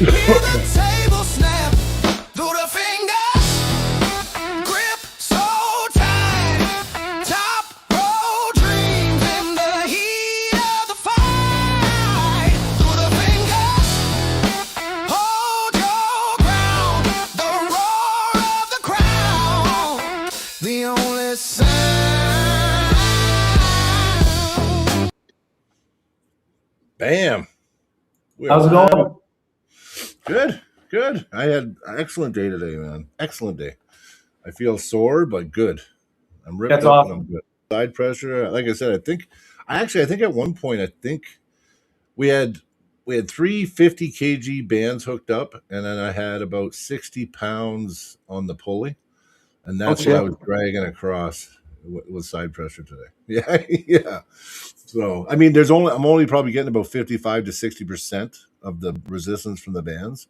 Hear the table snap through the fingers. Grip so tight. Top row dreams in the heat of the fight. Through the fingers. Hold your ground. The roar of the crowd. The only sound. Bam. How's it going? Good. I had an excellent day today, man. Excellent day. I feel sore, but good. I'm ripped That's up and awesome. I'm good. Side pressure, like I said, I think at one point we had 350 kg bands hooked up, and then I had about 60 pounds on the pulley, and that's what I was dragging across with side pressure today. Yeah, yeah. So I mean, I'm only probably getting about 55 to 60% of the resistance from the bands,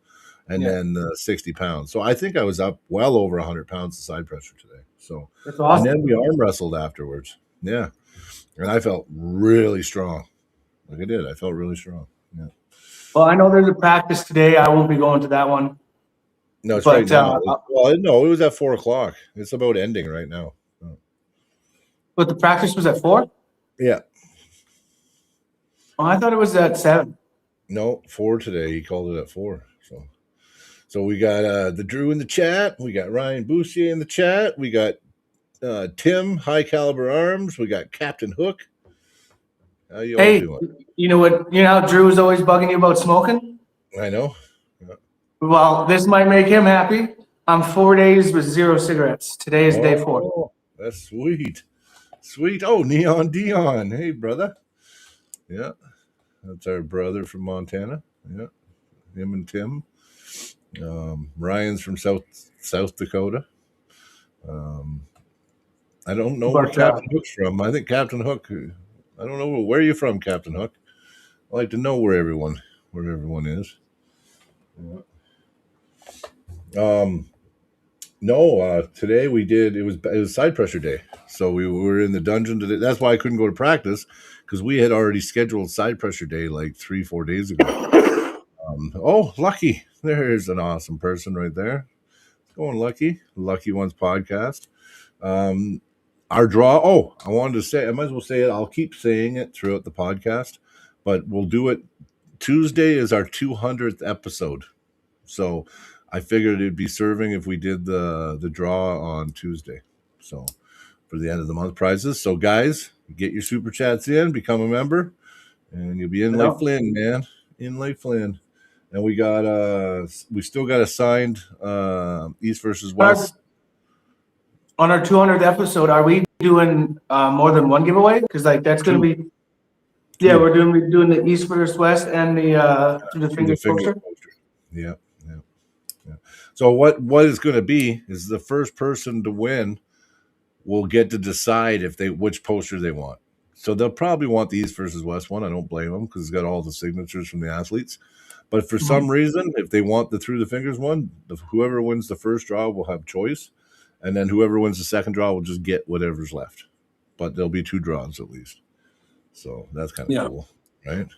and then 60 pounds. So I think I was up well over 100 pounds of side pressure today. So That's awesome. and then we arm wrestled afterwards. Yeah, and I felt really strong. Like I did. I felt really strong. Yeah. Well, I know there's a practice today. I won't be going to that one. No, it's But, right now. Well, no, it was at 4:00. It's about ending right now. But the practice was at 4? Yeah. Oh, I thought it was at 7. No, 4 today. He called it at 4. So we got the Drew in the chat. We got Ryan Boussier in the chat. We got Tim, High Caliber Arms. We got Captain Hook. How you all doing? You know what? You know how Drew is always bugging you about smoking? I know. Well, this might make him happy. I'm 4 days with 0 cigarettes. Today is day 4. That's sweet. Sweet. Oh, Neon Dion. Hey, brother. Yeah. That's our brother from Montana. Yeah. Him and Tim. Ryan's from South Dakota. I don't know where Captain Hook's from. I think Captain Hook. I don't know where you're from, Captain Hook. I like to know where everyone is. Yeah. No, today we did. It was side pressure day, so we were in the dungeon today. That's why I couldn't go to practice, because we had already scheduled side pressure day like 3-4 days ago. Oh, Lucky! There's an awesome person right there. Going Lucky Ones podcast. Our draw. Oh, I wanted to say. I might as well say it. I'll keep saying it throughout the podcast, but we'll do it. Tuesday is our 200th episode, so I figured it'd be serving if we did the draw on Tuesday. So for the end of the month prizes. So guys, get your super chats in, become a member, and you'll be in Lake Flynn, man. In Lake Flynn. And we still got a signed East versus West. On our 200th episode, are we doing more than one giveaway? Because like that's going to be. Yeah, we're doing the East versus West and the Through the Fingers poster. Yeah. So what is going to be is the first person to win will get to decide which poster they want. So they'll probably want the East versus West one. I don't blame them, because it's got all the signatures from the athletes. But for some reason, if they want the Through the Fingers one, whoever wins the first draw will have choice, and then whoever wins the second draw will just get whatever's left. But there'll be 2 draws at least. So that's kind of cool, right?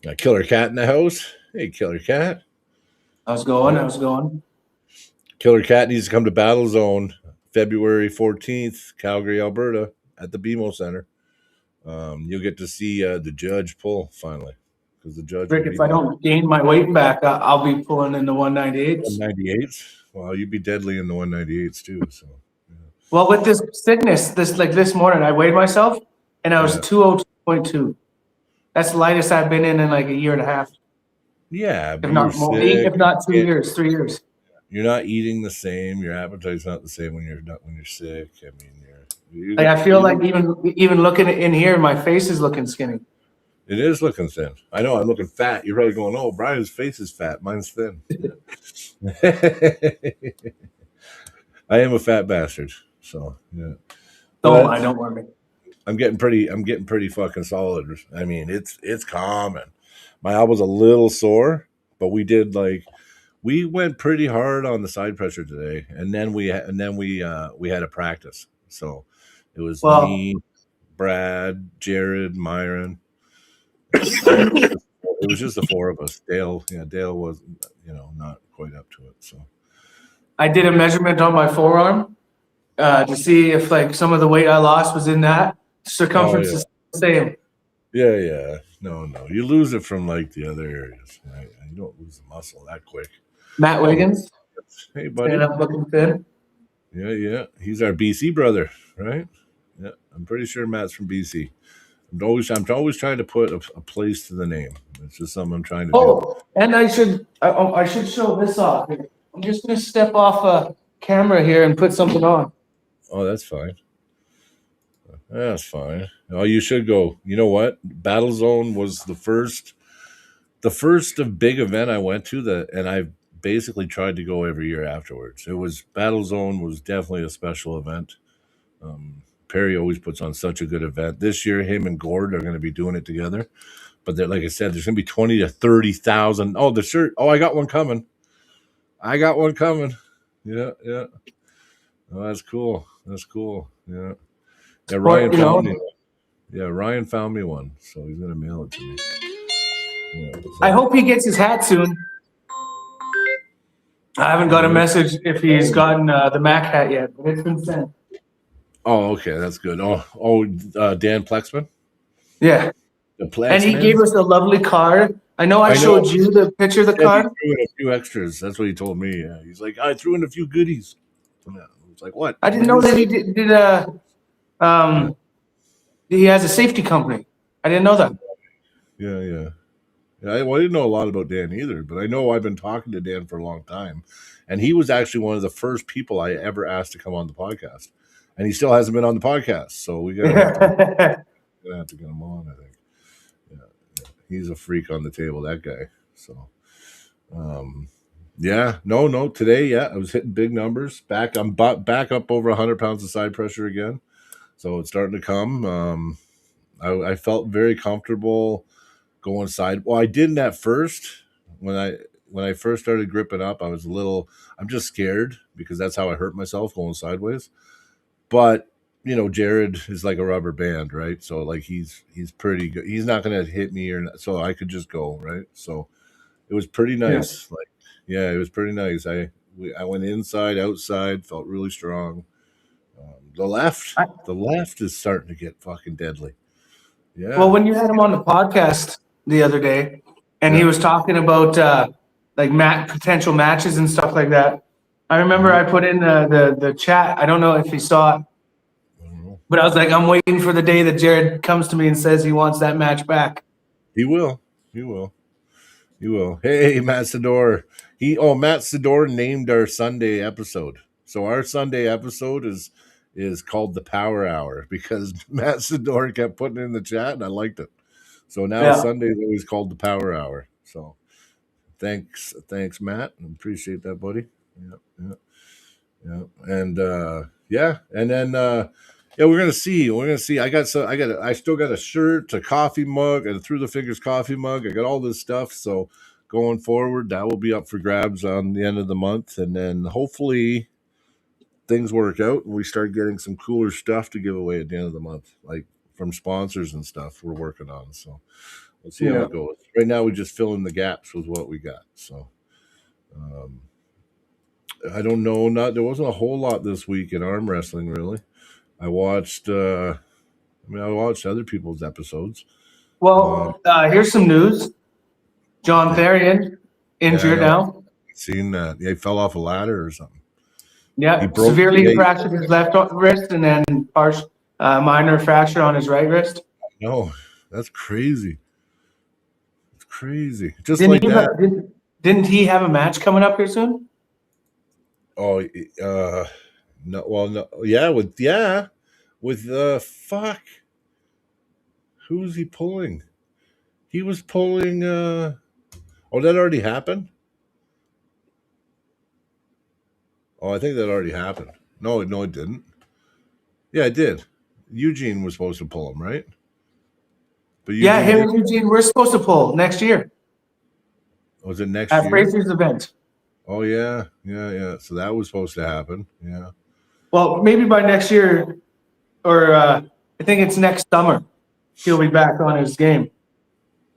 Got Killer Cat in the house. Hey, Killer Cat. How's it going? Killer Cat needs to come to Battle Zone February 14th, Calgary, Alberta, at the BMO Center. You'll get to see the judge pull finally, because the judge. Rick, if I don't gain my weight back, I'll be pulling in the 198s. 198s? Well, you'd be deadly in the 198s too. So. Yeah. Well, with this sickness, this morning I weighed myself and I was 202.2. That's the lightest I've been in like a year and a half. Yeah, if not more, if not 2 years, 3 years. You're not eating the same. Your appetite's not the same when you're sick. I mean, you're like I feel like even looking in here, my face is looking skinny. It is looking thin. I know I'm looking fat. You're probably going, "Oh, Brian's face is fat. Mine's thin." I am a fat bastard. So yeah. I don't worry. I'm getting pretty fucking solid. I mean, it's common. My elbow's a little sore, but we went pretty hard on the side pressure today, and then we had a practice. So it was me, Brad, Jared, Myron. it was just the four of us. Dale was, not quite up to it. So I did a measurement on my forearm to see if like some of the weight I lost was in that. Circumference yeah. is the same. Yeah. No. You lose it from like the other areas. Right? You don't lose the muscle that quick. Matt Wiggins, Hey, buddy. stand up looking thin. Yeah. He's our BC brother, right? Yeah. I'm pretty sure Matt's from BC. I'm always trying to put a place to the name. It's just something I'm trying to do. Oh, and I should show this off. I'm just gonna step off a camera here and put something on. Oh, that's fine. That's fine. Oh, you should go. You know what? Battle Zone was the first of big event I went to and I basically tried to go every year afterwards. Battle Zone was definitely a special event. Perry always puts on such a good event. This year, him and Gord are going to be doing it together. But like I said, there's going to be 20 to 30,000. Oh, the shirt. Oh, I got one coming. Yeah. Oh, that's cool. Yeah. Yeah, Ryan found me one. Yeah, Ryan found me one, so he's going to mail it to me. Yeah, so. I hope he gets his hat soon. I haven't got a message if he's gotten the Mac hat yet, but it's been sent. Oh, okay, that's good. Dan Plexman? Yeah. The Plexman? And he gave us a lovely card. I know I showed you the picture of the card. He threw in a few extras. That's what he told me. Yeah. He's like, I threw in a few goodies. Yeah. I was like, what? I didn't know that he did he has a safety company. I didn't know that. Yeah. I didn't know a lot about Dan either, but I know I've been talking to Dan for a long time. And he was actually one of the first people I ever asked to come on the podcast. And he still hasn't been on the podcast. So we're gonna have to get him on, I think. Yeah. He's a freak on the table, that guy. So no, today, I was hitting big numbers. I'm back up over 100 pounds of side pressure again. So it's starting to come. I felt very comfortable going side. Well, I didn't at first. When I first started gripping up, I'm just scared because that's how I hurt myself going sideways. But Jared is like a rubber band, right? So like he's pretty good. He's not going to hit me so I could just go, right? So it was pretty nice. It was pretty nice. I went inside, outside, felt really strong. The left is starting to get fucking deadly. Yeah. Well, when you had him on the podcast the other day, and he was talking about potential matches and stuff like that, I remember I put in the chat. I don't know if he saw it, but I was like, I'm waiting for the day that Jared comes to me and says he wants that match back. He will. Hey, Matt Sador. Matt Sador named our Sunday episode. So our Sunday episode is called the Power Hour because Matt Sador kept putting it in the chat and I liked it. So now Sunday is always called the Power Hour. So thanks, Matt. I appreciate that, buddy. Yeah. And and then we're gonna see. I still got a shirt, a coffee mug, and a Through the Fingers coffee mug. I got all this stuff. So going forward, that will be up for grabs on the end of the month, and then hopefully things work out and we start getting some cooler stuff to give away at the end of the month, like from sponsors and stuff we're working on. So let's see how it goes. Right now, we just fill in the gaps with what we got. So I don't know. There wasn't a whole lot this week in arm wrestling, really. I watched other people's episodes. Well, here's some news. John Therian injured now. Seen that? He fell off a ladder or something. Yeah, severely fractured his left wrist and then minor fracture on his right wrist. No, that's crazy. It's crazy. Just like that. Didn't he have a match coming up here soon? Oh, no. Well, no. Yeah, with fuck. Who's he pulling? He was pulling. That already happened. Oh, I think that already happened. No, it didn't. Yeah, it did. Eugene was supposed to pull him, right? But him and Eugene we're supposed to pull next year. Was it next year? At Fraser's event. Oh, yeah. So that was supposed to happen. Yeah. Well, maybe by next year, or I think it's next summer, he'll be back on his game.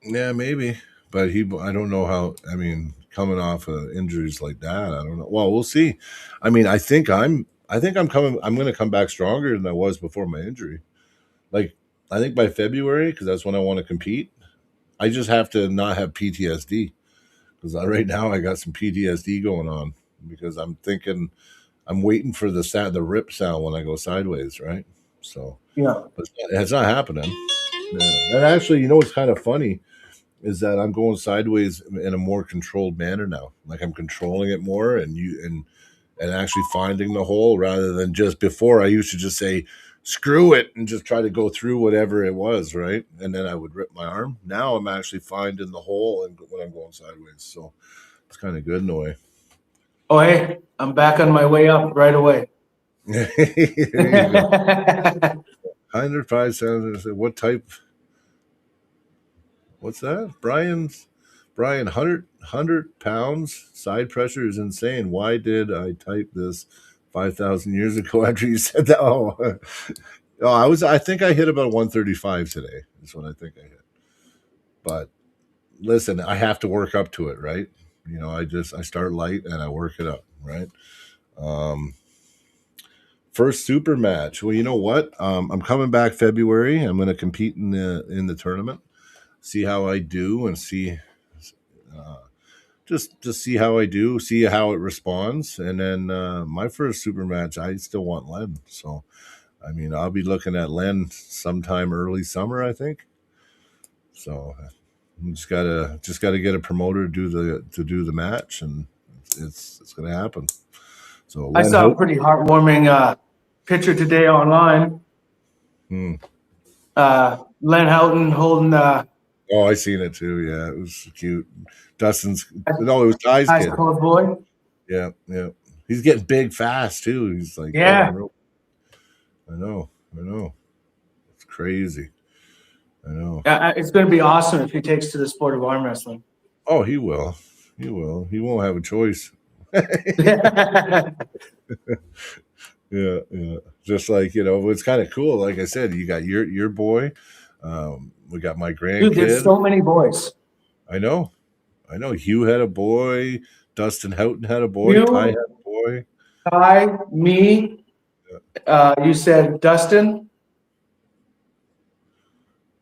Yeah, maybe. but I don't know how. I mean, coming off of injuries like that, I don't know. Well, we'll see. I mean, I think I'm coming. I'm going to come back stronger than I was before my injury. Like, I think by February, because that's when I want to compete. I just have to not have PTSD because right now I got some PTSD going on because I'm thinking I'm waiting for the rip sound when I go sideways, right? So, Yeah. but it's not happening. Yeah. And actually, you know what's kind of funny is that I'm going sideways in a more controlled manner now. Like I'm controlling it more and actually finding the hole rather than just before I used to just say screw it and just try to go through whatever it was, right? And then I would rip my arm. Now I'm actually finding the hole and when I'm going sideways. So it's kind of good in a way. Oh, hey, I'm back on my way up right away. There you go. 105 cents. What type? What's that? Brian, 100 pounds side pressure is insane. Why did I type this 5,000 years ago after you said that? Oh, I think I hit about 135 today. Is what I think I hit. But listen, I have to work up to it, right? You know, I start light and I work it up, right? Um, First super match. Well, you know what? I'm coming back February. I'm going to compete in the tournament. See how I do and see uh, just see how I do, see how it responds, and then my first super match, I still want Len. So, I mean, I'll be looking at Len sometime early summer, I think. So, I'm just gotta get a promoter to do the match, and it's gonna happen. So, I Len saw a Houghton, pretty heartwarming picture today online. hmm. Len Houghton holding Oh, I seen it too. Yeah, it was cute. Dustin's no, it was Ty's Ice kid. Cold Boy. Yeah, yeah. He's getting big fast too. He's like, Yeah. I know. It's crazy. I know. It's going to be awesome if he takes to the sport of arm wrestling. Oh, he will. He will. He won't have a choice. Yeah, yeah. Just like it's kind of cool. Like I said, you got your boy. We got my Dude, there's grandkid. so many boys. I know. Hugh had a boy. Dustin Houghton had a boy. You, Ty had a boy. Ty, me. You said Dustin,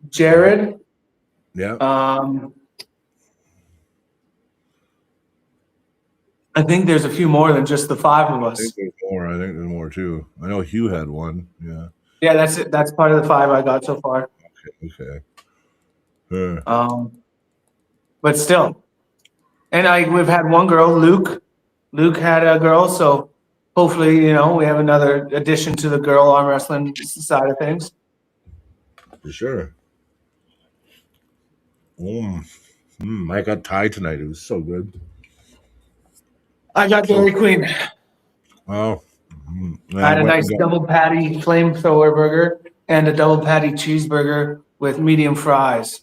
Jared. Yeah. I think there's a few more than just the five of I us. think there's more. I think there's more too. I know Hugh had one. Yeah. Yeah, that's it. That's part of the five I got so far. Okay. But still, and we've had one girl, Luke. Luke had a girl, so hopefully, we have another addition to the girl arm wrestling side of things. For sure. I got Thai tonight. It was so good. I got Dairy Queen. Oh. I had a nice double patty flamethrower burger and a double patty cheeseburger with medium fries.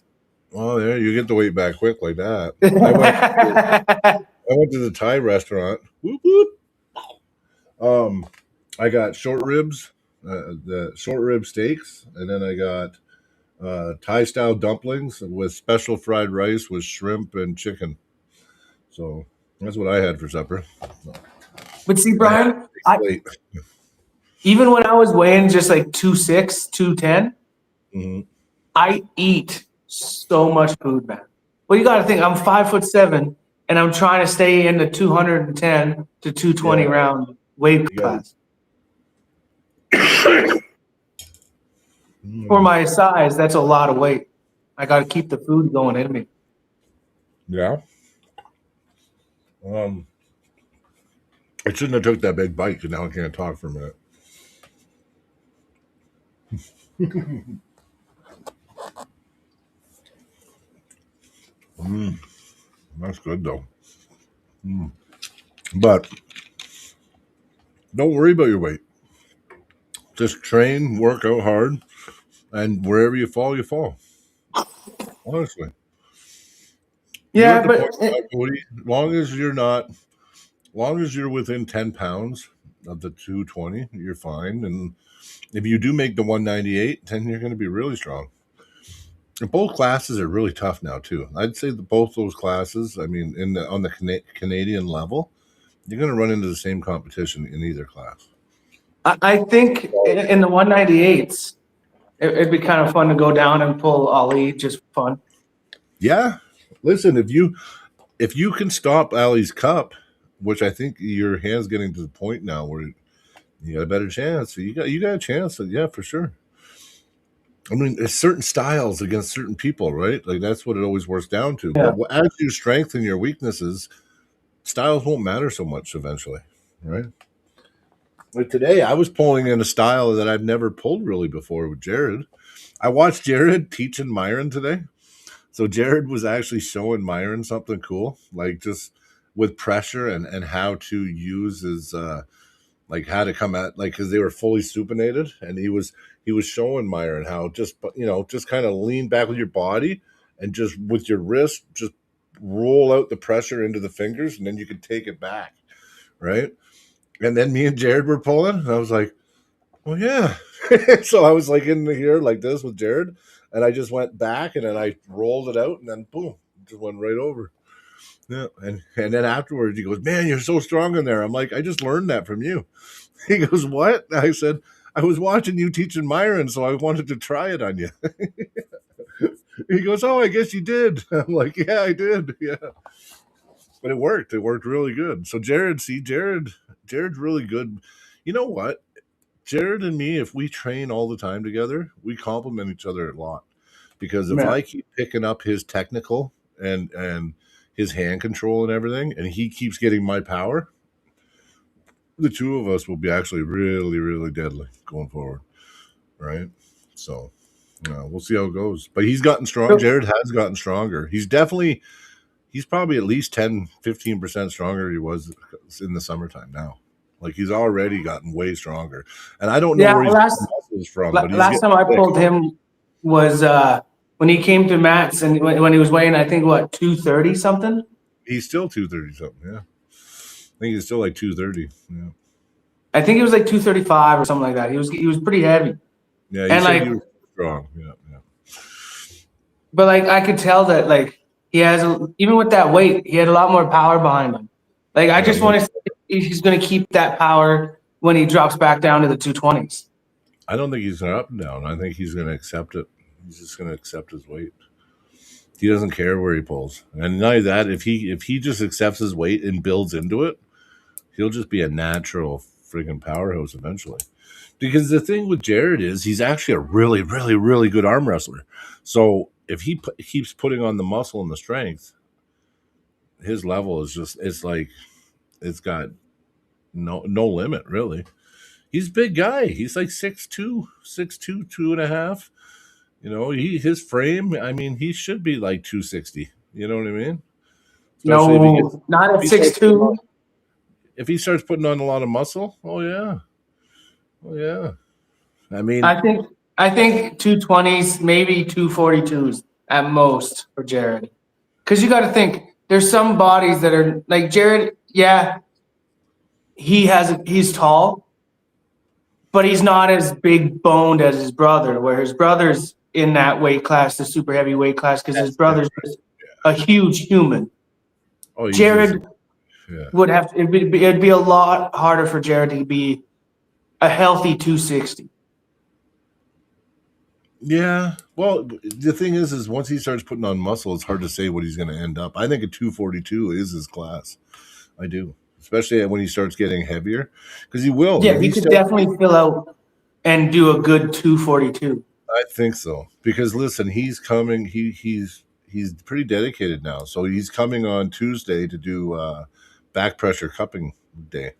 Oh, yeah, you get the weight back quick like that. I went to the Thai restaurant. Whoop, whoop. I got short ribs, the short rib steaks, and then I got Thai style dumplings with special fried rice with shrimp and chicken. So that's what I had for supper. But see, Brian, Late. even when I was weighing just like 2.6, 210, Mm-hmm. I eat so much food, man. Well, you got to think I'm 5'7", and I'm trying to stay in the 210 to 220 Yeah. round weight class. For my size, that's a lot of weight. I got to keep the food going in me. Yeah. I shouldn't have took that big bite because now I can't talk for a minute. That's good though. But don't worry about your weight. Just train, work out hard, and wherever you fall, you fall. Honestly. Yeah, You're at the but point, Cody, long as you're within 10 pounds of the 220, you're fine. And if you do make the 198, then you're going to be really strong. And both classes are really tough now too. I'd say that both those classes, I mean, on the Canadian level, you're going to run into the same competition in either class. I think in the 198s, it'd be kind of fun to go down and pull Ali, just fun. Yeah, listen, if you can stop Ali's cup, which I think your hand's getting to the point now where you got a better chance. You got a chance, yeah, for sure. I mean, there's certain styles against certain people, right? Like that's what it always works down to. Yeah. But as you strengthen your weaknesses, styles won't matter so much eventually, right? Like today, I was pulling in a style that I've never pulled really before with Jared. I watched Jared teaching Myron today. So Jared was actually showing Myron something cool, like just with pressure and how to use his like how to come at like because they were fully supinated, and he was showing Myron how just just kind of lean back with your body and just with your wrist just roll out the pressure into the fingers, and then you can take it back, right? And then me and Jared were pulling, and I was like, well, yeah. So I was like in here like this with Jared, and I just went back, and then I rolled it out, and then boom, just went right over. Yeah, and then afterwards he goes, "Man, you're so strong in there." I'm like, "I just learned that from you." He goes, "What?" I said, "I was watching you teaching Myron, so I wanted to try it on you." He goes, "Oh, I guess you did." I'm like, "Yeah, I did. Yeah." But it worked. It worked really good. So Jared's really good. You know what? Jared and me, if we train all the time together, we complement each other a lot. Because if Yeah. I keep picking up his technical and his hand control and everything, and he keeps getting my power, the two of us will be actually really, really deadly going forward, right? So we'll see how it goes. But he's gotten strong. Jared has gotten stronger. He's probably at least 10-15% stronger than he was in the summertime now. Like he's already gotten way stronger. And I don't know Yeah, where he's last getting muscles from, but he's last getting time I thick. pulled him was when he came to Matt's and when he was weighing, I think, what, 230 something? He's still 230 something, yeah. I think he's still like 230. Yeah. I think it was like 235 or something like that. He was pretty heavy. Yeah, he And said like, he was strong. Yeah, yeah. but like I could tell that like he has even with that weight, he had a lot more power behind him. Like I just want to see if he's going to keep that power when he drops back down to the 220s. I don't think he's going to up and down. I think he's going to accept it. He's just going to accept his weight. He doesn't care where he pulls. And not only that, if he just accepts his weight and builds into it, he'll just be a natural freaking powerhouse eventually. Because the thing with Jared is he's actually a really, really, really good arm wrestler. So if he keeps putting on the muscle and the strength, his level is just it's got no limit really. He's a big guy. He's like 6'2", 6'2", 2.5. His frame. I mean, he should be like 260. You know what I mean? Especially No, not at if he starts 6'2". if he starts putting on a lot of muscle. Oh yeah, oh yeah. I mean, I think 220s, maybe 242s at most for Jared. Because you got to think there's some bodies that are like Jared. Yeah, he's tall, but he's not as big boned as his brother. Where his brother's in that weight class, the super heavy weight class, because his brother's a huge human. oh, he's Jared yeah. would have it'd be a lot harder for Jared to be a healthy 260. Yeah. Well, the thing is once he starts putting on muscle, it's hard to say what he's going to end up. I think a 242 is his class. I do, especially when he starts getting heavier, because he will. Yeah, he could definitely fill out and do a good 242. I think so, because listen, he's coming. He's pretty dedicated now. So he's coming on Tuesday to do back pressure cupping day.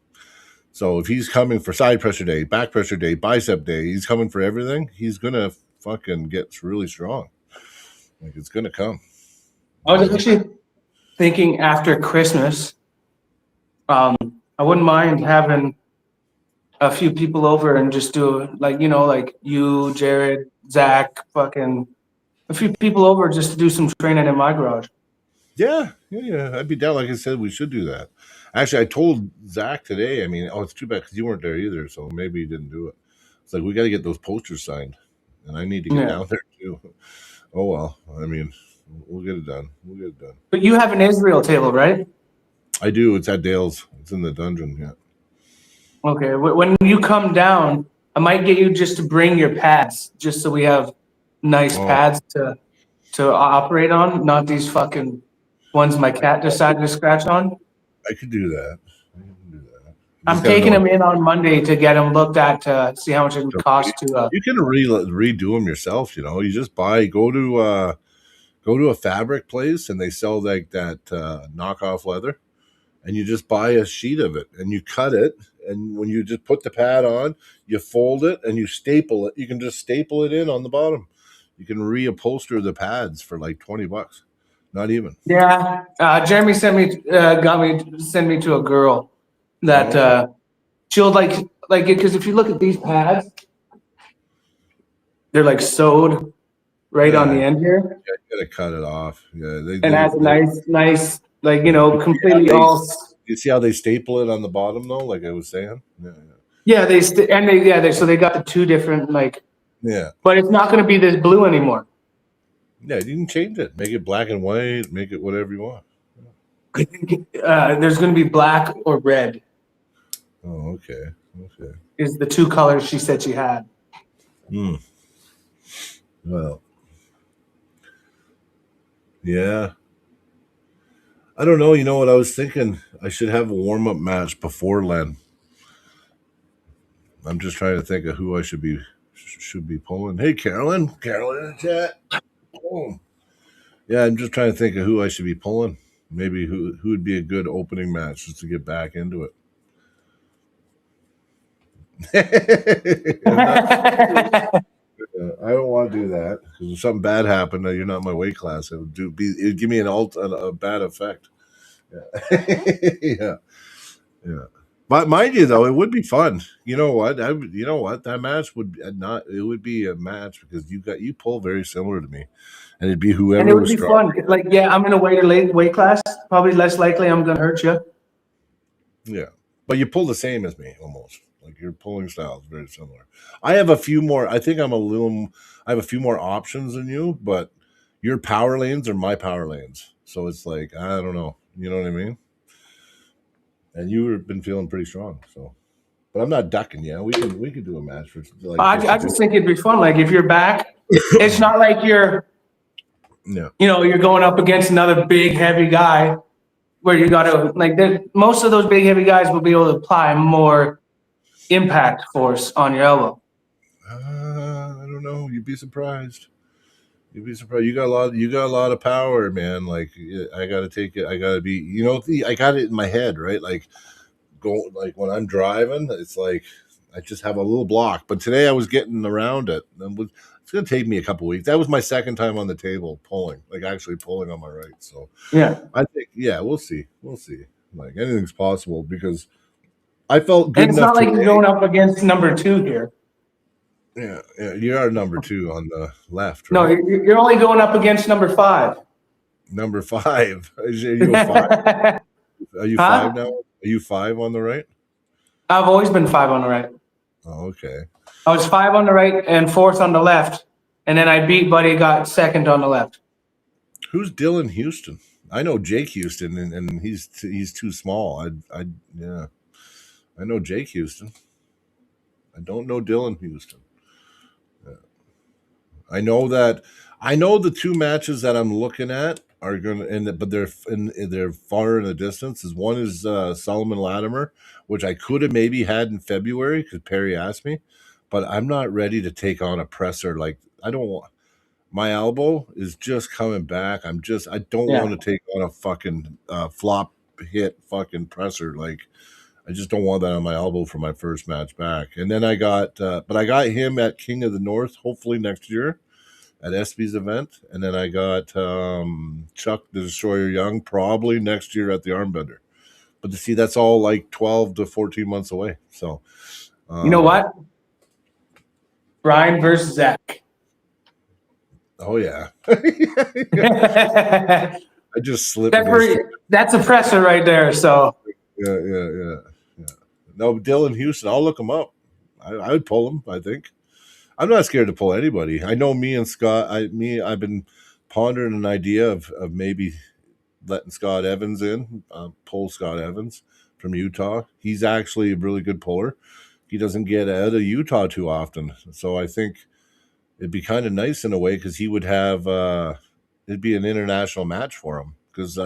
So if he's coming for side pressure day, back pressure day, bicep day, he's coming for everything. He's gonna fucking get really strong. Like it's gonna come. I was actually thinking after Christmas, I wouldn't mind having a few people over and just do like you, Jared, Zach, fucking a few people over just to do some training in my garage. Yeah. I'd be down. Like I said, we should do that. Actually, I told Zach today. I mean, it's too bad because you weren't there either, so maybe he didn't do it. It's like we got to get those posters signed, and I need to get down there too. Oh well, I mean, we'll get it done. We'll get it done. But you have an Israel table, right? I do. It's at Dale's. It's in the dungeon. Yeah. Okay. When you come down, I might get you just to bring your pads, just so we have nice Oh. pads to operate on, not these fucking ones my cat decided to scratch on. I could do that. I can do that. I'm Just gotta taking know- him in on Monday to get him looked at to see how much it would cost to. You can redo them yourself. You know, you just go to a fabric place and they sell like that knockoff leather, and you just buy a sheet of it and you cut it, and when you just put the pad on, you fold it and you staple it. You can just staple it in on the bottom. You can reupholster the pads for like $20, not even. Yeah, Jeremy got me to send me to a girl that she'll like it, because if you look at these pads, they're like sewed right on the end here, Yeah, you gotta cut it off. Yeah, and has a nice like completely all. You see how they staple it on the bottom though, like I was saying. Yeah, Yeah, so they got the two different yeah. but it's not going to be this blue anymore. Yeah, you can change it. Make it black and white. Make it whatever you want. I think there's going to be black or red Oh, okay. Okay. is the two colors she said she had. Well, yeah. I don't know. You know what I was thinking? I should have a warm up match before Len. I'm just trying to think of who I should be pulling. Hey, Carolyn in the chat. Oh. Yeah, I'm just trying to think of who I should be pulling. Maybe who would be a good opening match just to get back into it. I don't want to do that because if something bad happened, you're not in my weight class. It would give me a bad effect. Yeah. Yeah. But mind you, though, it would be fun. You know what? That match would not. It would be a match because you pull very similar to me, and it'd be whoever And it would was be strong. fun. I'm in a weight class. Probably less likely I'm going to hurt you. Yeah, but you pull the same as me almost. Like your pulling style is very similar. I have a few more. I think I have a few more options than you, but your power lanes are my power lanes. So it's like I don't know. You know what I mean? And you've been feeling pretty strong. So, but I'm not ducking. Yeah, we can do a match for. Like, I just think it'd be fun. Like if you're back, it's not like you're yeah. you're going up against another big heavy guy where you got to most of those big heavy guys will be able to apply more impact force on your elbow. I don't know. You'd be surprised. You got a lot of power, man. Like I got to take it. I got to be. I got it in my head, right? Like when I'm driving, it's like I just have a little block. But today I was getting around it. It's going to take me a couple weeks. That was my second time on the table pulling, like actually pulling on my right. So Yeah. I think, we'll see. Like anything's possible because I felt good And it's enough. not like today. you're going up against number 2 here. Yeah, you are number 2 on the left. No, Right? you're only going up against number 5. Number 5. Are you a 5? Are you Huh? 5 now? Are you 5 on the right? I've always been 5 on the right. Oh, okay. I was 5 on the right and 4th on the left, and then I beat Buddy, got 2nd on the left. Who's Dylan Houston? I know Jake Houston, and he's too small. I know Jake Houston. I don't know Dylan Houston. I know the 2 matches that I'm looking at are gonna but they're far in the distance. One is Solomon Latimer, which I could have maybe had in February because Perry asked me, but I'm not ready to take on a presser. Like I don't want. My elbow is just coming back. I don't want to take on a fucking flop hit fucking presser. Like I just don't want that on my elbow for my first match back. And then I got him at King of the North, hopefully next year at SB's event. And then I got Chuck the Destroyer Young probably next year at the Armbender. But to see, that's all like 12 to 14 months away. So You know what? Brian versus Zach. Oh yeah. that's I just slipped. a presser right there. So Yeah. No, Dylan Houston. I'll look him up. I would pull him. I think. I'm not scared to pull anybody. I know me and Scott. I've been pondering an idea of maybe letting Scott Evans in, pull Scott Evans from Utah. He's actually a really good puller. He doesn't get out of Utah too often, so I think it'd be kind of nice in a way because he would have it'd be an international match for him because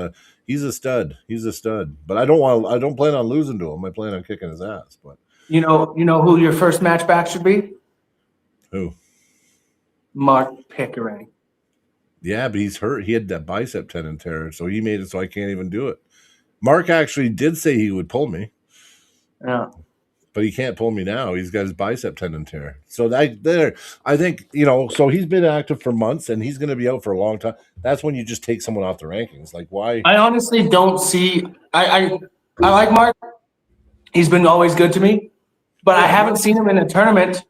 he's a stud. He's a stud. But I don't plan on losing to him. I plan on kicking his ass. But You know who your first match back should be? who? Mark Pickering. Yeah, but he's hurt. He had that bicep tendon tear, so he made it so I can't even do it. Mark actually did say he would pull me, Yeah. but he can't pull me now. He's got his bicep tendon tear. So I think, so he's been active for months and he's going to be out for a long time. That's when you just take someone off the rankings. Like, why? I honestly don't see. I like Mark. He's been always good to me, but I haven't seen him in a tournament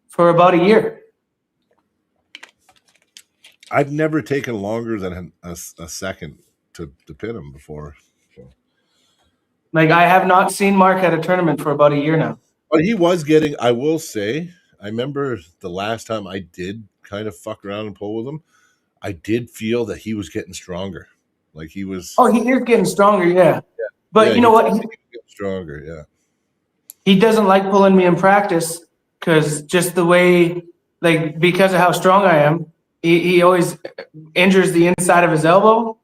for about a year. I've never taken longer than a second to pin him before. So. Like, I have not seen Mark at a tournament for about a year now. But he was getting, I will say, I remember the last time I did kind of fuck around and pull with him, I did feel that he was getting stronger. Like he was. Oh, he is getting stronger, yeah. But Yeah, you know what? he was getting stronger, yeah. He doesn't like pulling me in practice because just the way, like, because of how strong I am, he always injures the inside of his elbow.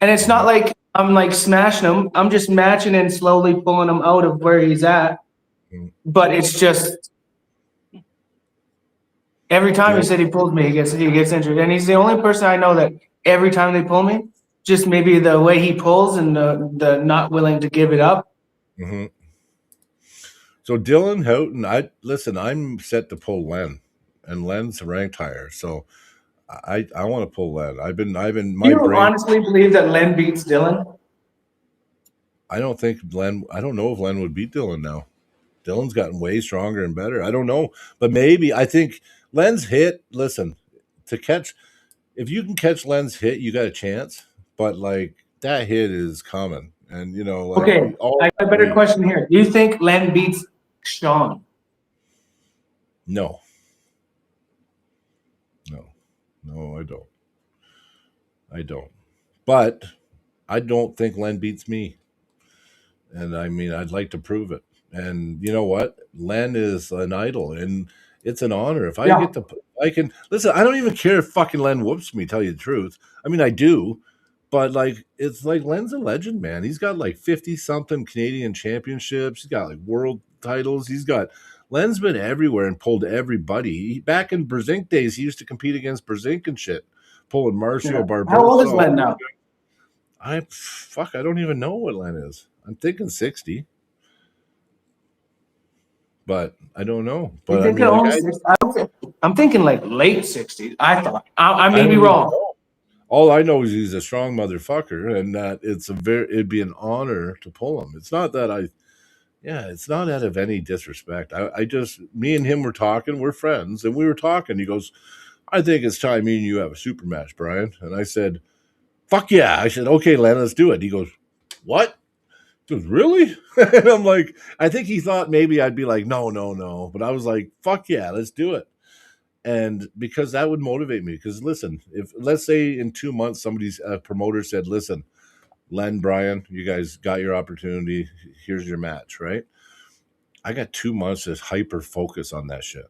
And it's not like I'm like smashing him. I'm just matching and slowly pulling him out of where he's at. But it's just every time he said he pulls me, he gets injured. And he's the only person I know that every time they pull me, just maybe the way he pulls and the not willing to give it up. Mm-hmm. So Dylan Houghton, I'm set to pull Len, and Len's ranked higher. So I want to pull Len. I've been my Do you brain. honestly believe that Len beats Dylan? I don't know if Len would beat Dylan now. Dylan's gotten way stronger and better. I don't know, but maybe. I think Len's hit. Listen, if you can catch Len's hit, you got a chance. But like that hit is coming, and like, Okay, I got a better question here. Do you think Len beats Sean? No, I don't. But I don't think Len beats me, and I mean, I'd like to prove it. And you know what? Len is an idol, and it's an honor if I get to. I can listen. I don't even care if fucking Len whoops me. Tell you the truth. I mean, I do, but like, it's like Len's a legend, man. He's got like 50 something Canadian championships. He's got like world titles. Len's been everywhere and pulled everybody. Back in Brezink days, he used to compete against Brezink and shit, pulling Marcio Barbosa. How old is Len now? I don't even know what Len is. I'm thinking 60. But I don't know. But I mean, I'm thinking like late 60s. I thought. I may be wrong. All I know is he's a strong motherfucker, and that it'd be an honor to pull him. It's not that it's not out of any disrespect. I just, me and him were talking. We're friends, and we were talking. He goes, "I think it's time me and you have a super match, Brian." And I said, "Fuck yeah!" I said, "Okay, Len, let's do it." He goes, "What?" He goes, "Really?" And I'm like, I think he thought maybe I'd be like, no. But I was like, fuck yeah, let's do it. And because that would motivate me. Because listen, if let's say in 2 months somebody's promoter said, "Listen, Len, Brian, you guys got your opportunity. Here's your match," right? I got 2 months to hyper focus on that shit.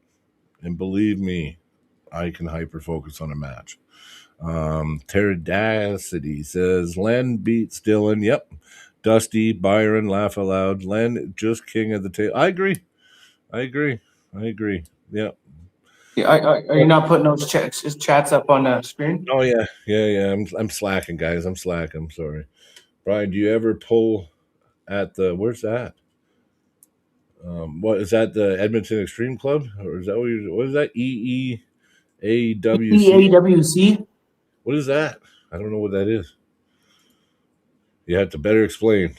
And believe me, I can hyper focus on a match. Terradacity says Len beats Dylan. Yep. Dusty, Byron, laugh aloud. Len, just king of the table. I agree. Yeah. Are you not putting those chats up on the screen? Oh yeah. I'm slacking, guys. I'm sorry. Brian, do you ever pull at where's that? What is that? The Edmonton Extreme Club, or is that what is that? EEAWC. EAWC. What is that? I don't know what that is. You have to better explain.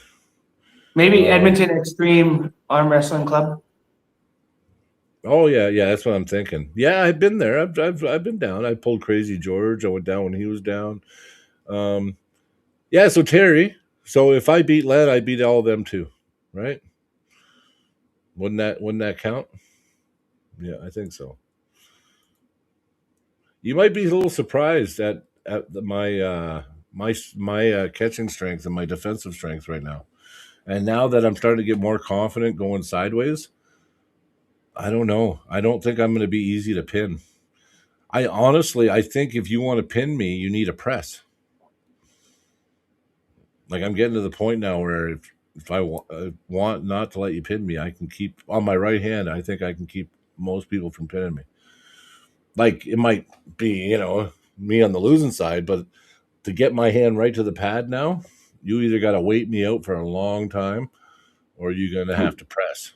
Maybe Edmonton Extreme Arm Wrestling Club. Oh yeah, that's what I'm thinking. Yeah, I've been there. I've been down. I pulled Crazy George. I went down when he was down. Yeah. So Terry. So if I beat Len, I beat all of them too, right? Wouldn't that count? Yeah, I think so. You might be a little surprised at my catching strength and my defensive strength right now. And now that I'm starting to get more confident going sideways, I don't know. I don't think I'm going to be easy to pin. I think if you want to pin me, you need a press. Like I'm getting to the point now where if I want not to let you pin me, I can keep on my right hand. I think I can keep most people from pinning me. Like it might be, me on the losing side, but to get my hand right to the pad now, you either got to wait me out for a long time or you're going to have to press,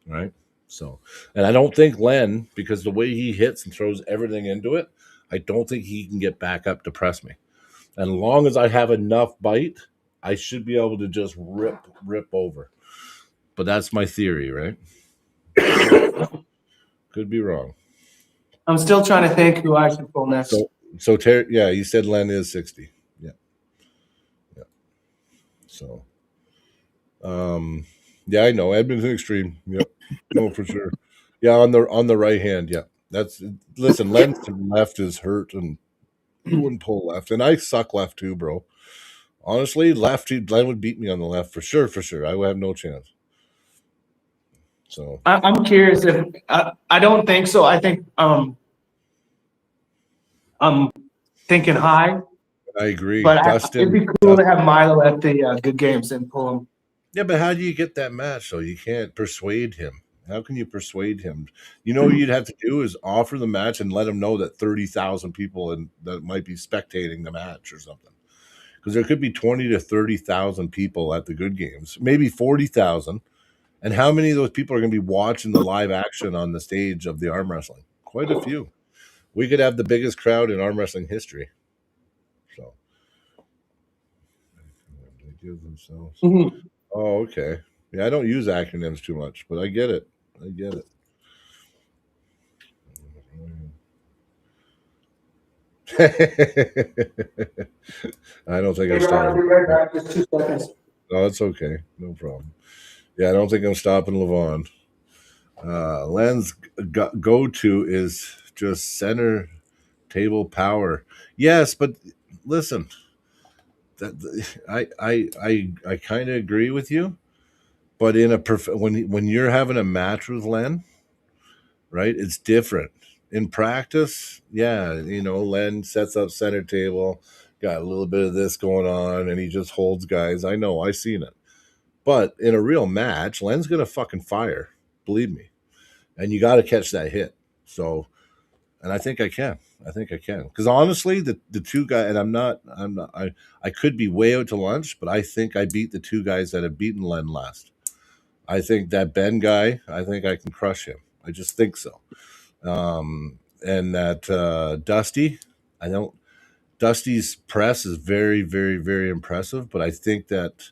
right? So, and I don't think Len, because the way he hits and throws everything into it, I don't think he can get back up to press me. And as long as I have enough bite, I should be able to just rip over. But that's my theory, right? Could be wrong. I'm still trying to think who I should pull next. So Terry, yeah, you said Len is 60. Yeah. So, yeah, I know Edmonton Extreme. Yep, no, for sure. Yeah, on the right hand. Yeah, listen. Len's left is hurt, and he wouldn't pull left, and I suck left too, bro. Honestly, Len would beat me on the left for sure. For sure, I would have no chance. So I'm curious if I don't think so. I think I'm thinking high, I agree. but Dustin, it'd be cool to have Milo at the good games and pull him. yeah, but how do you get that match? So you can't persuade him. How can you persuade him? You know what you'd have to do is offer the match and let him know that 30,000 people that might be spectating the match or something. Because there could be 20 to 30,000 people at the good games, maybe 40,000. And how many of those people are going to be watching the live action on the stage of the arm wrestling? Quite a few. We could have the biggest crowd in arm wrestling history. So they give themselves. Mhm. Oh, okay. Yeah, I don't use acronyms too much, but I get it. I get it. I don't think I stopped. Right back, just 2 seconds. No, it's okay. No problem. Yeah, I don't think I'm stopping Levon. Len's go-to is just center table power. Yes, but listen, I kind of agree with you. But when you're having a match with Len, right? It's different. In practice, yeah, Len sets up center table, got a little bit of this going on, and he just holds guys. I know, I've seen it. But in a real match, Len's gonna fucking fire, believe me. And you got to catch that hit. So, and I think I can. Because honestly, the two guys, and I could be way out to lunch, but I think I beat the two guys that have beaten Len last. I think that Ben guy, I think I can crush him. I just think so. And that Dusty, Dusty's press is very, very, very impressive, but I think that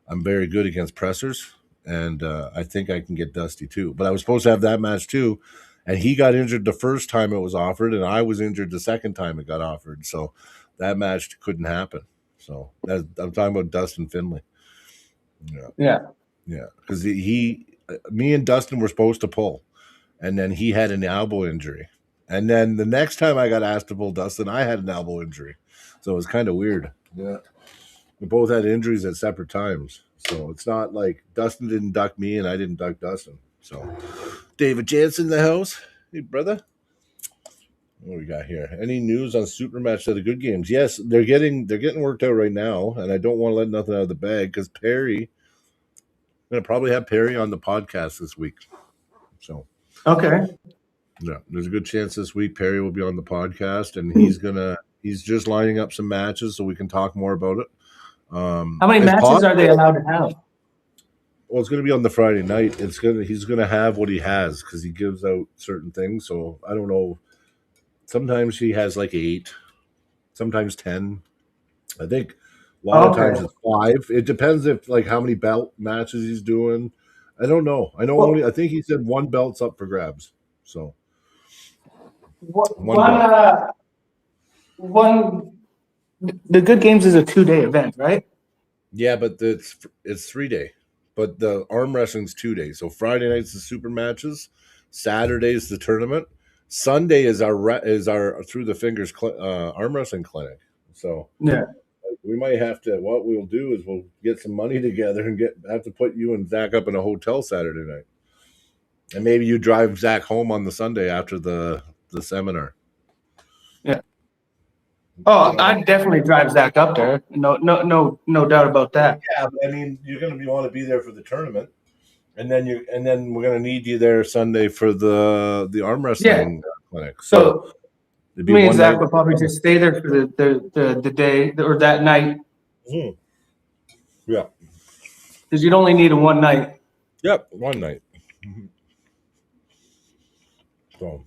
I'm very good against pressers, and I think I can get Dusty too. But I was supposed to have that match too, and he got injured the first time it was offered, and I was injured the second time it got offered. So that match couldn't happen. So I'm talking about Dustin Finley. Yeah. Because me and Dustin were supposed to pull, and then he had an elbow injury. And then the next time I got asked to pull Dustin, I had an elbow injury. So it was kind of weird. Yeah. We both had injuries at separate times. So it's not like Dustin didn't duck me and I didn't duck Dustin. So David Jansen in the house. Hey, brother. What we got here? Any news on super match of the good games? Yes, they're getting worked out right now, and I don't want to let nothing out of the bag because I'm gonna probably have Perry on the podcast this week. So Okay. yeah, there's a good chance this week Perry will be on the podcast, and he's just lining up some matches so we can talk more about it. How many matches are they allowed to have? Well, it's going to be on the Friday night. He's going to have what he has because he gives out certain things. So I don't know. Sometimes he has like 8, sometimes 10. I think a lot of times it's 5. It depends if like how many belt matches he's doing. I don't know. I think he said 1 belt's up for grabs. So the good games is a 2-day event, right? Yeah, but it's 3-day. But the arm wrestling's 2 days. So Friday night's the super matches, Saturday's the tournament, Sunday is our through the fingers arm wrestling clinic. So Yeah. we might have to. What we'll do is we'll get some money together and have to put you and Zach up in a hotel Saturday night, and maybe you drive Zach home on the Sunday after the seminar. Yeah. Oh, I'd definitely drive Zach up there. No doubt about that. Yeah, but I mean, you're going to want to be there for the tournament, and then we're going to need you there Sunday for the arm wrestling clinic. So it'd be me and one Zach night. will probably just stay there for the day or that night, Mhm. Yeah. because you'd only need a one night. Yep. One night. Mhm. So.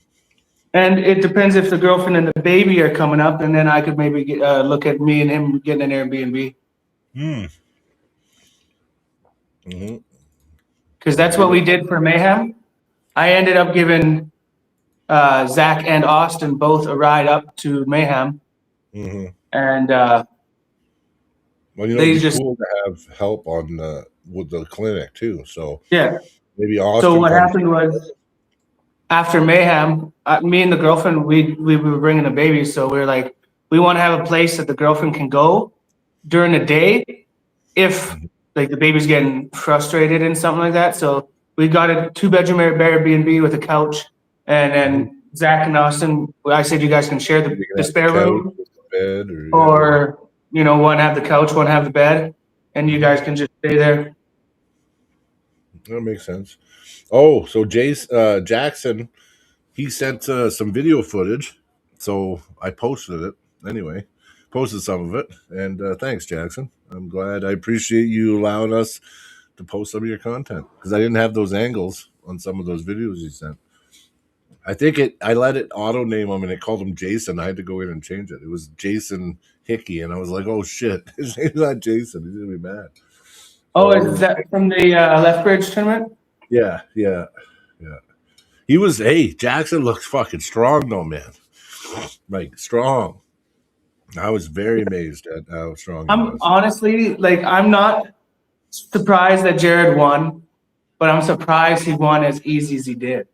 And it depends if the girlfriend and the baby are coming up, and then I could maybe look at me and him getting an Airbnb, Mm-hmm. because that's what we did for Mayhem. I ended up giving Zach and Austin both a ride up to Mayhem, Mm-hmm. and Well, you know, They it'd be just- cool to have help on with the clinic too. So yeah. maybe Austin. So what comes- happened was, after Mayhem, me and the girlfriend, we were bringing a baby, so we were like, we want to have a place that the girlfriend can go during the day if like the baby's getting frustrated and something like that. So we got a 2-bedroom Airbnb with a couch, and then Zach and Austin, I said you guys can share You can the have spare couch room, with the bed, or one have the couch, one have the bed, and you guys can just stay there. that makes sense. Oh, so Jackson, he sent some video footage, so I posted it anyway. Posted some of it, and thanks, Jackson. I'm glad. I appreciate you allowing us to post some of your content, because I didn't have those angles on some of those videos you sent. I think I let it auto name him, and it called him Jason. I had to go in and change it. It was Jason Hickey, and I was like, oh shit, his name's not Jason. He's gonna be mad. Oh, is that from the Lethbridge tournament? Yeah. Jackson looks fucking strong though, man. Like strong. I was very amazed at how strong he I'm was. honestly, like, I'm not surprised that Jared won, but I'm surprised he won as easy as he did.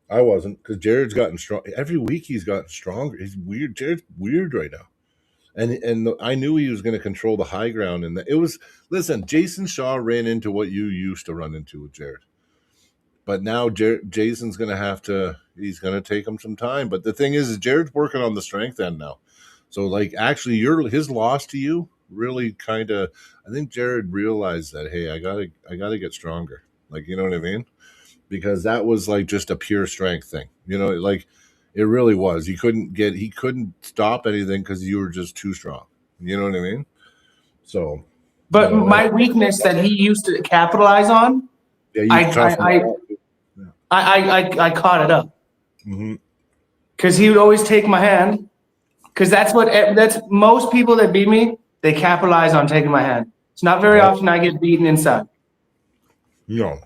I wasn't, because Jared's gotten strong. Every week he's gotten stronger. He's weird. Jared's weird right now. And I knew he was going to control the high ground. And listen, Jason Shaw ran into what you used to run into with Jared. But now Jason's going to he's going to take him some time. But the thing is Jared's working on the strength end now. So, like, actually, his loss to you really kind of, I think Jared realized that, hey, I gotta get stronger. Like, you know what I mean? Because that was like just a pure strength thing. You know, like it really was. He couldn't stop anything because you were just too strong. You know what I mean? So, But my weakness that he used to capitalize on, yeah, I caught it up, Mm-hmm. because he would always take my hand, because that's most people that beat me, they capitalize on taking my hand. It's not very often I get beaten inside. No.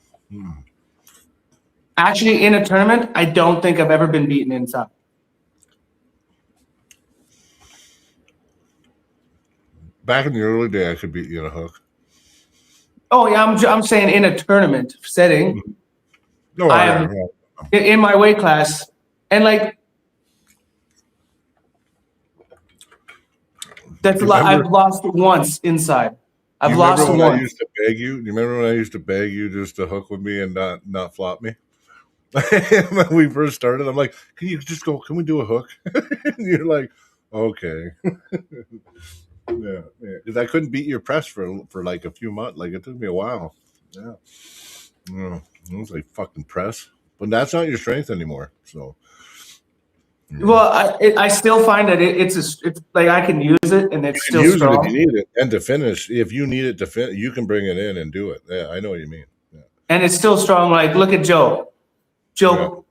Actually, in a tournament, I don't think I've ever been beaten inside. Back in the early day, I could beat you in a hook. Oh yeah, I'm saying in a tournament setting, No, I am in my weight class, and like that's a lot. I've lost once inside. I've lost when I once. used to beg you? Do you remember when I used to beg you just to hook with me and not flop me? When we first started, I'm like, can you just go? Can we do a hook? And you're like, okay. Yeah, because I couldn't beat your press for like a few months. Like, it took me a while. Yeah, it was like fucking press, but that's not your strength anymore. So, Well, I still find that it's like I can use it, and it's still use it strong. if you need it, and to finish, if you need it to finish, you can bring it in and do it. Yeah, I know what you mean. Yeah. And it's still strong. Like, look at Joe. Joe,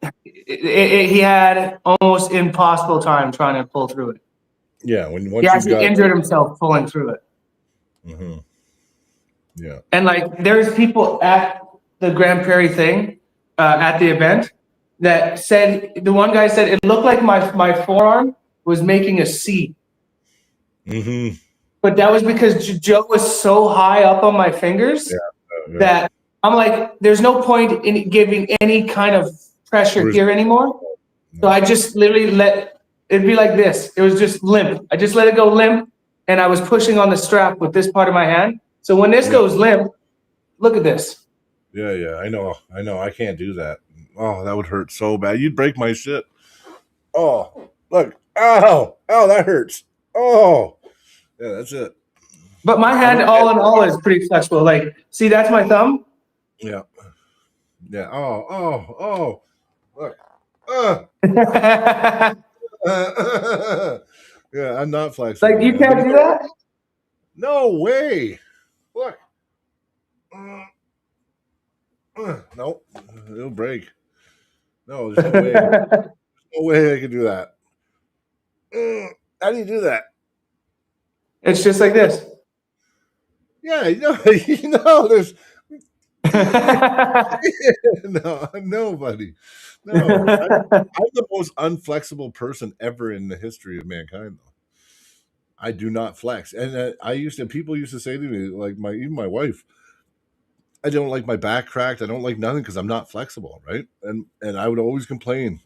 he had almost impossible time trying to pull through it. Yeah, once He you actually got, injured himself pulling through it. Mhm. Yeah. And like, there's people at the Grand Prairie thing, at the event, that said, the one guy said it looked like my forearm was making a C. Mm-hmm. But that was because Joe was so high up on my fingers that I'm like, there's no point in giving any kind of pressure here anymore. So I just literally it'd be like this. It was just limp. I just let it go limp, and I was pushing on the strap with this part of my hand. So when this goes limp, look at this. Yeah. I know. I can't do that. Oh, that would hurt so bad. You'd break my shit. Oh, look. Ow. That hurts. Oh, yeah, that's it. But my hand, all in all, is pretty flexible. Like, see, that's my thumb. Yeah. Oh. Look. Yeah, I'm not flexible. Like, you can't do that? No way. Look. Nope. It'll break. No, there's no way. No way I can do that. How do you do that? It's just like this. Yeah, there's no, buddy. No, I'm the most unflexible person ever in the history of mankind. Though I do not flex, and people used to say to me, like even my wife, I don't like my back cracked. I don't like nothing because I'm not flexible, right? And I would always complain.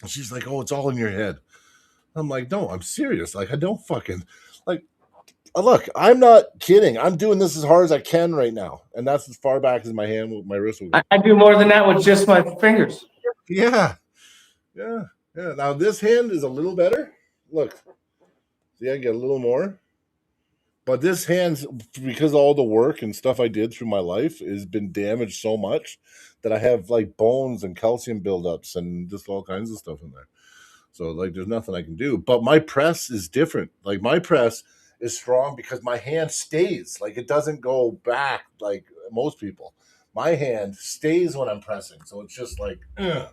And she's like, "Oh, it's all in your head." I'm like, "No, I'm serious. Like, I don't fucking like." Look, I'm not kidding. I'm doing this as hard as I can right now, and that's as far back as my wrist will go. I do more than that with just my fingers. Yeah. Now this hand is a little better. Look, see, I get a little more. But this hand's, because of all the work and stuff I did through my life, has been damaged so much that I have like bones and calcium buildups and just all kinds of stuff in there. So like, there's nothing I can do. But my press is different. Like my press is strong because my hand stays. Like it doesn't go back like most people. My hand stays when I'm pressing. So it's just like, ugh.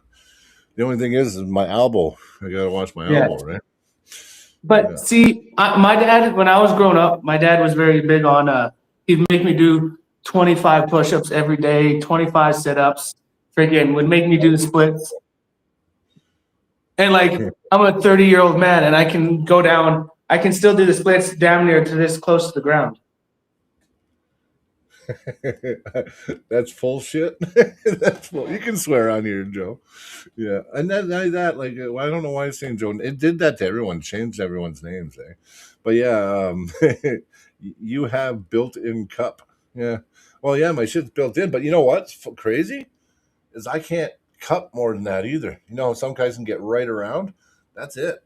The only thing is my elbow. I gotta watch my elbow, right? But see, my dad, when I was growing up, my dad was very big on, he'd make me do 25 push-ups every day, 25 sit-ups, freaking would make me do the splits. And like, I'm a 30-year-old man and I can go down, I can still do the splits damn near to this close to the ground. That's full shit. That's full. You can swear on here, Joe. Yeah, and that like I don't know why it's saying Joe. It did that to everyone. Changed everyone's names, eh? But yeah, you have built-in cup. Yeah. Well, yeah, my shit's built in. But you know what's crazy is I can't cup more than that either. You know, some guys can get right around. That's it.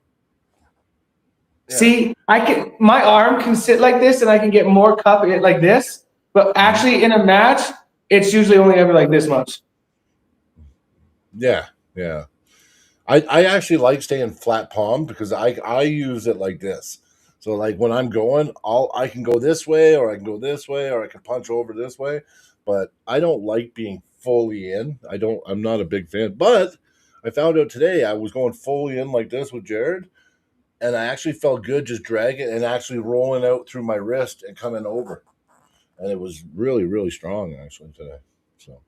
Yeah. See, my arm can sit like this and I can get more cup like this. But actually, in a match, it's usually only ever like this much. Yeah. I actually like staying flat palm because I use it like this. So like when I'm going, I can go this way or I can go this way or I can punch over this way. But I don't like being fully in. I'm not a big fan. But I found out today I was going fully in like this with Jared. And I actually felt good just dragging and actually rolling out through my wrist and coming over. And it was really, really strong actually today. So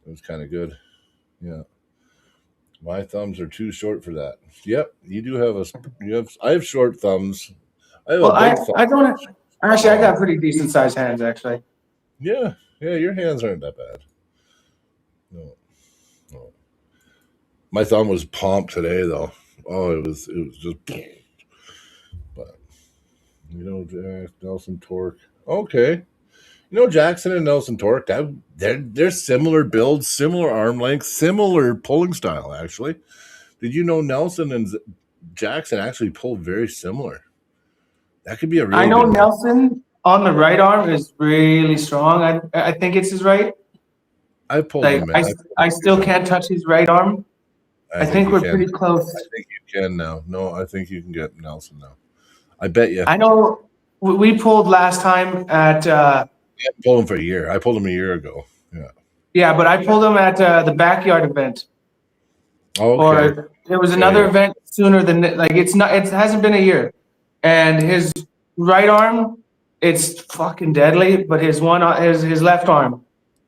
it was kind of good. Yeah. My thumbs are too short for that. Yep. You do have I have short thumbs. I have a big thumb. I don't actually, I got pretty decent sized hands actually. Yeah. Your hands aren't that bad. No. My thumb was pumped today though. Oh, it was just, but Nelson Torque. Okay. Jackson and Nelson Torque, they're similar builds, similar arm length, similar pulling style, actually. Did you know Nelson and Jackson actually pull very similar? That could be a really I know good Nelson on the right arm is really strong. I think it's his right. I pulled Like him. I still can't touch his right arm. I think we're pretty close. I think you can now. No, I think you can get Nelson now. I bet you. I know we pulled last time at I pulled him for a year. I pulled him a year ago. Yeah. Yeah, but I pulled him at the backyard event. Oh, okay. Or there was another event sooner than like it hasn't been a year. And his right arm, it's fucking deadly, but his left arm,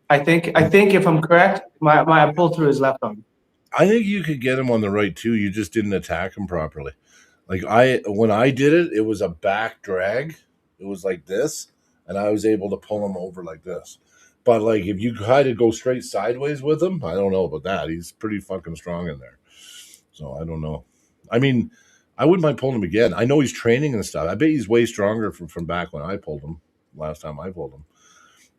I think if I'm correct, I pulled through his left arm. I think you could get him on the right too. You just didn't attack him properly. Like when I did it, it was a back drag. It was like this, and I was able to pull him over like this. But like if you had to go straight sideways with him, I don't know about that. He's pretty fucking strong in there. So I don't know. I mean, I wouldn't mind pulling him again. I know he's training and stuff. I bet he's way stronger from back when I pulled him last time I pulled him,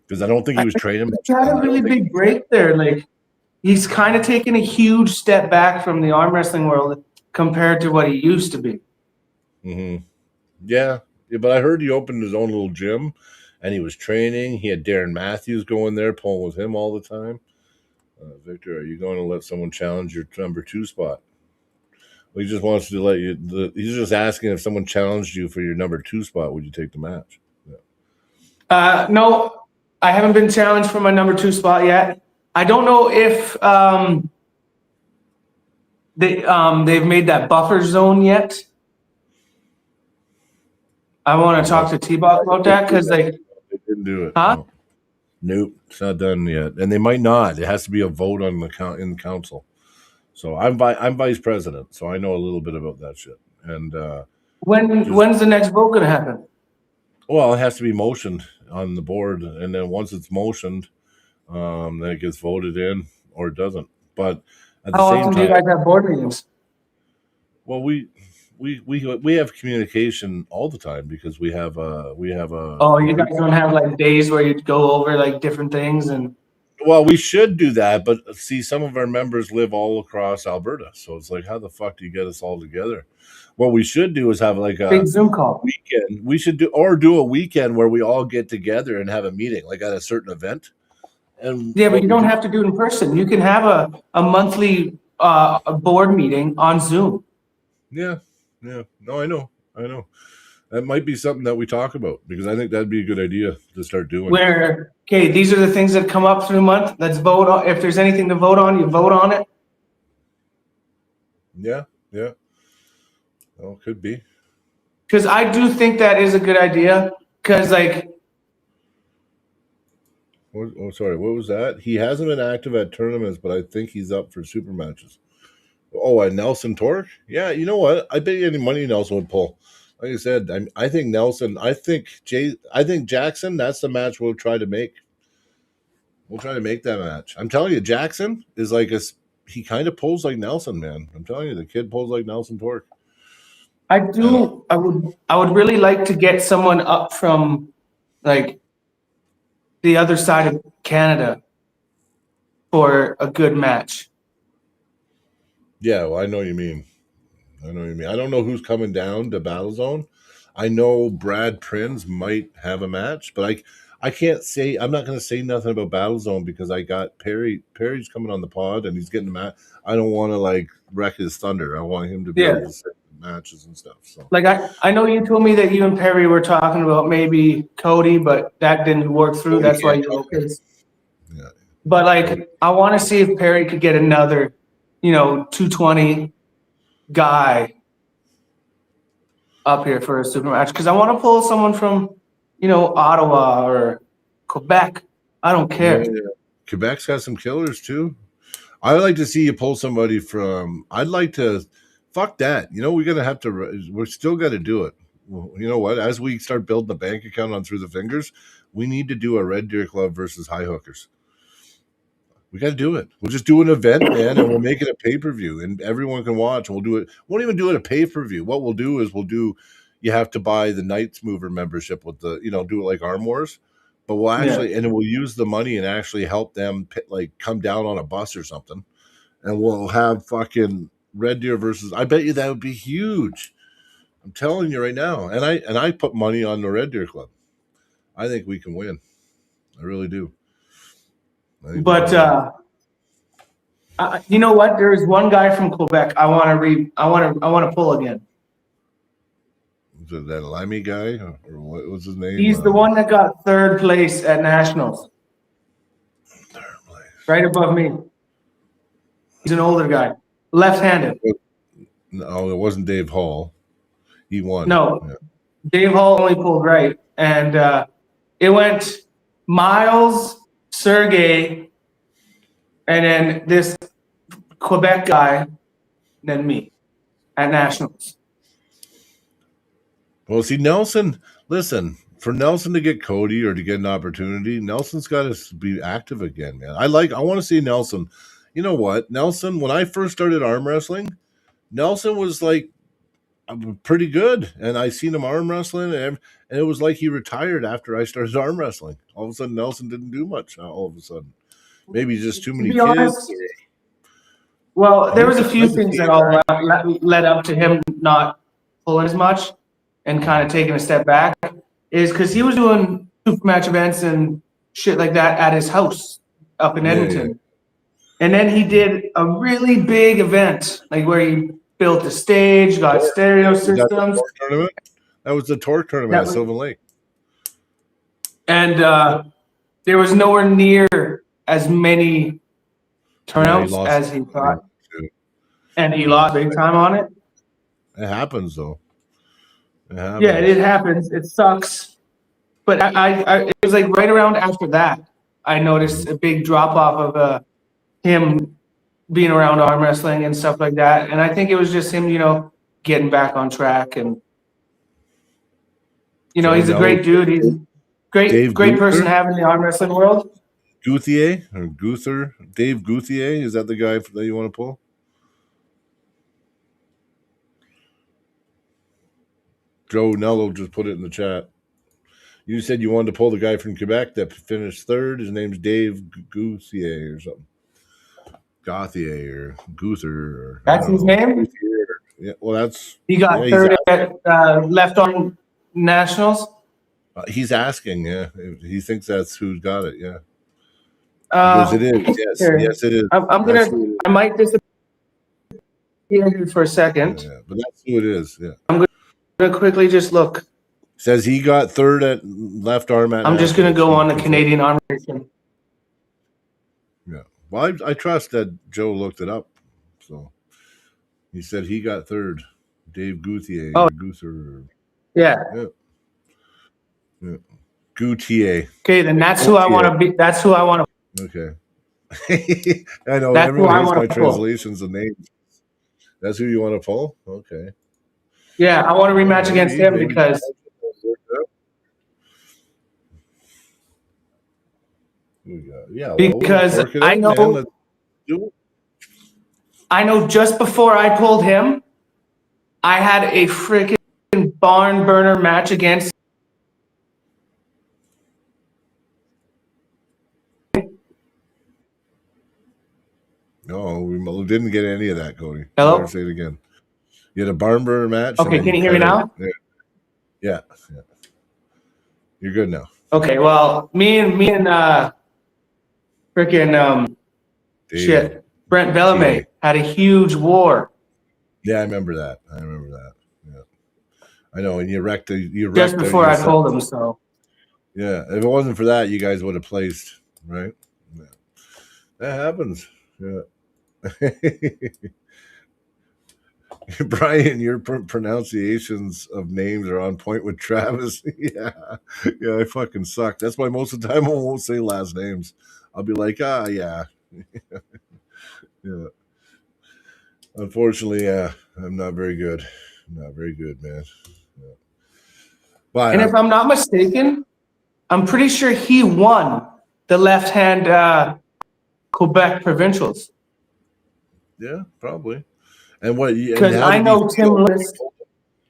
because I don't think he was training much. He had then. a I don't really think- big break there. Like he's kind of taken a huge step back from the arm wrestling world compared to what he used to be. Mhm. Yeah, but I heard he opened his own little gym, and he was training. He had Darren Matthews going there, pulling with him all the time. Victor, are you going to let someone challenge your number 2 spot? Well, he just wants to let you. He's just asking if someone challenged you for your number 2 spot, would you take the match? No, I haven't been challenged for my number 2 spot yet. I don't know if they've made that buffer zone yet. I want to talk to T-Bot about that because like, They didn't do it. Huh? No. Nope, it's not done yet, and they might not. It has to be a vote on the in the council. So I'm vice president, so I know a little bit about that shit. And when's the next vote gonna happen? well, it has to be motioned on the board, and then once it's motioned, then it gets voted in or it doesn't. But at the How same often do you time, guys have board meetings? well, we have communication all the time because we have a Oh, you guys don't have like days where you go over like different things and. Well, we should do that, but see, some of our members live all across Alberta, so it's like, how the fuck do you get us all together? What we should do is have like a Big Zoom call. weekend. We should do a weekend where we all get together and have a meeting, like at a certain event. And Yeah, but what you we don't do- have to do it in person. You can have a monthly a board meeting on Zoom. Yeah. No, I know. That might be something that we talk about because I think that'd be a good idea to start doing. Where, okay, these are the things that come up through the month. Let's vote on. If there's anything to vote on, you vote on it. Yeah. Well, could be. Because I do think that is a good idea. Because like, Oh, sorry. What was that? He hasn't been active at tournaments, but I think he's up for super matches. Oh, and Nelson Torque? Yeah, you know what? I bet you any money Nelson would pull. Like I said, I think Nelson. I think Jackson. That's the match we'll try to make. We'll try to make that match. I'm telling you, Jackson is like he kind of pulls like Nelson, man. I'm telling you, the kid pulls like Nelson Torque. I would really like to get someone up from like the other side of Canada for a good match. Yeah, well, I know what you mean. I don't know who's coming down to Battle Zone. I know Brad Prinz might have a match, but I can't say. I'm not going to say nothing about Battle Zone because I got Perry. Perry's coming on the pod and he's getting a match. I don't want to like wreck his thunder. I want him to be able to say matches and stuff. So Like I know you told me that you and Perry were talking about maybe Cody, but that didn't work through. That's why you're okay. yeah, But like, I want to see if Perry could get another, 220 guy up here for a super match because I want to pull someone from, Ottawa or Quebec. I don't care. Yeah. Quebec's got some killers too. I would like to see you pull somebody from. I'd like to. Fuck that. We're gonna have to. We're still gonna do it. Well, you know what? As we start building the bank account on Through the Fingers, we need to do a Red Deer Club versus High Hookers. We got to do it. We'll just do an event, man, and we'll make it a pay-per-view, and everyone can watch. We'll do it. Won't even do it a pay-per-view. What we'll do is you have to buy the Knights Mover membership with the, do it like Arm Wars, but we'll actually, and we'll use the money and actually help them like come down on a bus or something, and we'll have fucking Red Deer versus. I bet you that would be huge. I'm telling you right now, and I put money on the Red Deer Club. I think we can win. I really do. But you know what? There is one guy from Quebec I want to pull again. Was it that Limey guy or what was his name? He's the one that got third place at Nationals, Third place. right above me. He's an older guy, left-handed. No, it wasn't Dave Hall. He won. No. Yeah. Dave Hall only pulled right, and it went Miles, Sergey, and then this Quebec guy, then me at Nationals. Well, see, Nelson. Listen, for Nelson to get Cody or to get an opportunity, Nelson's got to be active again, man. I want to see Nelson. You know what, Nelson? When I first started arm wrestling, Nelson was like pretty good, and I seen him arm wrestling, and it was like he retired after I started arm wrestling. All of a sudden, Nelson didn't do much. All of a sudden, maybe just too To many be kids. honest, well, there was a few I can things see that it. all led up to him not pulling as much and kind of taking a step back. Is because he was doing super match events and shit like that at his house up in Yeah, Edmonton. And then he did a really big event, like where he built a stage, got stereo Was that the systems, Torque tournament? That was the Torque tournament That at was- Sylvan Lake. and there was nowhere near as many turnouts lost. as he thought. And he lost big time on it. It happens though. It happens. Yeah, it happens. It sucks. But it was like right around after that, I noticed a big drop off of him being around arm wrestling and stuff like that. And I think it was just him, getting back on track. And, he's a great dude. He's a great Dave person Gunther? to have in the arm wrestling world. Guthier or Guther, Dave Guthier, is that the guy that you want to pull? Joe Nello just put it in the chat. You said you wanted to pull the guy from Quebec that finished third. His name's Dave Guthier or something. Gauthier or Guther. Or, That's his name? Yeah, well, that's He got yeah, third at left arm nationals. he's asking. Yeah, he thinks that's who got it. Yeah, Uh, because it is. Yes, here. yes, it is. I'm That's gonna. who it is. I might disappear here for a second. Yeah, but that's who it is. Yeah, I'm gonna quickly just look. says he got third at left arm at. I'm just gonna nationals. go on the Canadian Arm Racing. Yeah. Well, I trust that Joe looked it up. So he said he got third. Dave Guthier. Oh. Or Guther. Yeah. Yeah. Gutier. Okay, then that's who I want to be. That's who I want to. Okay. I know That's who I everyone hates wanna my pull. translations of names. That's who you want to pull? Okay. Yeah, I want to rematch against him Maybe. because Yeah. Well, we'll Because work it I out, know- man. Let's do it. I know just before I pulled him, I had a freaking barn burner match against. No, we didn't get any of that, Cody. Hello? Better say it again. You had a barn burner match. Okay, and can then you hear me cut now? it. Yeah. You're good now. Okay, well, me and freaking Dave. shit, Brent Bellamy had a huge war Yeah, I remember that. Yeah. I know, and you wrecked just before I pulled him. So Yeah, if it wasn't for that, you guys would have placed, right? Yeah. That happens. Yeah. Brian, your pronunciations of names are on point with Travis. Yeah, I fucking suck. That's why most of the time I won't say last names. I'll be like, yeah. Yeah. Unfortunately, I'm not very good. Not very good, man. Yeah. But and if I'm not mistaken, I'm pretty sure he won the left-hand Quebec provincials. yeah, probably. And what? And Because how I did know you Tim feel List.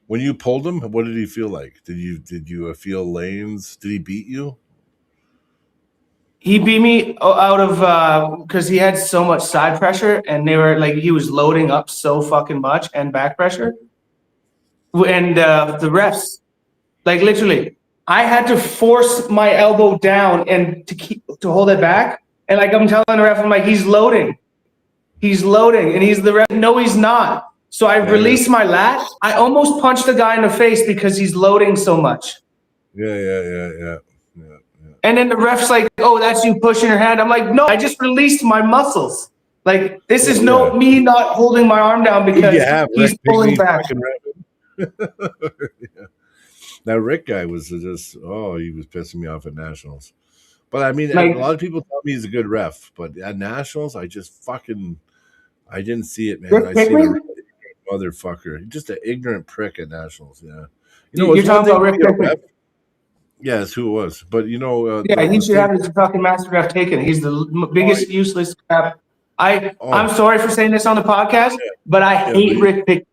when you pulled him? What did he feel like? Did you feel lanes? Did he beat you? He beat me out of because he had so much side pressure and they were like he was loading up so fucking much and back pressure. And the refs, like literally, I had to force my elbow down and to hold it back. And like I'm telling the ref, I'm like, he's loading, and he's the ref. No, he's not. So I released my lat. I almost punched the guy in the face because he's loading so much. Yeah. And then the ref's like, oh, that's you pushing your hand. I'm like, no, I just released my muscles. Like, this is me not holding my arm down because he's pulling back. Yeah. That Rick guy was just, he was pissing me off at Nationals. But I mean, Like- a lot of people tell me he's a good ref, but at Nationals, I didn't see it, man. Rick I see Pickering? the motherfucker. Just an ignorant prick at Nationals, yeah. You're it's talking one about thing Rick to be a Pickering? ref. Yeah, that's who it was. But Yeah, he should have his fucking master ref taken. He's the biggest useless crap I'm sorry for saying this on the podcast, but I hate Rick Pick.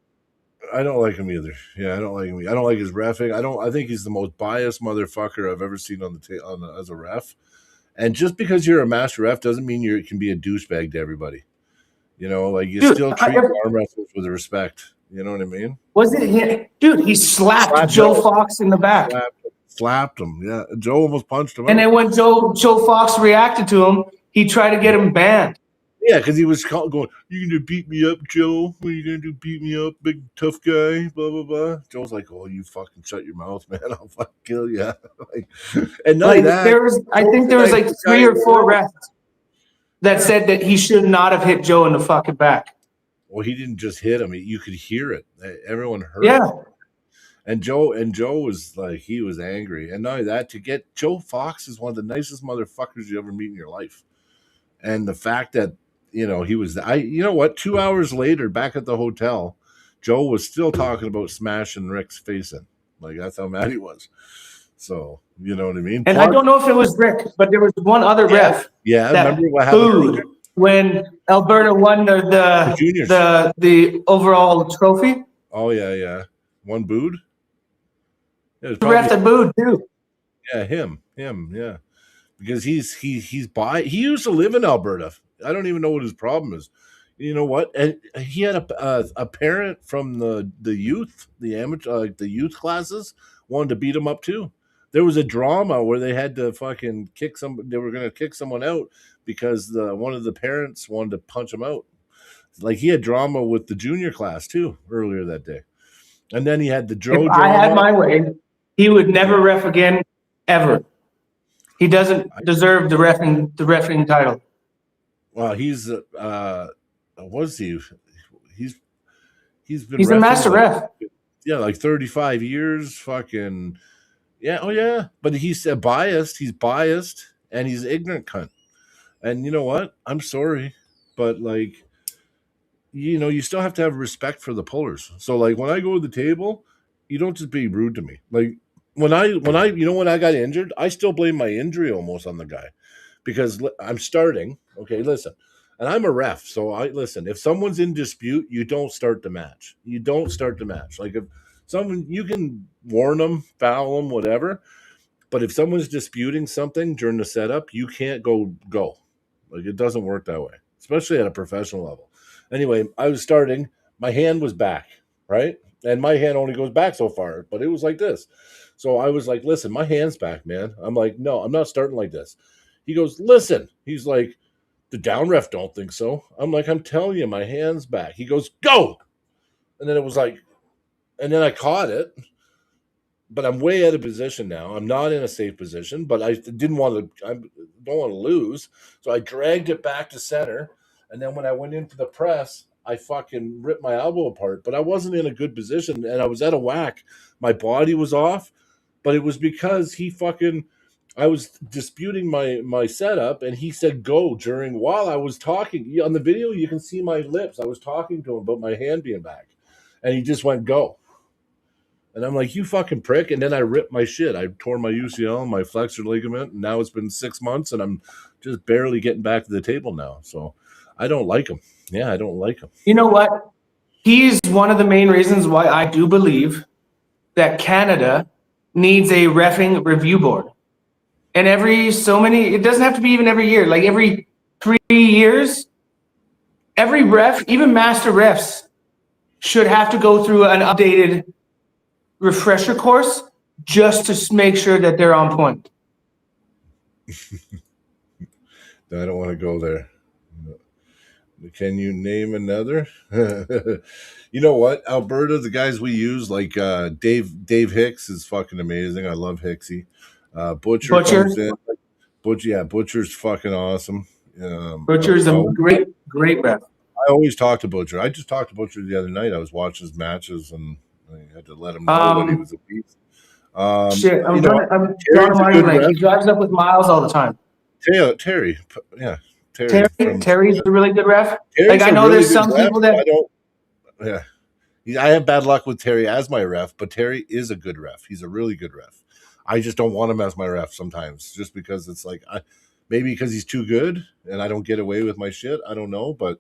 I don't like him either. Yeah, I don't like him. I don't like his reffing. I think he's the most biased motherfucker I've ever seen on as a ref. And just because you're a master ref doesn't mean you can be a douchebag to everybody. You know, like you still treat arm wrestlers with respect. You know what I mean? Was it him? Dude, he slapped Joe Fox in the back. Slapped him. Yeah, Joe almost punched him. And then when Joe Fox reacted to him, he tried to get him banned. Yeah, because he was going, "You gonna beat me up, Joe? What are you gonna do? Beat me up, big tough guy?" Blah blah blah. Joe's like, "Oh, you fucking shut your mouth, man! I'll fucking kill you." And not like that. I think there was like 3 or 4 refs that said that he should not have hit Joe in the fucking back. Well, he didn't just hit him; you could hear it. Everyone heard. Yeah. It. And Joe was like, he was angry, and not only that, to get Joe Fox is one of the nicest motherfuckers you ever meet in your life, and the fact that. You know, you know what? 2 hours later, back at the hotel, Joe was still talking about smashing Rick's face in. Like, that's how mad he was. So, you know what I mean? And I don't know if it was Rick, but there was one other ref. Yeah, that remember what happened when Alberta won the overall trophy? Oh, yeah. One booed? The ref that booed, too. Yeah, him, yeah. Because he used to live in Alberta. I don't even know what his problem is. You know what? And he had a parent from the youth, the amateur, the youth classes wanted to beat him up too. There was a drama where they had to fucking they were going to kick someone out because one of the parents wanted to punch him out. Like he had drama with the junior class too earlier that day. And then he had the Joe drama. I had my way. He would never ref again, ever. He doesn't deserve the refereeing title. Well, he's was he? He's a master ref. Yeah, like 35 years. Fucking yeah. Oh yeah. But he's biased. He's biased and he's ignorant cunt. And you know what? I'm sorry, but like, you know, you still have to have respect for the pullers. So like, when I go to the table, you don't just be rude to me. Like when I got injured, I still blame my injury almost on the guy. Because I'm starting, okay, listen, and I'm a ref, so listen, if someone's in dispute, you don't start the match. You don't start the match. Like if someone, you can warn them, foul them, whatever, but if someone's disputing something during the setup, you can't go. Like it doesn't work that way, especially at a professional level. Anyway, I was starting, my hand was back, right? And my hand only goes back so far, but it was like this. So I was like, listen, my hand's back, man. I'm like, no, I'm not starting like this. He goes, listen. He's like, the down ref don't think so. I'm like, I'm telling you, my hand's back. He goes, go. And then it was like, and then I caught it, but I'm way out of position now. I'm not in a safe position, but I don't want to lose. So I dragged it back to center. And then when I went into the press, I fucking ripped my elbow apart, but I wasn't in a good position and I was out of whack. My body was off, but it was because I was disputing my setup, and he said go while I was talking. On the video, you can see my lips. I was talking to him about my hand being back, and he just went go. And I'm like, you fucking prick. And then I ripped my shit. I tore my UCL, my flexor ligament, and now it's been 6 months, and I'm just barely getting back to the table now. So I don't like him. Yeah, I don't like him. You know what? He's one of the main reasons why I do believe that Canada needs a reffing review board. And it doesn't have to be even every year, like every 3 years, every ref, even master refs, should have to go through an updated refresher course just to make sure that they're on point. I don't want to go there. Can you name another? You know what? Alberta, the guys we use, like Dave Hicks is fucking amazing. I love Hicksy. Butcher comes in. Butcher's fucking awesome. Butcher's a great ref. I always talk to Butcher. I just talked to Butcher the other night. I was watching his matches, and I had to let him know that he was a beast. I'm drawing like he drives up with Miles all the time. Terry. Terry's a really good ref. Like I know really there's some people that I have bad luck with Terry as my ref, but Terry is a good ref. He's a really good ref. I just don't want him as my ref sometimes, just because it's like Maybe because he's too good and I don't get away with my shit. I don't know, but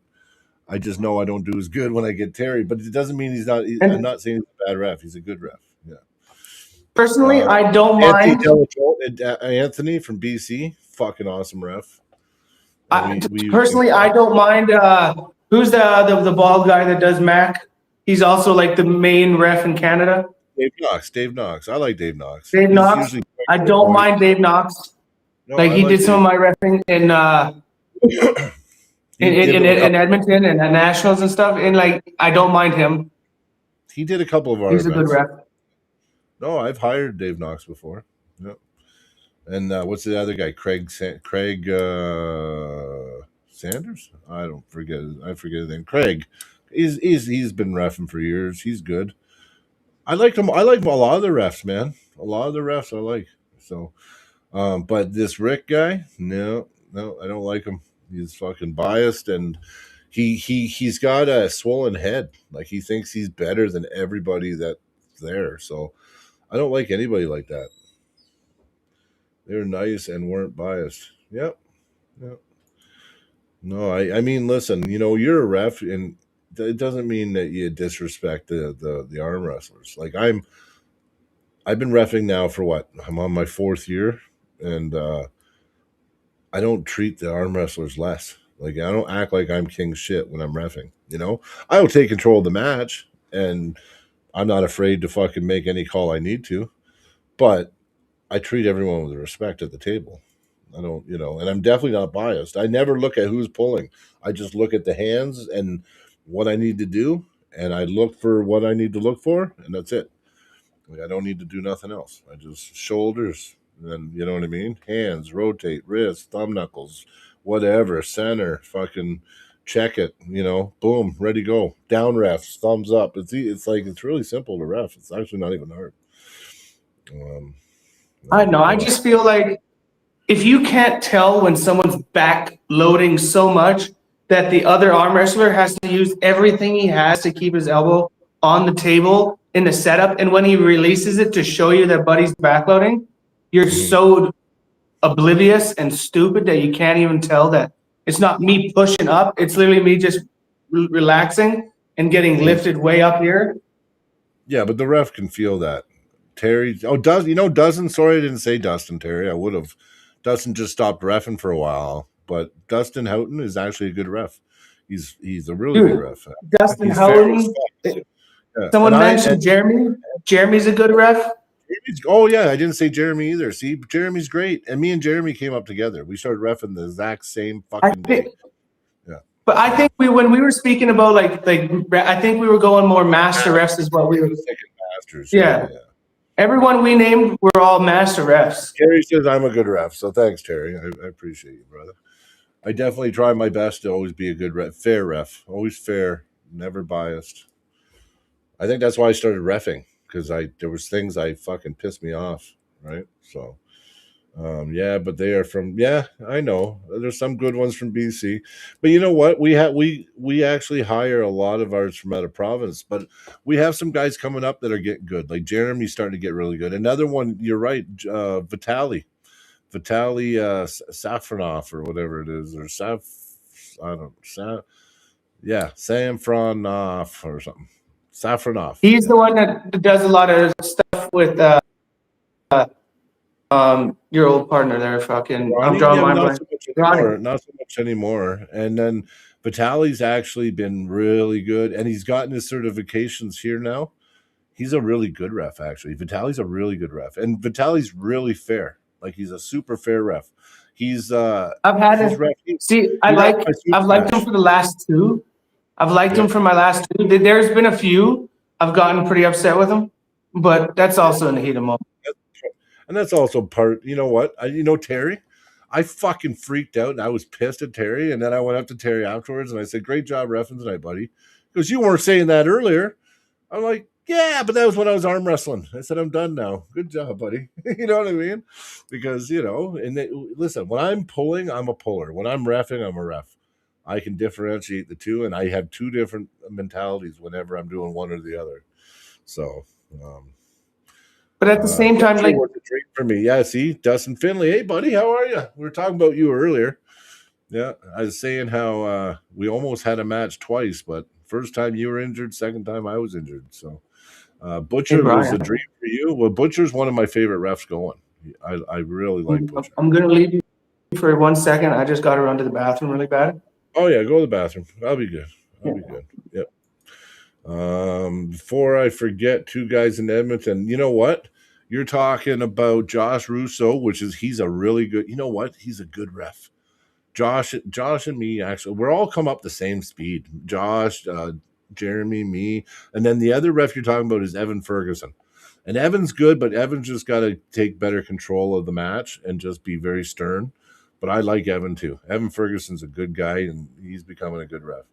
I just know I don't do as good when I get Terry. But it doesn't mean he's not. I'm And not saying he's a bad ref. He's a good ref. Yeah. personally, I don't Anthony mind. Anthony from BC, fucking awesome ref. I, We used him. personally, I don't mind. Who's the bald guy that does Mac? He's also like the main ref in Canada. Dave Knox. Dave Knox. I like Dave Knox. Dave He's Knox. usually I quite don't good. mind Dave Knox. No, Like I he like did some of my refing He did in a couple, Edmonton and at Nationals and stuff. And like I don't mind him. he did a couple of our He's a good events. ref. No, I've hired Dave Knox before. Yep. And what's the other guy? Craig Sanders? I forget his name. Craig. He's been reffing for years. He's good. I liked him. I like a lot of the refs, man. A lot of the refs I like. So, but this Rick guy, no, I don't like him. He's fucking biased, and he's got a swollen head. Like he thinks he's better than everybody that's there. So I don't like anybody like that. They're nice and weren't biased. Yep. Yep. No, I mean, listen, you're a ref, and it doesn't mean that you disrespect the arm wrestlers. Like I've been reffing now for what? I'm on my 4th year, and I don't treat the arm wrestlers less. Like I don't act like I'm king shit when I'm reffing. I will take control of the match, and I'm not afraid to fucking make any call I need to. But I treat everyone with respect at the table. I don't, and I'm definitely not biased. I never look at who's pulling. I just look at the hands and what I need to do, and I look for what I need to look for, and that's it. Like I don't need to do nothing else. I just shoulders, and then you know what I mean. Hands, rotate, wrist, thumb knuckles, whatever, center, fucking check it. Boom, ready go. Down refs, thumbs up. It's like it's really simple to ref. It's actually not even hard. I know. I just feel like if you can't tell when someone's back loading so much that the other arm wrestler has to use everything he has to keep his elbow on the table in the setup, and when he releases it to show you that buddy's backloading, you're so oblivious and stupid that you can't even tell that it's not me pushing up. It's literally me just relaxing and getting lifted way up here. Yeah, but the ref can feel that. Terry, Dustin. Sorry, I didn't say Dustin Terry. I would have. Dustin just stopped reffing for a while, but Dustin Houghton is actually a good ref. He's a really good ref. Dustin He's fair as Houghton. fuck. Yeah. Someone And mentioned Jeremy. Jeremy's a good ref. Oh yeah, I didn't say Jeremy either. See, Jeremy's great, and me and Jeremy came up together. We started reffing the exact same fucking day. But I think when we were speaking about like I think we were going more master refs is what we were. Masters. Yeah. Everyone we named were all master refs. Terry says I'm a good ref, so thanks, Terry. I appreciate you, brother. I definitely try my best to always be a good ref, fair ref, always fair, never biased. I think that's why I started reffing, because there was things I fucking pissed me off, right? So, yeah, but they are from, I know there's some good ones from BC, but you know what? We actually hire a lot of ours from out of province, but we have some guys coming up that are getting good. Like Jeremy's starting to get really good. Another one, you're right, Vitaly Safronov or whatever it is, or Samfronov or something. Safronov. He's the one that does a lot of stuff with your old partner there. Fucking, I'm drawing my blank. Not so much anymore. And then Vitaly's actually been really good, and he's gotten his certifications here now. He's a really good ref, actually. Vitaly's a really good ref, and Vitaly's really fair. Like he's a super fair ref. He's I've liked him for the last two. I've liked him for my last two. There's been a few I've gotten pretty upset with him, but that's also in the heat of the moment. And that's also part. You know what? Terry. I fucking freaked out and I was pissed at Terry. And then I went up to Terry afterwards and I said, "Great job reffing tonight, buddy." Because you weren't saying that earlier. I'm like, "Yeah, but that was when I was arm wrestling." I said, "I'm done now. Good job, buddy." You know what I mean? Because, listen, when I'm pulling, I'm a puller. When I'm reffing, I'm a ref. I can differentiate the two, and I have two different mentalities whenever I'm doing one or the other. So, But at the same time, Butcher like, was a treat for me. Yeah, see, Dustin Finley. Hey, buddy, how are you? We were talking about you earlier. Yeah, I was saying how we almost had a match twice, but first time you were injured, second time I was injured. So hey, Butcher was a Brian, dream for you. Well, Butcher's one of my favorite refs going. I really like Butcher. I'm going to leave you for 1 second. I just got to run to the bathroom really bad. Oh yeah, go to the bathroom. I'll be good. I'll be good. Yep. Before I forget, two guys in Edmonton. You know what? You're talking about Josh Russo, he's a really good. You know what? He's a good ref. Josh and me actually, we're all come up the same speed. Josh, Jeremy, me, and then the other ref you're talking about is Evan Ferguson. And Evan's good, but Evan's just got to take better control of the match and just be very stern. But I like Evan too. Evan Ferguson's a good guy, and he's becoming a good ref.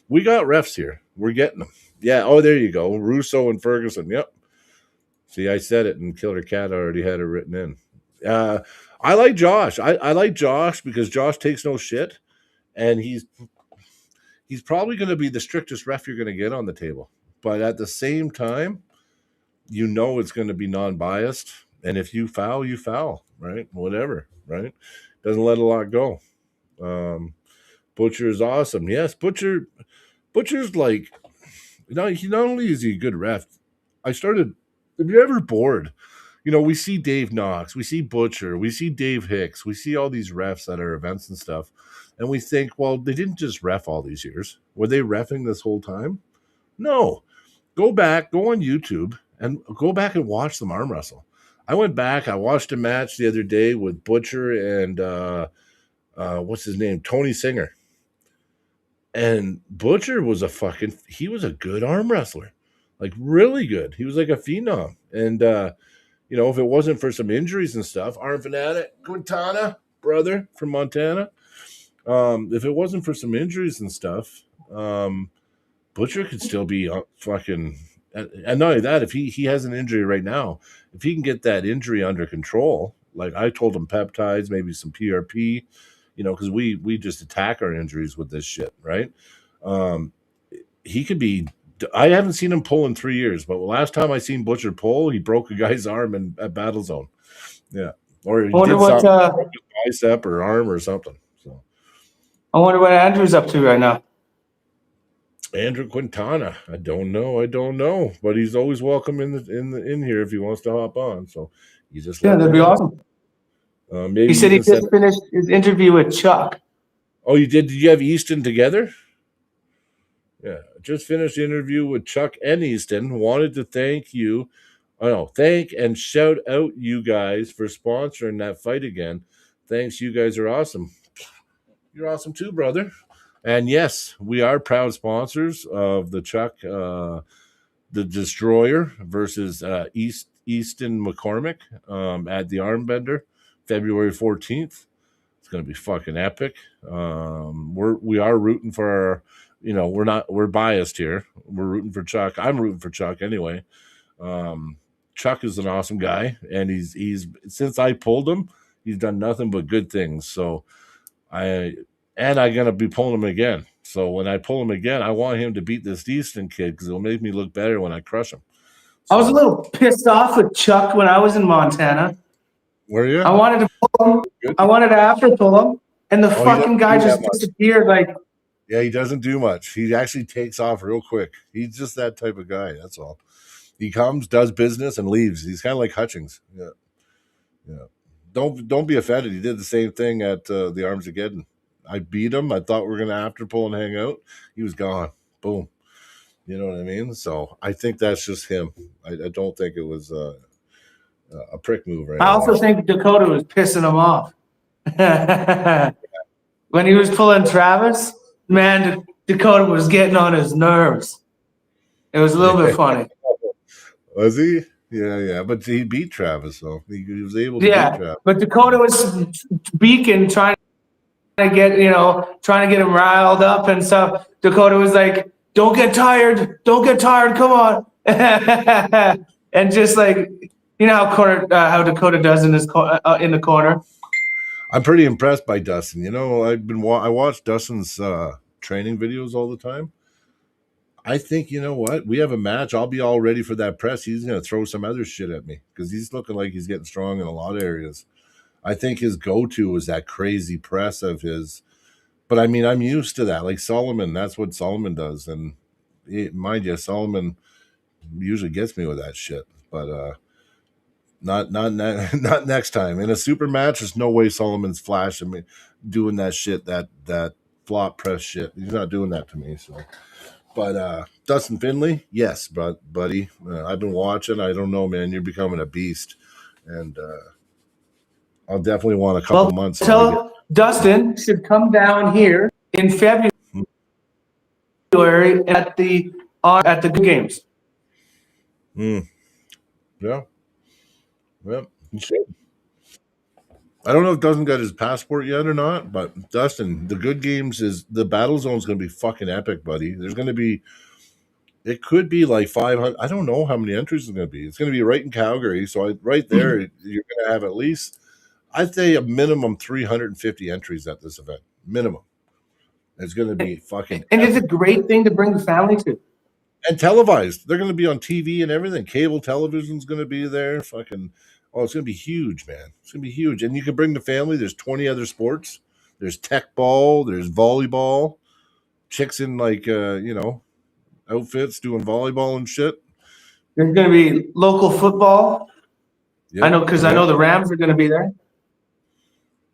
We got refs here. We're getting them. Yeah. Oh, there you go. Russo and Ferguson. Yep. See, I said it, and Killer Cat already had it written in. I like Josh. I like Josh because Josh takes no shit, and he's probably going to be the strictest ref you're going to get on the table. But at the same time, you know it's going to be non-biased, and if you foul, you foul, right? Whatever, right? Doesn't let a lot go. Butcher is awesome. Yes, Butcher's like, he not only is he a good ref. If you're ever bored, we see Dave Knox, we see Butcher, we see Dave Hicks, we see all these refs at our events and stuff, and we think, well, they didn't just ref all these years. Were they reffing this whole time? No. Go back, go on YouTube, and go back and watch them arm wrestle. I went back, I watched a match the other day with Butcher and what's his name? Tony Singer. And Butcher was he was a good arm wrestler. Like really good. He was like a phenom. And if it wasn't for some injuries and stuff, Arm Fanatic, Quintana, brother from Montana. If it wasn't for some injuries and stuff, Butcher could still be fucking. And not only that, if he has an injury right now, if he can get that injury under control, like I told him peptides, maybe some PRP, because we just attack our injuries with this shit, right? He could be. I haven't seen him pull in 3 years, but the last time I seen Butcher pull, he broke a guy's arm at Battle Zone. Yeah, or he wonder did what, something, broke his bicep or arm or something. So I wonder what Andrew's up to right now. Andrew Quintana, I don't know, but he's always welcome in here if he wants to hop on. So you just that'd be awesome. Maybe He said he just finished his interview with Chuck. Oh, you did? Did you have Easton together? Yeah, just finished the interview with Chuck and Easton. Wanted to thank and shout out you guys for sponsoring that fight again. Thanks, you guys are awesome. You're awesome too, brother. And yes, we are proud sponsors of the Chuck, the Destroyer versus Easton McCormick at the Armbender, February 14th. It's going to be fucking epic. We are rooting for we're biased here. We're rooting for Chuck. I'm rooting for Chuck anyway. Chuck is an awesome guy, and he's since I pulled him, he's done nothing but good things. So I'm gonna be pulling him again. So when I pull him again, I want him to beat this Easton kid because it'll make me look better when I crush him. So, I was a little pissed off with Chuck when I was in Montana. Were you? I wanted to pull him. Good. I wanted to after pull him, and the fucking guy just disappeared. Like, yeah, he doesn't do much. He actually takes off real quick. He's just that type of guy. That's all. He comes, does business, and leaves. He's kind of like Hutchings. Yeah. Don't be offended. He did the same thing at the Armsgeddon. I beat him. I thought we were gonna after pull and hang out. He was gone. Boom. You know what I mean? So I think that's just him. I don't think it was a prick move. Right? I also think Dakota was pissing him off when he was pulling Travis. Man, Dakota was getting on his nerves. It was a little bit funny. Was he? Yeah. But he beat Travis, so he was able to beat Travis. But Dakota was beaking, trying to get him riled up and stuff. Dakota was like, "Don't get tired, come on," and just like how Dakota does in the corner. I'm pretty impressed by Dustin. I watch Dustin's training videos all the time. I think, you know what? We have a match. I'll be all ready for that press. He's going to throw some other shit at me because he's looking like he's getting strong in a lot of areas. I think his go-to was that crazy press of his. But I mean, I'm used to that. Like Solomon, that's what Solomon does. And mind you, Solomon usually gets me with that shit. But not not next time. In a super match, there's no way Solomon's flashing me, doing that shit, that flop press shit. He's not doing that to me. So. But Dustin Finley, yes, buddy. I've been watching. I don't know, man. You're becoming a beast, and I'll definitely want a couple months. Tell Dustin should come down here in February at the good games. Yeah, he should. I don't know if Dustin got his passport yet or not, but Dustin, the good games is the battle zone is going to be fucking epic, buddy. There's going to be. It could be like 500. I don't know how many entries it's going to be. It's going to be right in Calgary. So right there, you're going to have at least, I'd say a minimum 350 entries at this event. Minimum. It's going to be fucking. And it's a great thing to bring the family to. And televised. They're going to be on TV and everything. Cable television's going to be there. Fucking. Oh, it's going to be huge, man. It's going to be huge. And you can bring the family. There's 20 other sports. There's tech ball. There's volleyball. Chicks in outfits doing volleyball and shit. There's going to be local football. Yep. I know because I know the Rams are going to be there.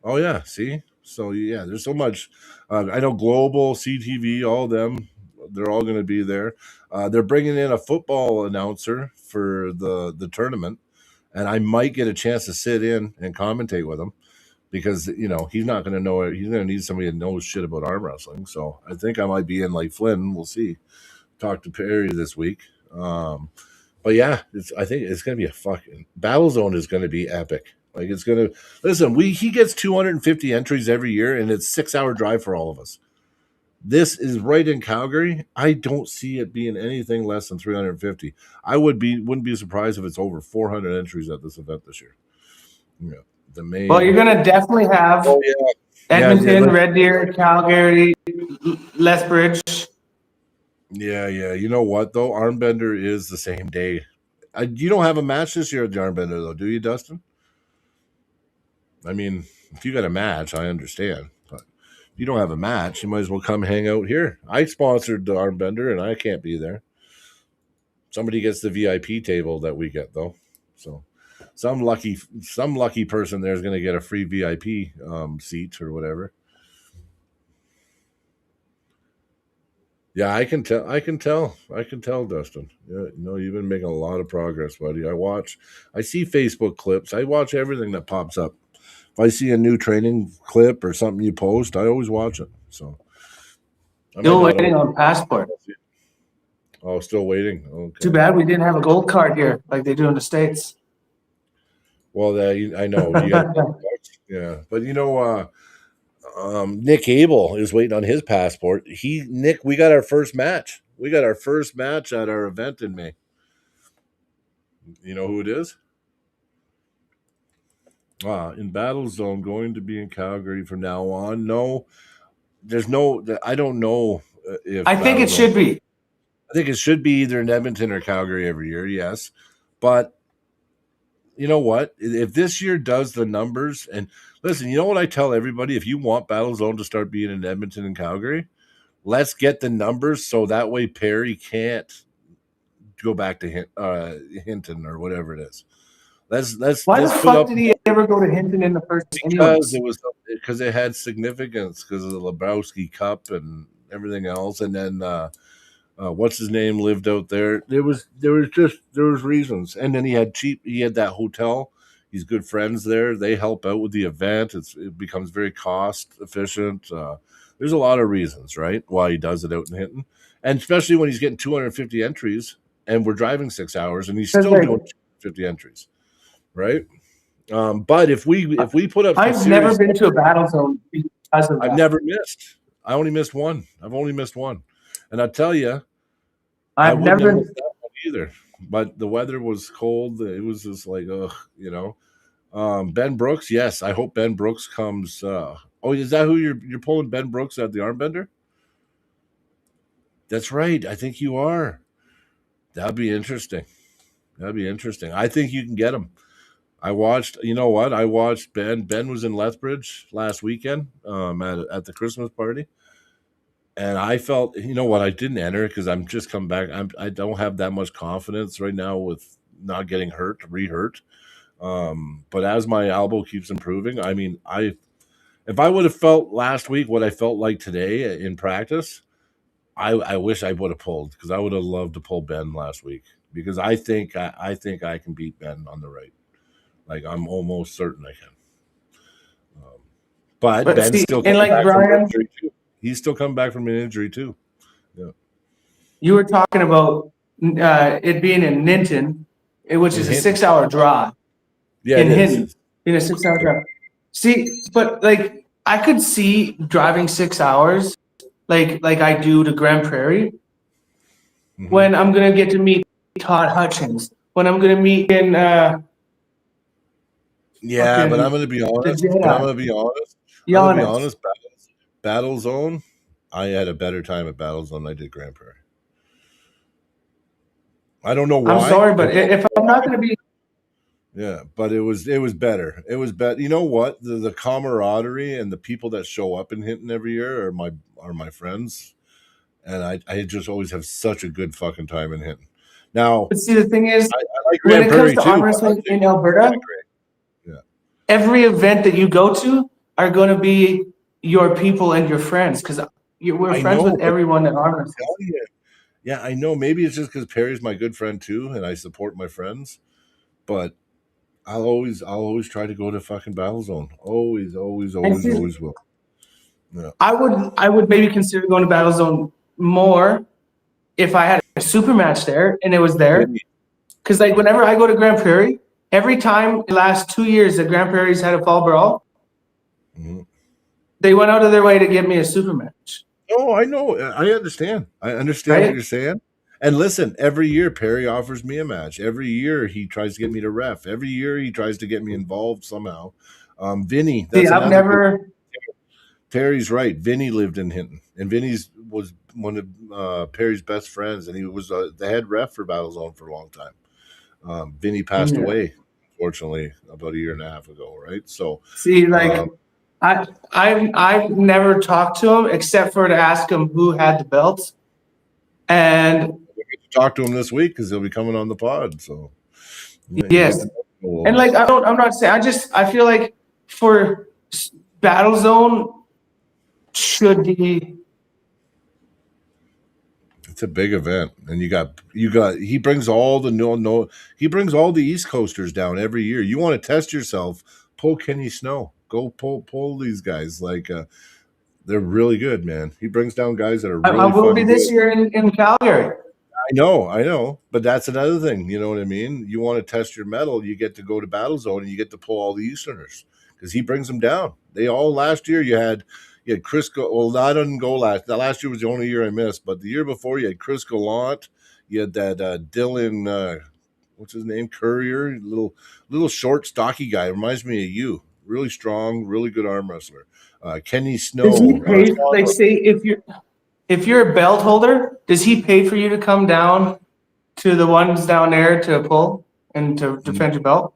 Oh yeah, see. So yeah, there's so much. I know Global, CTV, all of them. They're all going to be there. They're bringing in a football announcer for the tournament, and I might get a chance to sit in and commentate with him because he's not going to know it. He's going to need somebody that knows shit about arm wrestling. So I think I might be in like Flynn. We'll see. Talk to Perry this week. But yeah, I think it's going to be a fucking Battle Zone is going to be epic. Like it's going to listen. He gets 250 entries every year, and it's 6-hour drive for all of us. This is right in Calgary. I don't see it being anything less than 350. I wouldn't be surprised if it's over 400 entries at this event this year. Yeah, the main. Well, you're going to definitely have Edmonton, Red Deer, Calgary, Lethbridge. Yeah. You know what, though? Armbender is the same day. You don't have a match this year at the Armbender, though, do you, Dustin? I mean, if you got a match, I understand. But if you don't have a match, you might as well come hang out here. I sponsored the Armbender, and I can't be there. Somebody gets the VIP table that we get, though. So some lucky person there is going to get a free VIP seat or whatever. Yeah, I can tell, Dustin. Yeah, you've been making a lot of progress, buddy. I see Facebook clips. I watch everything that pops up. If I see a new training clip or something you post, I always watch it. So Still waiting on passport. Oh, still waiting. Okay. Too bad we didn't have a gold card here like they do in the States. Well, I know. Yeah, but Nick Abel is waiting on his passport. We got our first match. We got our first match at our event in May. You know who it is? In Battle Zone, going to be in Calgary from now on. No, there's no. I don't know if. I think it should be. I think it should be either in Edmonton or Calgary every year. Yes, but you know what? If this year does the numbers, and listen, you know what I tell everybody? If you want Battle Zone to start being in Edmonton and Calgary, let's get the numbers so that way Perry can't go back to Hinton or whatever it is. Why the fuck did he ever go to Hinton in the first place? Because it had significance because of the Lebrowski Cup and everything else, and then what's his name lived out there. There was reasons, and then he had that hotel. He's good friends there. They help out with the event. It becomes very cost efficient. There's a lot of reasons, right, why he does it out in Hinton, and especially when he's getting 250 entries, and we're driving 6 hours, and he's still doing 250 entries. Right, but if we put up, I've never been to a Battle Zone because of that. I've never missed. I only missed one. I've only missed one, and I tell you, I've never missed that one either. But the weather was cold. It was just like, Ben Brooks. Yes, I hope Ben Brooks comes. Is that who you're pulling? Ben Brooks at the Armbender? That's right. I think you are. That'd be interesting. That'd be interesting. I think you can get him. I watched. You know what? I watched Ben. Ben was in Lethbridge last weekend at the Christmas party, and I felt. You know what? I didn't enter because I'm just come back. I don't have that much confidence right now with not getting re-hurt. But as my elbow keeps improving, I mean, if I would have felt last week what I felt like today in practice, I wish I would have pulled because I would have loved to pull Ben last week because I think I can beat Ben on the right. Like I'm almost certain I can. But But Ben's see, still and coming like back from an Brian, injury too. He's still coming back from an injury too. Yeah, you were talking about it being in Ninton, which in is a Hinton. 6 hour drive Yeah, in it Hinton, is. in a 6 hour drive. See, but like I could see driving 6 hours, like I do to Grand Prairie, Mhm. when I'm gonna get to meet Todd Hutchins, when I'm gonna meet in Yeah, but I'm fucking going to be the honest. But I'm Jedi, going to be honest. I'm going to be Giannis. honest. Battle Zone. I had a better time at Battle Zone than I did Grand Prairie. I don't know I'm why. sorry, but if I'm not gonna be, Yeah, but it was better. It was better. You know what? The camaraderie and the people that show up in Hinton every year are my friends, and I just always have such a good fucking time in Hinton. Now but see, the thing is, I like when Grand it comes Prairie to too. arm But I wrestling think in Alberta, yeah, every event that you go to are going to be your people and your friends because we're I friends know, with but everyone that arm wrestles. tell you, yeah, I know. Maybe it's just because Perry's my good friend too, and I support my friends. But I'll always try to go to fucking Battle Zone. Always, always, And always, see, always will. Yeah. I would maybe consider going to Battle Zone more if I had a super match there and it was there. Because like whenever I go to Grand Prairie, every time the last 2 years that Grand Prairie's had a fall brawl, Mhm. they went out of their way to give me a super match. Oh, I know. I understand. I understand what Right? you're saying. And listen, every year Perry offers me a match. Every year he tries to get me to ref. Every year he tries to get me involved somehow. Vinny, See, that's I've another good. never. Terry's right. Vinny lived in Hinton, and Vinny's was one of Perry's best friends, and he was the head ref for Battle Zone for a long time. Vinny passed Yeah. away, unfortunately, about a year and a half ago. Right. So See, like um, I've never talked to him except for to ask him who had the belts. And we get to talk to him this week because he'll be coming on the pod. So yeah, you get yes, to know him a little and bit. like I'm not saying, I feel like for Battle Zone should be. It's a big event, and you got he brings all the he brings all the East Coasters down every year. You want to test yourself, pull Kenny Snow. Go pull these guys. Like they're really good, man. He brings down guys that are I really will be fucking this good. year in Calgary. I know. But that's another thing. You know what I mean? You want to test your metal, you get to go to Battle Zone and you get to pull all the Easterners because he brings them down. They all last year you had Chris well, I didn't go last. That last year was the only year I missed, but the year before you had Chris Gallant, you had that Dylan what's his name? Courier, little short, stocky guy. Reminds me of you. Really strong, really good arm wrestler. Kenny Snow. Does he pay? Like, say if you're a belt holder, does he pay for you to come down to the ones down there to pull and to defend your belt?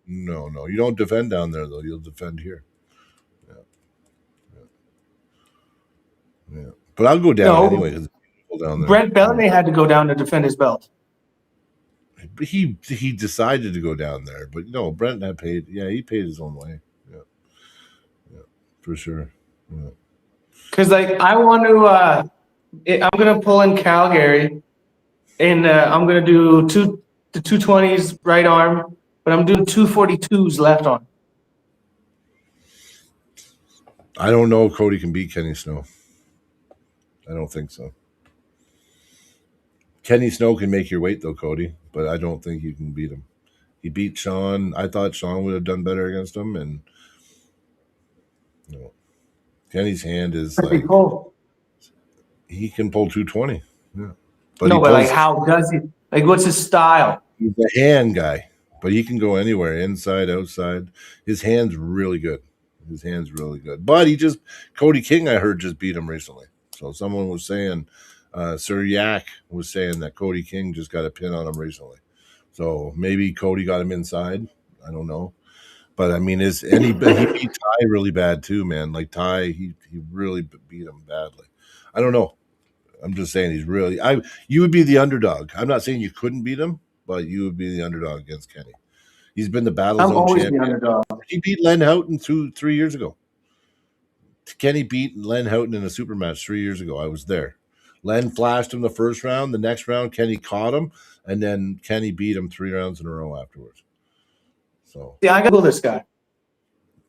No, you don't defend down there though. You'll defend here. Yeah, but I'll go down No. anyway because down there. Brent Bellamy had to go down to defend his belt. But he decided to go down there, but no, Brent had paid. Yeah, he paid his own way. Yeah, for sure. Yeah. Because like I want to, I'm gonna pull in Calgary, and I'm gonna do the 220s right arm, but I'm doing 242s left arm. I don't know if Cody can beat Kenny Snow. I don't think so. Kenny Snow can make your weight though, Cody, but I don't think you can beat him. He beat Sean. I thought Sean would have done better against him, and no. Kenny's hand is But they like pull. he can pull 220. Yeah, No, but like how does he? Like what's his style? he's a hand guy, but he can go anywhere, inside, outside. His hand's really good. His hand's really good. But Cody King, I heard, just beat him recently. So someone was saying Sir Yak was saying that Cody King just got a pin on him recently. So maybe Cody got him inside. I don't know. But I mean, he beat Ty really bad too, man. Like Ty, he really beat him badly. I don't know. I'm just saying you would be the underdog. I'm not saying you couldn't beat him, but you would be the underdog against Kenny. He's been the Battle I'm Zone always champion. the underdog. He beat Len Houghton 3 years ago. Kenny beat Len Houghton in a super match 3 years ago. I was there. Len flashed him the first round. The next round, Kenny caught him, and then Kenny beat him 3 rounds in a row afterwards. So Yeah, I got this guy.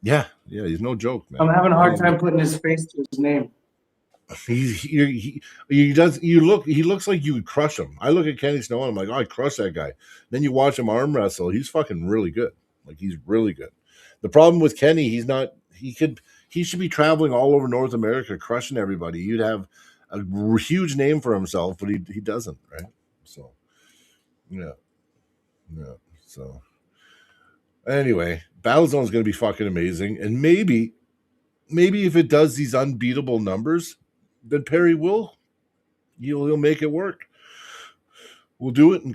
yeah, he's no joke, man. I'm having a hard time putting his face to his name. He looks like you would crush him. I look at Kenny Snow and I'm like, oh, I crush that guy. Then you watch him arm wrestle. He's fucking really good. Like he's really good. The problem with Kenny, he should be traveling all over North America, crushing everybody. You'd have a huge name for himself, but he doesn't, right? So yeah. So anyway, Battlezone is going to be fucking amazing, and maybe if it does these unbeatable numbers, then Perry he'll make it work. He'll do it in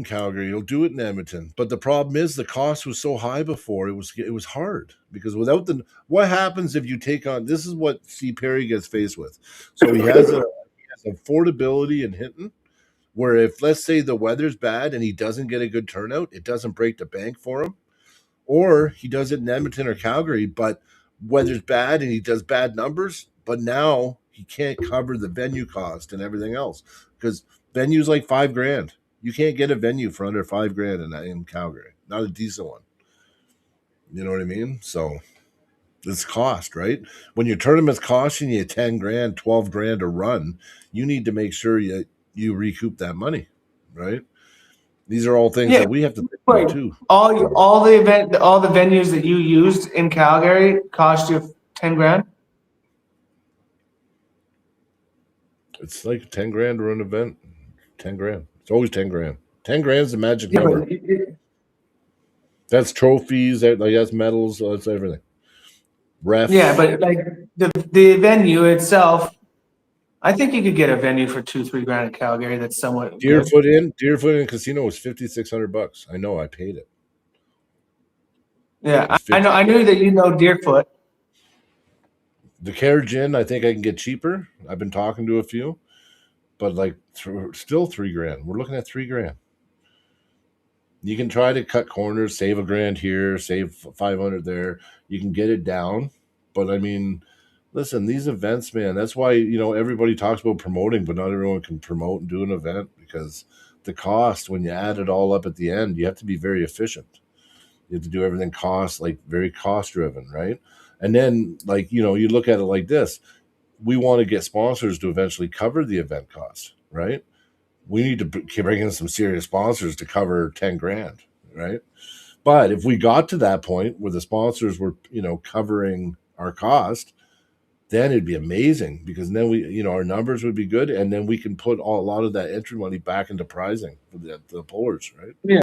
Calgary. He'll do it in Edmonton. But the problem is the cost was so high before. It was hard because without what happens if you take on? This is what C. Perry gets faced with. So he has affordability in Hinton, where if let's say the weather's bad and he doesn't get a good turnout, it doesn't break the bank for him. Or he does it in Edmonton or Calgary, but weather's bad and he does bad numbers, but now he can't cover the venue cost and everything else because venue's like $5,000. You can't get a venue for under $5,000 in Calgary, not a decent one. You know what I mean? So it's cost, right? When your tournament's costing you $10,000, $12,000 to run, you need to make sure you recoup that money, right? These are all things that we have to think about too. All the venues that you used in Calgary cost you $10,000. It's like $10,000 to run an event. $10,000. It's always $10,000. $10,000 is the magic number. That's trophies. That's medals. That's everything. Refs. Yeah, but like the venue itself, I think you could get a venue for $2-3 in Calgary. That's somewhat Deerfoot Inn Casino was $5,600. I know. I paid it. Yeah, I knew that Deerfoot. The Carriage Inn, I think I can get cheaper. I've been talking to a few, but like still $3,000. We're looking at $3,000. You can try to cut corners, save $1,000 here, save $500 there. You can get it down, but I mean, listen, these events, man. That's why everybody talks about promoting, but not everyone can promote and do an event because the cost when you add it all up at the end, you have to be very efficient. You have to do everything very cost driven, right? And then you look at it like this. We want to get sponsors to eventually cover the event cost, right? We need to bring in some serious sponsors to cover $10,000, right? But if we got to that point where the sponsors were, covering our cost, then it'd be amazing because then our numbers would be good, and then we can put a lot of that entry money back into prizing for the pullers, right? Yeah.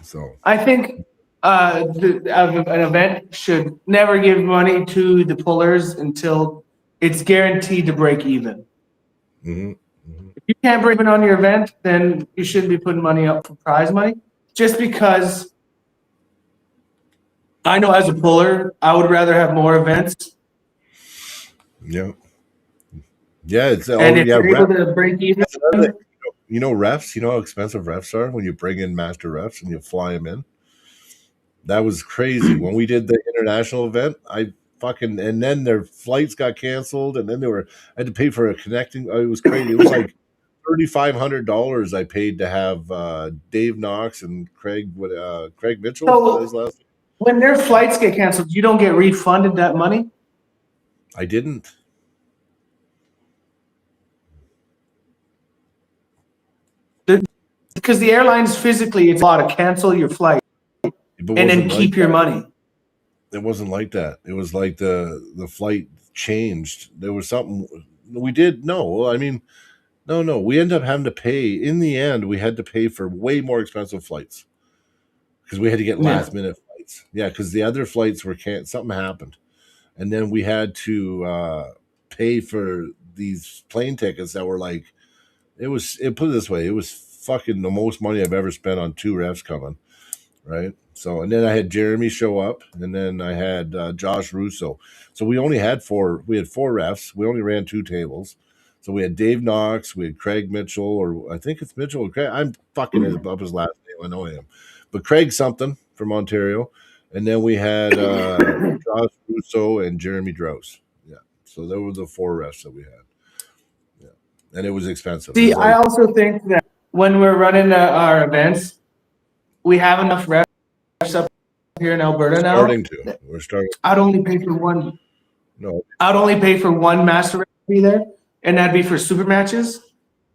So I think an event should never give money to the pullers until it's guaranteed to break even. Mm-hmm. If you can't break even on your event, then you shouldn't be putting money up for prize money. Just because I know as a puller, I would rather have more events. Yeah. Yeah, it's and if you're able to break even. Refs, you know how expensive refs are when you bring in master refs and you fly them in? That was crazy. When we did the international event, and then their flights got canceled, and then I had to pay for a connecting. It was crazy. It was like $3,500 I paid to have Dave Knox and Craig Mitchell. So when their flights get canceled, you don't get refunded that money? I didn't. Because the airlines physically, it's law to cancel your flight and then keep your money. It wasn't like that. It was like the flight changed. There was something we did. No, I mean, no. We ended up having to pay. In the end, we had to pay for way more expensive flights because we had to get last minute flights. Yeah, because the other flights were something happened, and then we had to pay for these plane tickets that were like, put it this way, it was fucking the most money I've ever spent on two refs coming, right? So, and then I had Jeremy show up, and then I had Josh Russo. So we had four refs. We only ran two tables. So we had Dave Knox, we had Craig Mitchell, or I think it's Mitchell or Craig. I'm fucking up his last name. I know him. But Craig something from Ontario. And then we had Josh Russo and Jeremy Drouse. Yeah. So there were the four refs that we had. Yeah. And it was expensive. See, It was I also think that when we're running our events, we have enough refs up here in Alberta now. We're starting. I'd only pay for one. No. I'd only pay for one master ref to be there, and that'd be for super matches,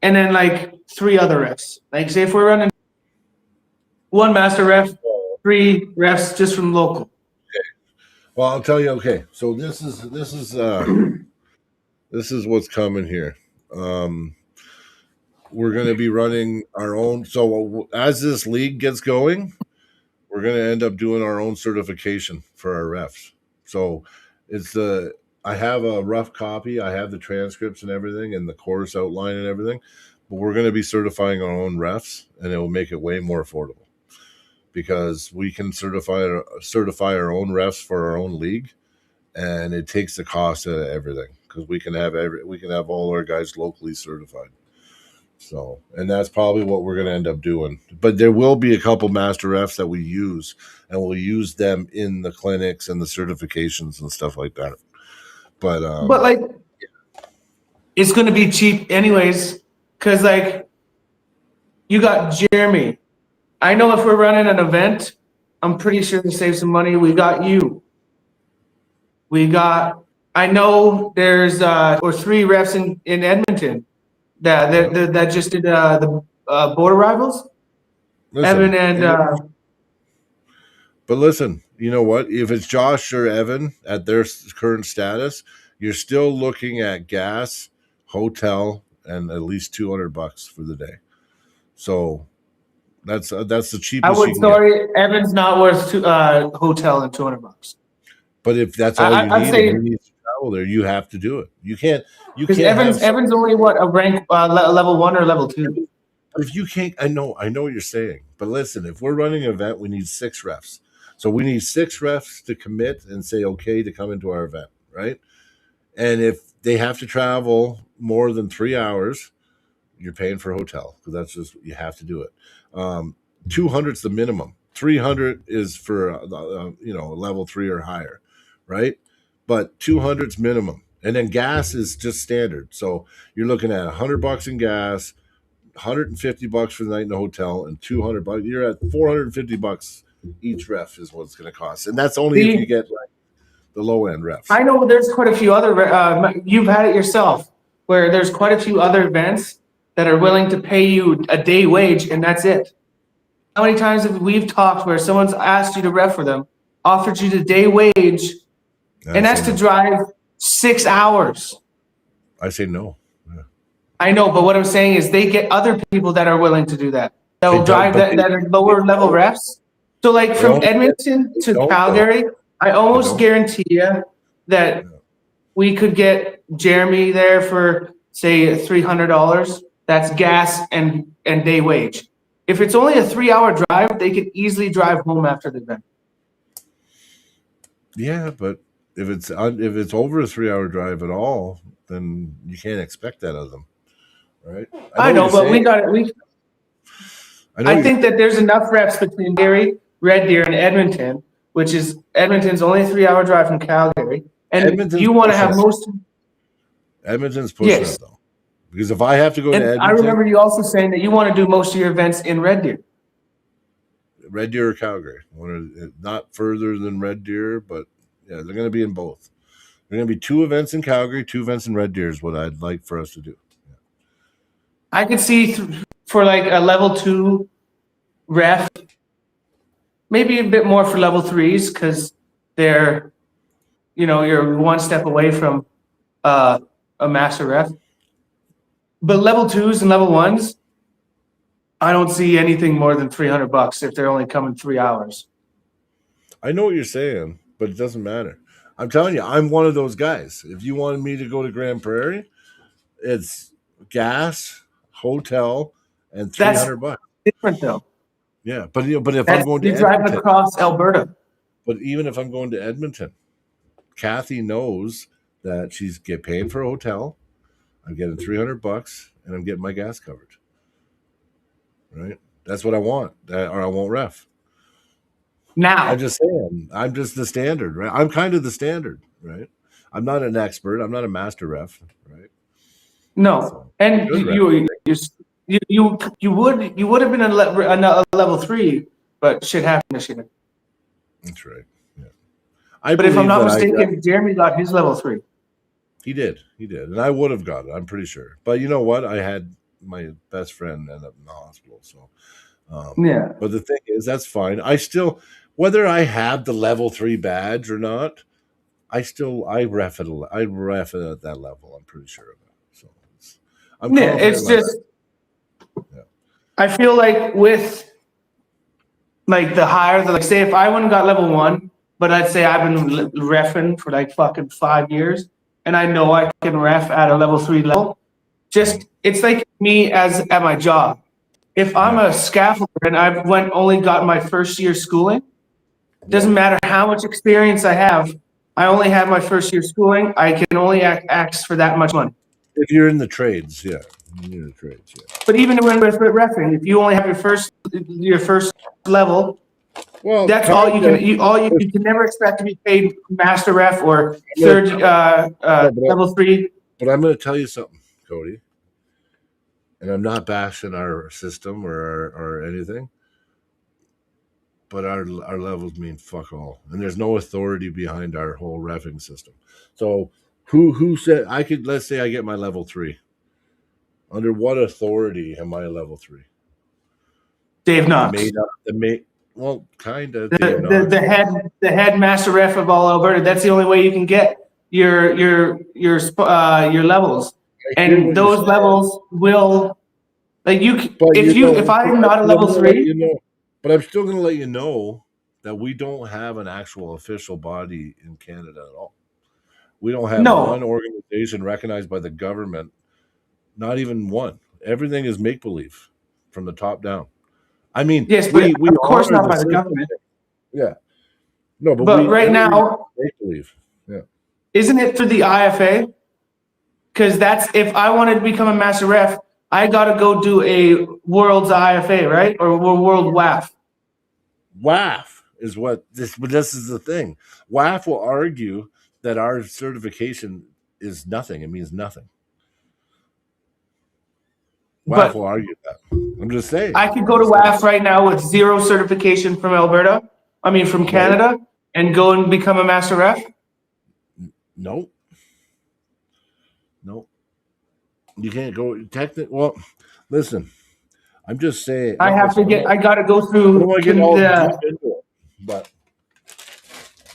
and then like 3 other refs. Like, say if we're running one master ref, 3 refs just from local. Well, I'll tell you. Okay, so this is what's coming here. We're going to be running our own. So as this league gets going, we're going to end up doing our own certification for our refs. So I have a rough copy. I have the transcripts and everything, and the course outline and everything. But we're going to be certifying our own refs, and it will make it way more affordable, because we can certify our own refs for our own league, and it takes the cost out of everything, because we can have all our guys locally certified. So, and that's probably what we're going to end up doing. But there will be a couple master refs that we use, and we'll use them in the clinics and the certifications and stuff like that. But like, it's going to be cheap anyways, because like, you got Jeremy. I know if we're running an event, I'm pretty sure to save some money. We got you. I know there's 3 refs in Edmonton that just did the border rivals. listen, Evan and but listen, you know what? If it's Josh or Evan at their current status, you're still looking at gas, hotel, and at least $200 for the day. So that's the cheapest. I would Evan's not worth hotel and $200. But if that's all I'd you say- need, and you need to travel there, you have to do it. You can't. Because Evan's only what, a rank level 1 or level 2. If you can't, I know what you're saying. But listen, if we're running an event, we need 6 refs. So we need 6 refs to commit and say okay to come into our event, right? And if they have to travel more than 3 hours, you're paying for a hotel, because that's just, you have to do it. 200 is the minimum. 300 is for level 3 or higher, right? But 200 is minimum, and then gas is just standard. So you're looking at $100 in gas, $150 for the night in the hotel, and $200. You're at $450 each ref is what it's going to cost, and that's only if you get like the low end refs. I know there's quite a few other. You've had it yourself, where there's quite a few other events that are willing to pay you a day wage, and that's it. How many times have we've talked where someone's asked you to ref for them, offered you the day wage, and that's to drive 6 hours? I say no. Yeah. I know, but what I'm saying is they get other people that are willing to do that. That will drive that are lower level refs. So like from Edmonton to Calgary, I almost guarantee you that we could get Jeremy there for say $300. That's gas and day wage. If it's only a 3-hour drive, they could easily drive home after the event. Yeah, but if it's over a 3-hour drive at all, then you can't expect that of them, right? I know, but we got it. I think that there's enough reps between Gary, Red Deer, and Edmonton, which is Edmonton's only a 3-hour drive from Calgary, and Edmonton's you want to have pushing most. Edmonton's pushing it though, because if I have to go to Edmonton, I remember you also saying that you want to do most of your events in Red Deer. Red Deer or Calgary, not further than Red Deer, but yeah, they're going to be in both. They're going to be 2 events in Calgary, 2 events in Red Deer is what I'd like for us to do. Yeah. I could see for like a level 2 ref, maybe a bit more for level 3s, because they're, you're one step away from a master ref. But level 2s and level 1s, I don't see anything more than $300 if they're only coming 3 hours. I know what you're saying, but it doesn't matter. I'm telling you, I'm one of those guys. If you wanted me to go to Grand Prairie, It's gas, hotel, and That's $300. different though. Yeah, but if I'm going to You're driving Edmonton, across Alberta. but even if I'm going to Edmonton, Kathy knows that she's get paid for a hotel. I'm getting $300, and I'm getting my gas covered. Right? That's what I want, or I won't ref. Now, I'm just saying, I'm just the standard, right? I'm kind of the standard, right? I'm not an expert. I'm not a master ref, right? no, and Good you would have been a level 3, but shit happened this year. That's right. Yeah. But if I'm not believe that mistaken, Jeremy got his level 3. he did, and I would have got it. I'm pretty sure. But you know what? I had my best friend end up in the hospital, so. Yeah. But the thing is, that's fine. I still, whether I have the level 3 badge or not, I ref it. I ref it at that level. I'm pretty sure of it. So I'm Yeah, it's confident just. Yeah. I feel like with like the higher, like say if I went and got level 1, but I'd say I've been reffing for like fucking 5 years, and I know I can ref at a level 3 level. Just it's like me at my job. If I'm a scaffolder and I've only got my first year schooling, doesn't matter how much experience I have. I only have my first year schooling. I can only ask for that much money. If you're in the trades, yeah. You're in the trades, yeah. But even when with reffing, if you only have your first level, Well, that's all you can. You can never expect to be paid master ref or third level 3. But I'm going to tell you something, Cody. And I'm not bashing our system or anything, but our levels mean fuck all, and there's no authority behind our whole reffing system. So who said I could? Let's say I get my level 3. Under what authority am I a level 3? Dave Knox, well, kind of. the head master ref of all Alberta. That's the only way you can get your levels. And those levels will, like if I'm not a level 3, but I'm still going to let you know that we don't have an actual official body in Canada at all. We don't have one organization recognized by the government, not even one. Everything is make believe from the top down. I mean, yes, but we of course not by the government. Yeah, no, but right now, make believe. Yeah, isn't it for the IFA? Because that's if I wanted to become a master ref, I got to go do a World's IFA, right? Or World WAF. WAF is what this. But this is the thing. WAF will argue that our certification is nothing. It means nothing. WAF will argue that. I'm just saying. I could go to WAF right now with 0 certification from Alberta. I mean, from Canada, and go and become a master ref. Nope. Nope. You can't go well, listen. I'm just saying I got to go through but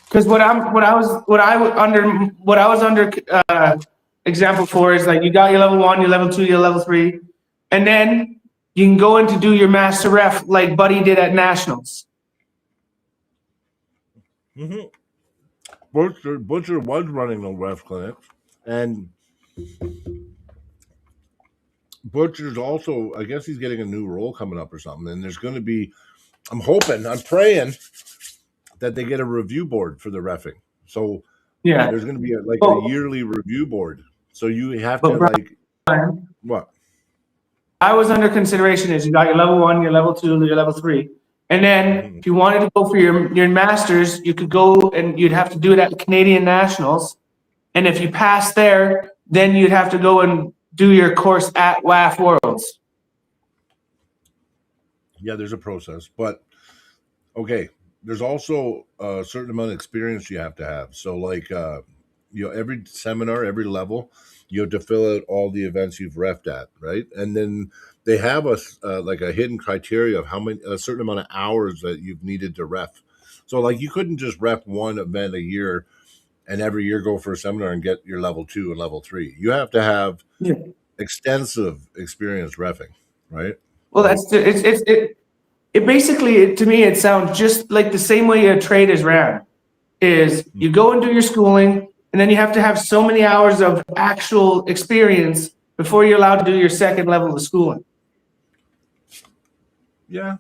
because what I was under example for is like you got your level 1, your level 2, your level 3, and then you can go in to do your master ref like Buddy did at Nationals. Mm-hmm. Butcher was running the ref clinics, and Butcher's also, I guess he's getting a new role coming up or something, and there's going to be, I'm praying that they get a review board for the reffing. So yeah, there's going to be a yearly review board. So you have to Brian, what? I was under consideration is you got your level 1, your level 2, your level 3. And then if you wanted to go for your masters, you could go and you'd have to do it at the Canadian Nationals. And if you pass there, then you'd have to go and do your course at WAF Worlds. Yeah, there's a process, but okay, there's also a certain amount of experience you have to have. So like, every seminar, every level, you have to fill out all the events you've refed at, right? And then they have a hidden criteria of a certain amount of hours that you've needed to ref. So like you couldn't just ref one event a year and every year go for a seminar and get your level 2 and level 3. You have to have extensive experience reffing, right? Well, it basically, to me, it sounds just like the same way a trade is ran. Is you go and do your schooling, and then you have to have so many hours of actual experience before you're allowed to do your second level of schooling. Yeah.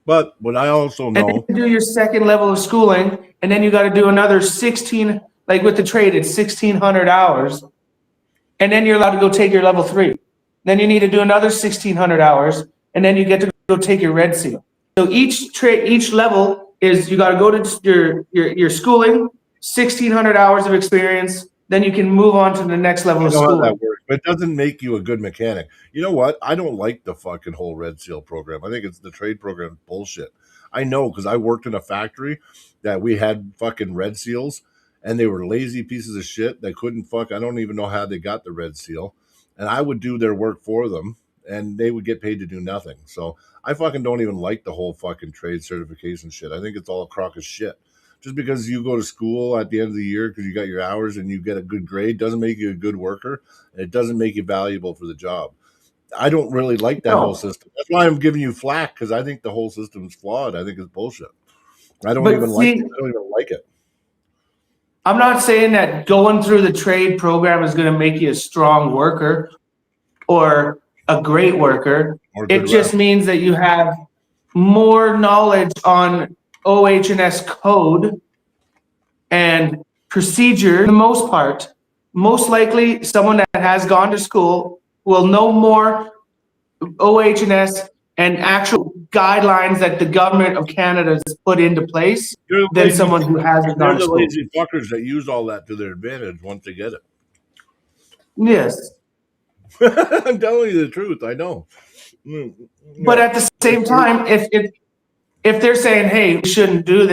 But what I also And then know, you do your second level of schooling, and then you got to do another 16, like with the trade, it's 1,600 hours. And then you're allowed to go take your level 3. Then you need to do another 1,600 hours, and then you get to go take your red seal. So each level is you got to go to your schooling, 1,600 hours of experience. Then you can move on to the next level I of know how schooling. that works, but it doesn't make you a good mechanic. You know what? I don't like the fucking whole Red Seal program. I think it's the trade program bullshit. I know because I worked in a factory that we had fucking Red Seals, and they were lazy pieces of shit. They couldn't fuck. I don't even know how they got the Red Seal, and I would do their work for them, and they would get paid to do nothing. So I fucking don't even like the whole fucking trade certification shit. I think it's all a crock of shit. Just because you go to school at the end of the year because you got your hours and you get a good grade doesn't make you a good worker, and it doesn't make you valuable for the job. I don't really like that whole No. system. That's why I'm giving you flack, because I think the whole system is flawed. I think it's bullshit. I don't But even like see- it. I don't even like it. I'm not saying that going through the trade program is going to make you a strong worker or a great worker. Or It good just rep. means that you have more knowledge on OH&S code and procedure. For the most part, most likely someone that has gone to school will know more OH&S and actual guidelines that the government of Canada has put into place You're the than lazy- someone who hasn't They're gone to the school. lazy fuckers that use all that to their advantage once they get it. Yes. I'm telling you the truth. I know. But at the same time, if they're saying, hey, we shouldn't do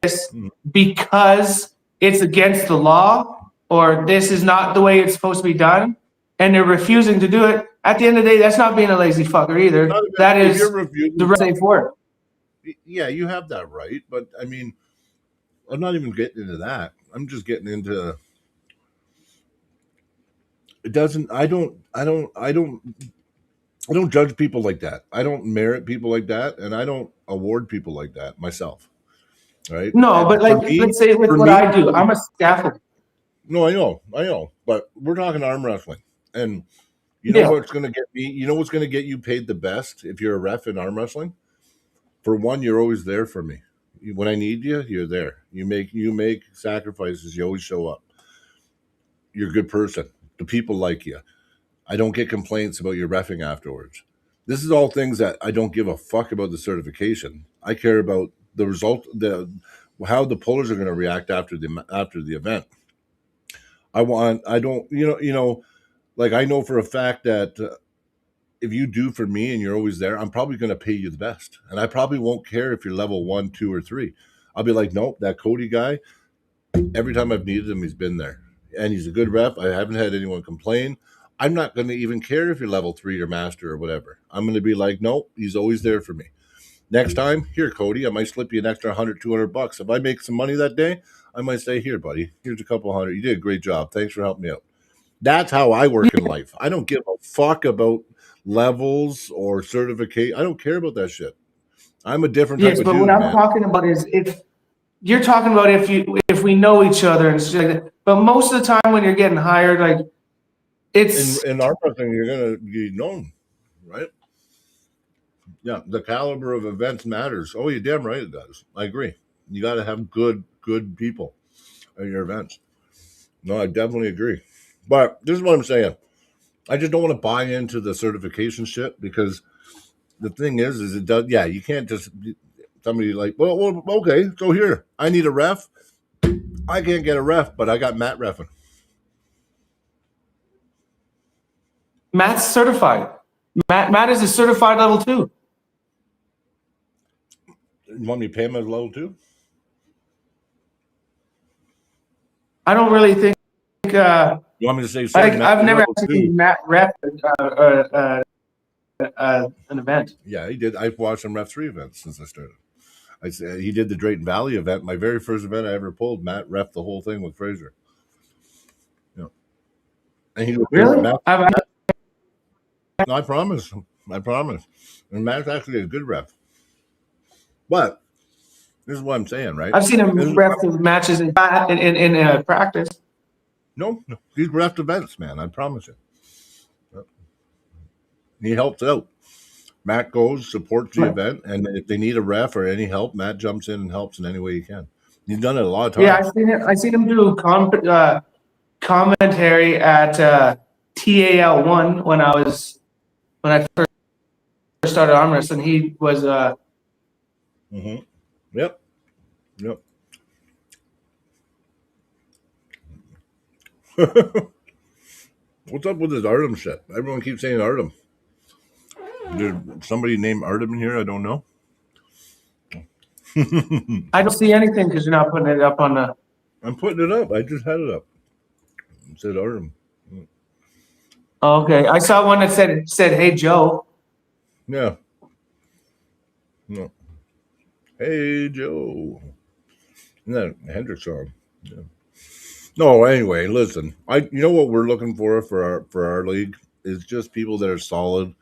this because it's against the law, or this is not the way it's supposed to be done, and they're refusing to do it, at the end of the day, that's not being a lazy fucker either. That if is you're refusing, the right safe word. yeah, you have that right. But I mean, I'm not even getting into that. I'm just getting into it. Doesn't I don't judge people like that. I don't merit people like that, and I don't award people like that myself. Right? No, And but for like, me- let's say with for what me- I do, I'm a scaffolder. No, I know, but we're talking arm wrestling, and you know Yeah. what's going to get me? You know what's going to get you paid the best if you're a ref in arm wrestling? For one, you're always there for me. When I need you, you're there. You make sacrifices. You always show up. You're a good person. The people like you. I don't get complaints about your reffing afterwards. This is all things that I don't give a fuck about the certification. I care about the result, how the pullers are going to react after the event. I don't, like I know for a fact that if you do for me and you're always there, I'm probably going to pay you the best. And I probably won't care if you're level 1, 2, or 3. I'll be like, nope, that Cody guy, every time I've needed him, he's been there. And he's a good rep. I haven't had anyone complain. I'm not going to even care if you're level 3 or master or whatever. I'm going to be like, nope, he's always there for me. Next time, here, Cody, I might slip you an extra $100, $200. If I make some money that day, I might say, here, buddy, here's a couple hundred. You did a great job. Thanks for helping me out. That's how I work in life. I don't give a fuck about levels or certificate. I don't care about that shit. I'm a different type Yes, of but dude, what I'm man. talking about is if you're talking about if we know each other and shit like that. But most of the time when you're getting hired, like it's In arm wrestling, you're gonna be known, right? Yeah, the caliber of events matters. Oh, you're damn right it does. I agree. You got to have good people at your events. No, I definitely agree. But this is what I'm saying. I just don't want to buy into the certification shit, because the thing is it does. Yeah, you can't just somebody like, well, okay, so here I need a ref. I can't get a ref, but I got Matt reffing. Matt's certified. Matt is a certified level 2. You want me to pay him as level 2? I don't really think You want me to say? Sorry, Matt, I've you're never level actually 2. seen Matt rep an event. Yeah, he did. I've watched him ref 3 events since I started. He did the Drayton Valley event. My very first event I ever pulled, Matt ref the whole thing with Fraser. Yeah, and he was Really? Matt, I've- no, I promise. And Matt's actually a good ref. But this is what I'm saying, right? I've seen him This is- ref the matches in practice. No, he's ref events, man. I promise you. He helps out. Matt goes, supports the Right. event, and if they need a ref or any help, Matt jumps in and helps in any way he can. He's done it a lot of Yeah, times. I seen him do commentary at TAL1 when I first started arm wrestling. He was Mm-hmm. Yep. Yep. What's up with this Artem shit? Everyone keeps saying Artem. There's somebody named Artem in here. I don't know. I don't see anything because you're not putting it up on the. I'm putting it up. I just had it up. It said Artem. Oh, okay, I saw one that said "Hey Joe." Yeah. No. Hey Joe. Isn't that Hendrix song? Yeah. No, anyway, listen. You know what we're looking for our league is just people that are solid,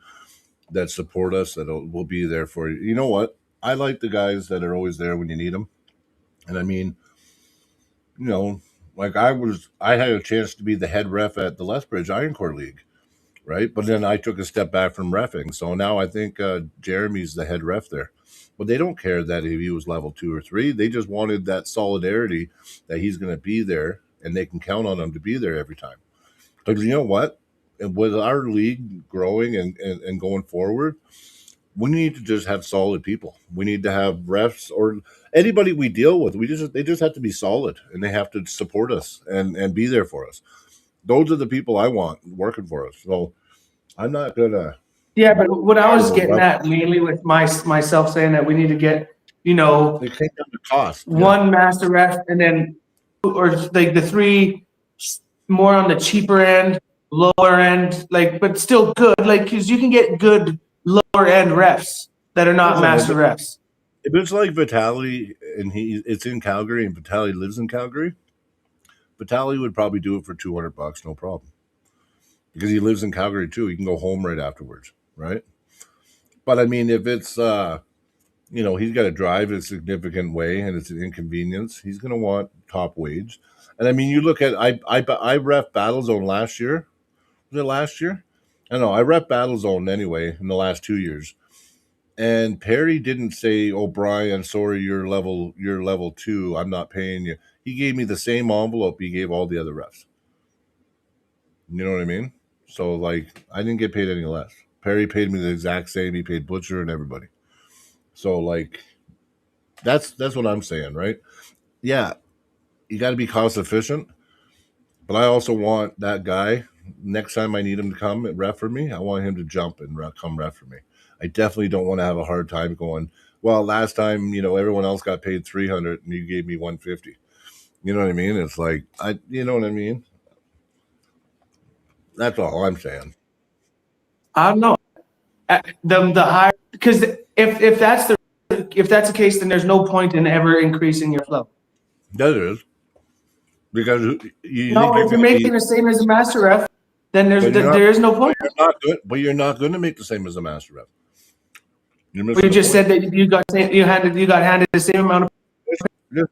that support us, that will be there for you. You know what? I like the guys that are always there when you need them. And I mean, you know, like I had a chance to be the head ref at the Lethbridge Iron Core League, right? But then I took a step back from refing. So now I think Jeremy's the head ref there. But they don't care that if he was level 2 or 3. They just wanted that solidarity that he's going to be there and they can count on him to be there every time. Because you know what? And with our league growing and going forward, we need to just have solid people. We need to have refs or anybody we deal with. They just have to be solid and they have to support us and be there for us. Those are the people I want working for us. So I'm not gonna. Yeah, but what I was getting at mainly with myself saying that we need to get, It came down to cost. one master ref and then, or like the 3 more on the cheaper end, lower end, like, but still good, like, because you can get good lower end refs that are not master refs. If it's like Vitaly and it's in Calgary and Vitaly lives in Calgary, Vitaly would probably do it for $200, no problem. Because he lives in Calgary too. He can go home right afterwards, right? But I mean, if it's he's got to drive a significant way and it's an inconvenience, he's going to want top wage. And I mean, you look at I ref Battlezone last year. Was it last year? I don't know. I ref Battlezone anyway in the last 2 years. And Perry didn't say, "Oh, Brian, sorry, you're level 2. I'm not paying you." He gave me the same envelope he gave all the other refs. You know what I mean? So like, I didn't get paid any less. Perry paid me the exact same. He paid Butcher and everybody. So like, that's what I'm saying, right? Yeah, you got to be cost efficient, but I also want that guy. Next time I need him to come and ref for me, I want him to jump and come ref for me. I definitely don't want to have a hard time going, well, last time, everyone else got paid $300 and you gave me $150. You know what I mean? It's like, you know what I mean? That's all I'm saying. I don't know. The higher, because if that's the case, then there's no point in ever increasing your flow. That is. Because you No, think if you're making the same as a master ref, then there is no point. you're not going to make the same as a master ref. We just said that you got handed the same amount of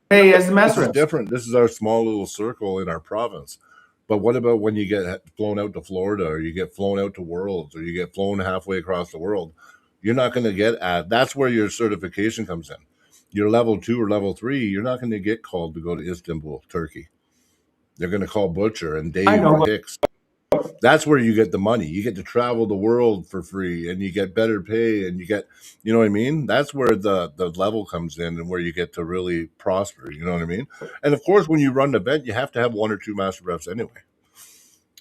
pay as the master This is ref. different. This is our small little circle in our province. But what about when you get flown out to Florida or you get flown out to Worlds or you get flown halfway across the world? You're not going to get that's where your certification comes in. You're level 2 or level 3. You're not going to get called to go to Istanbul, Turkey. They're going to call Butcher and Dave and Hicks. That's where you get the money. You get to travel the world for free and you get better pay and you get, you know what I mean? That's where the level comes in and where you get to really prosper. You know what I mean? And of course, when you run an event, you have to have 1 or 2 master refs anyway.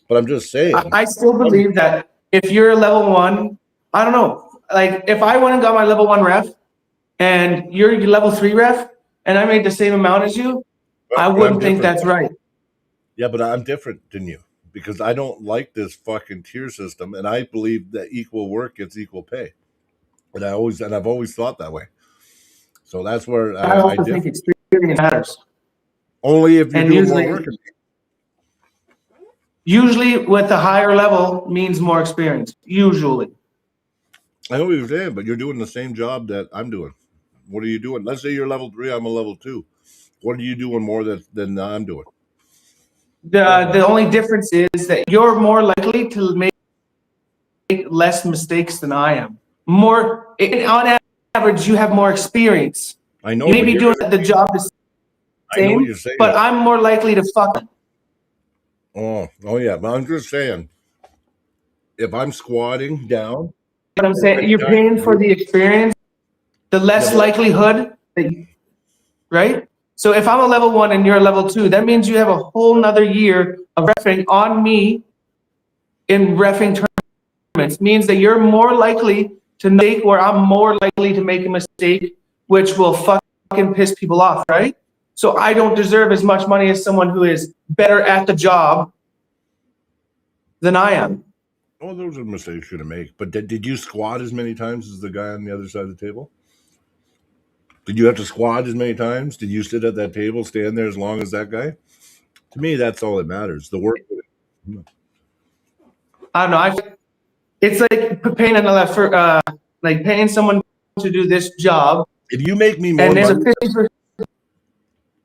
But I'm just saying. I still believe that if you're a level 1, I don't know. Like if I went and got my level 1 ref and you're your level 3 ref and I made the same amount as you, I wouldn't think that's right. Yeah, but I'm different than you because I don't like this fucking tier system, and I believe that equal work gets equal pay, and I've always thought that way. So that's where I also think experience matters. Only if you're doing more work. Usually, with a higher level means more experience. Usually. I know what you're saying, but you're doing the same job that I'm doing. What are you doing? Let's say you're level 3, I'm a level 2. What are you doing more than I'm doing? The only difference is that you're more likely to make less mistakes than I am. More on average, you have more experience. I know. You may but be you're- doing the job the I know what same, you're saying. but I'm more likely to fuck. Oh yeah. But I'm just saying, if I'm squatting down, But I'm saying you're paying for the experience, the less Yeah, but- likelihood that you, right? So if I'm a level 1 and you're a level 2, that means you have a whole nother year of reffing on me in reffing tournaments. Means that you're more likely to make, where I'm more likely to make a mistake, which will fucking piss people off, right? So I don't deserve as much money as someone who is better at the job than I am. oh, those are mistakes you're gonna make. But did you squat as many times as the guy on the other side of the table? Did you have to squat as many times? Did you sit at that table, stand there as long as that guy? To me, that's all that matters. The work. I don't know. It's like paying like paying someone to do this job, If you make me more and there's a money, 50%.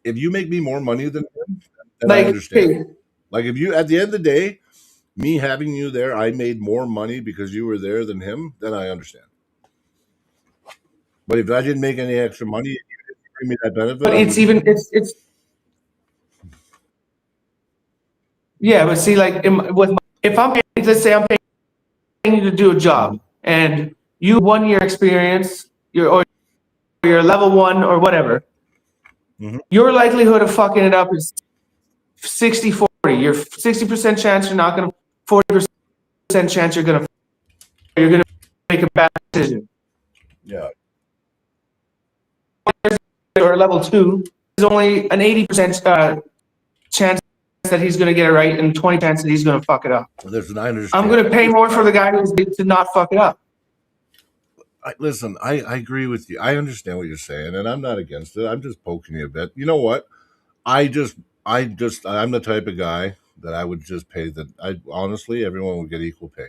if you make me more money than him, then I Like, understand. hey, Like if you, at the end of the day, me having you there, I made more money because you were there than him, then I understand. But if I didn't make any extra money, you didn't bring me that benefit. but I it's wouldn't- even it's yeah. But see, like if I'm paying, let's say I'm paying you to do a job, and you 1 year experience, or you're level 1 or whatever, Mhm. your likelihood of fucking it up is 60-40. You're 60% chance you're not gonna, 40% chance you're gonna make a bad decision. Yeah. Or level 2, there's only an 80% chance that he's going to get it right and 20 chance that he's going to fuck it up. There's an I understand. I'm going to pay more for the guy who's to not fuck it up. Listen, I agree with you. I understand what you're saying, and I'm not against it. I'm just poking you a bit. You know what? I'm the type of guy that I would just pay that. I honestly, everyone would get equal pay.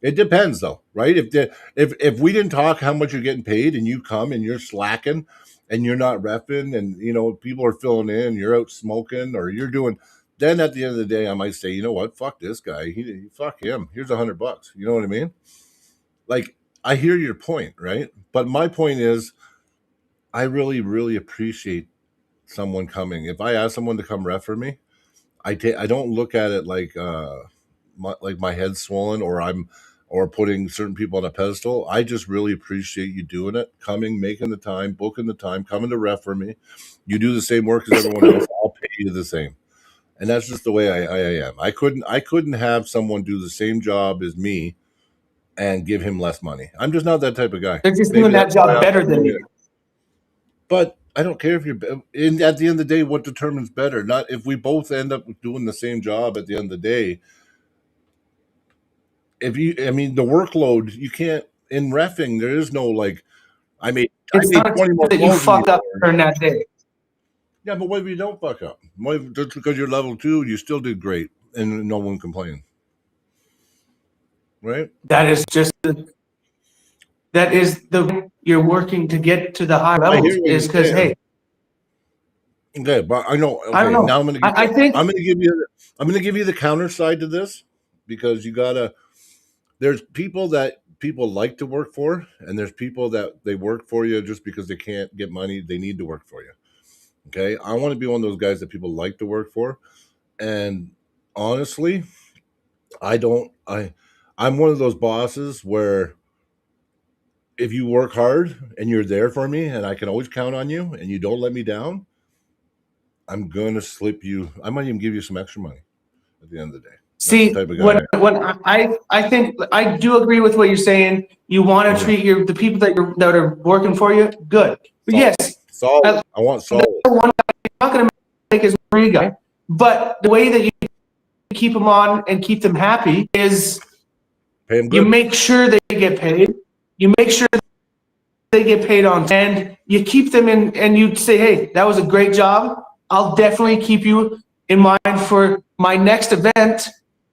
It depends, though, right? If we didn't talk how much you're getting paid, and you come and you're slacking, and you're not repping, and people are filling in, you're out smoking, or you're doing. Then at the end of the day, I might say, you know what? Fuck this guy. Fuck him. Here's $100. You know what I mean? Like, I hear your point, right? But my point is, I really, really appreciate someone coming. If I ask someone to come ref for me, I don't look at it like my head's swollen or putting certain people on a pedestal. I just really appreciate you doing it, coming, making the time, booking the time, coming to ref for me. You do the same work as everyone else. I'll pay you the same. And that's just the way I am. I couldn't have someone do the same job as me and give him less money. I'm just not that type of guy. They're just Maybe doing that that's why job I'm better than doing you. it. But I don't care if you're at the end of the day, what determines better? Not if we both end up doing the same job at the end of the day. The workload, you can't, in reffing, there is no like, I made It's not 20 more that you calls than fucked up during that day. Yeah, but what if you don't fuck up? What if, just because you're level 2, you still did great and no one complained? Right? That is you're working to get to the high levels hear what is you're because, saying. hey, Okay, but I know. Okay, I don't know. now I'm gonna. I think I'm gonna give you the counter side to this, because you gotta. There's people that people like to work for, and there's people that they work for you just because they can't get money. They need to work for you. Okay, I want to be one of those guys that people like to work for, and honestly, I'm one of those bosses where if you work hard and you're there for me, and I can always count on you, and you don't let me down, I'm gonna slip you. I might even give you some extra money at the end of the day. That's see the type of guy when I think I do agree with what you're saying. You want to treat the people that are working for you good. But yes, Solid. I want solid. one guy, you're not going to make his free guy, but the way that you keep them on and keep them happy is Pay him you good. make sure they get paid. You make sure they get paid on time, and you keep them in, and you say, hey, that was a great job. I'll definitely keep you in mind for my next event,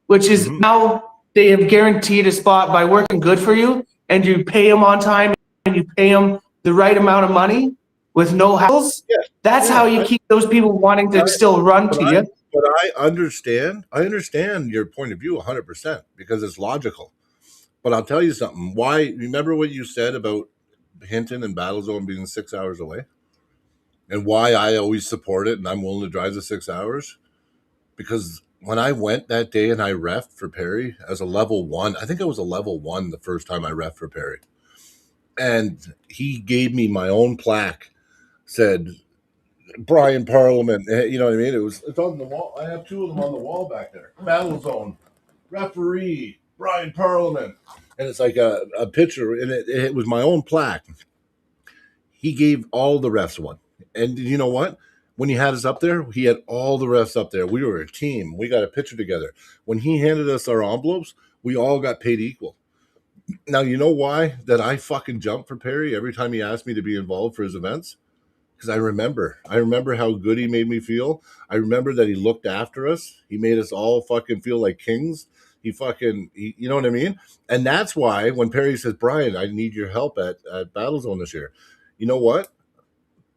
which is now they have guaranteed a spot by working good for you, and you pay them on time, and you pay them the right amount of money with no hassles. Yeah. That's how you keep those people wanting to still run to you. But I understand your point of view 100% because it's logical. But I'll tell you something. Why? Remember what you said about Hinton and Battlezone being 6 hours away, and why I always support it and I'm willing to drive the 6 hours? Because when I went that day and I reffed for Perry as a level 1, I think I was a level 1 the first time I reffed for Perry, and he gave me my own plaque. Said Brian Parliament. You know what I mean? It's on the wall. I have 2 of them on the wall back there. Battle Zone, referee, Brian Parliament. And it's like a picture, and it was my own plaque. He gave all the refs one. And you know what? When he had us up there, he had all the refs up there. We were a team. We got a picture together. When he handed us our envelopes, we all got paid equal. Now, you know why that I fucking jumped for Perry every time he asked me to be involved for his events? Because I remember how good he made me feel. I remember that he looked after us. He made us all fucking feel like kings. You know what I mean? And that's why when Perry says, Brian, I need your help at Battlezone this year. You know what?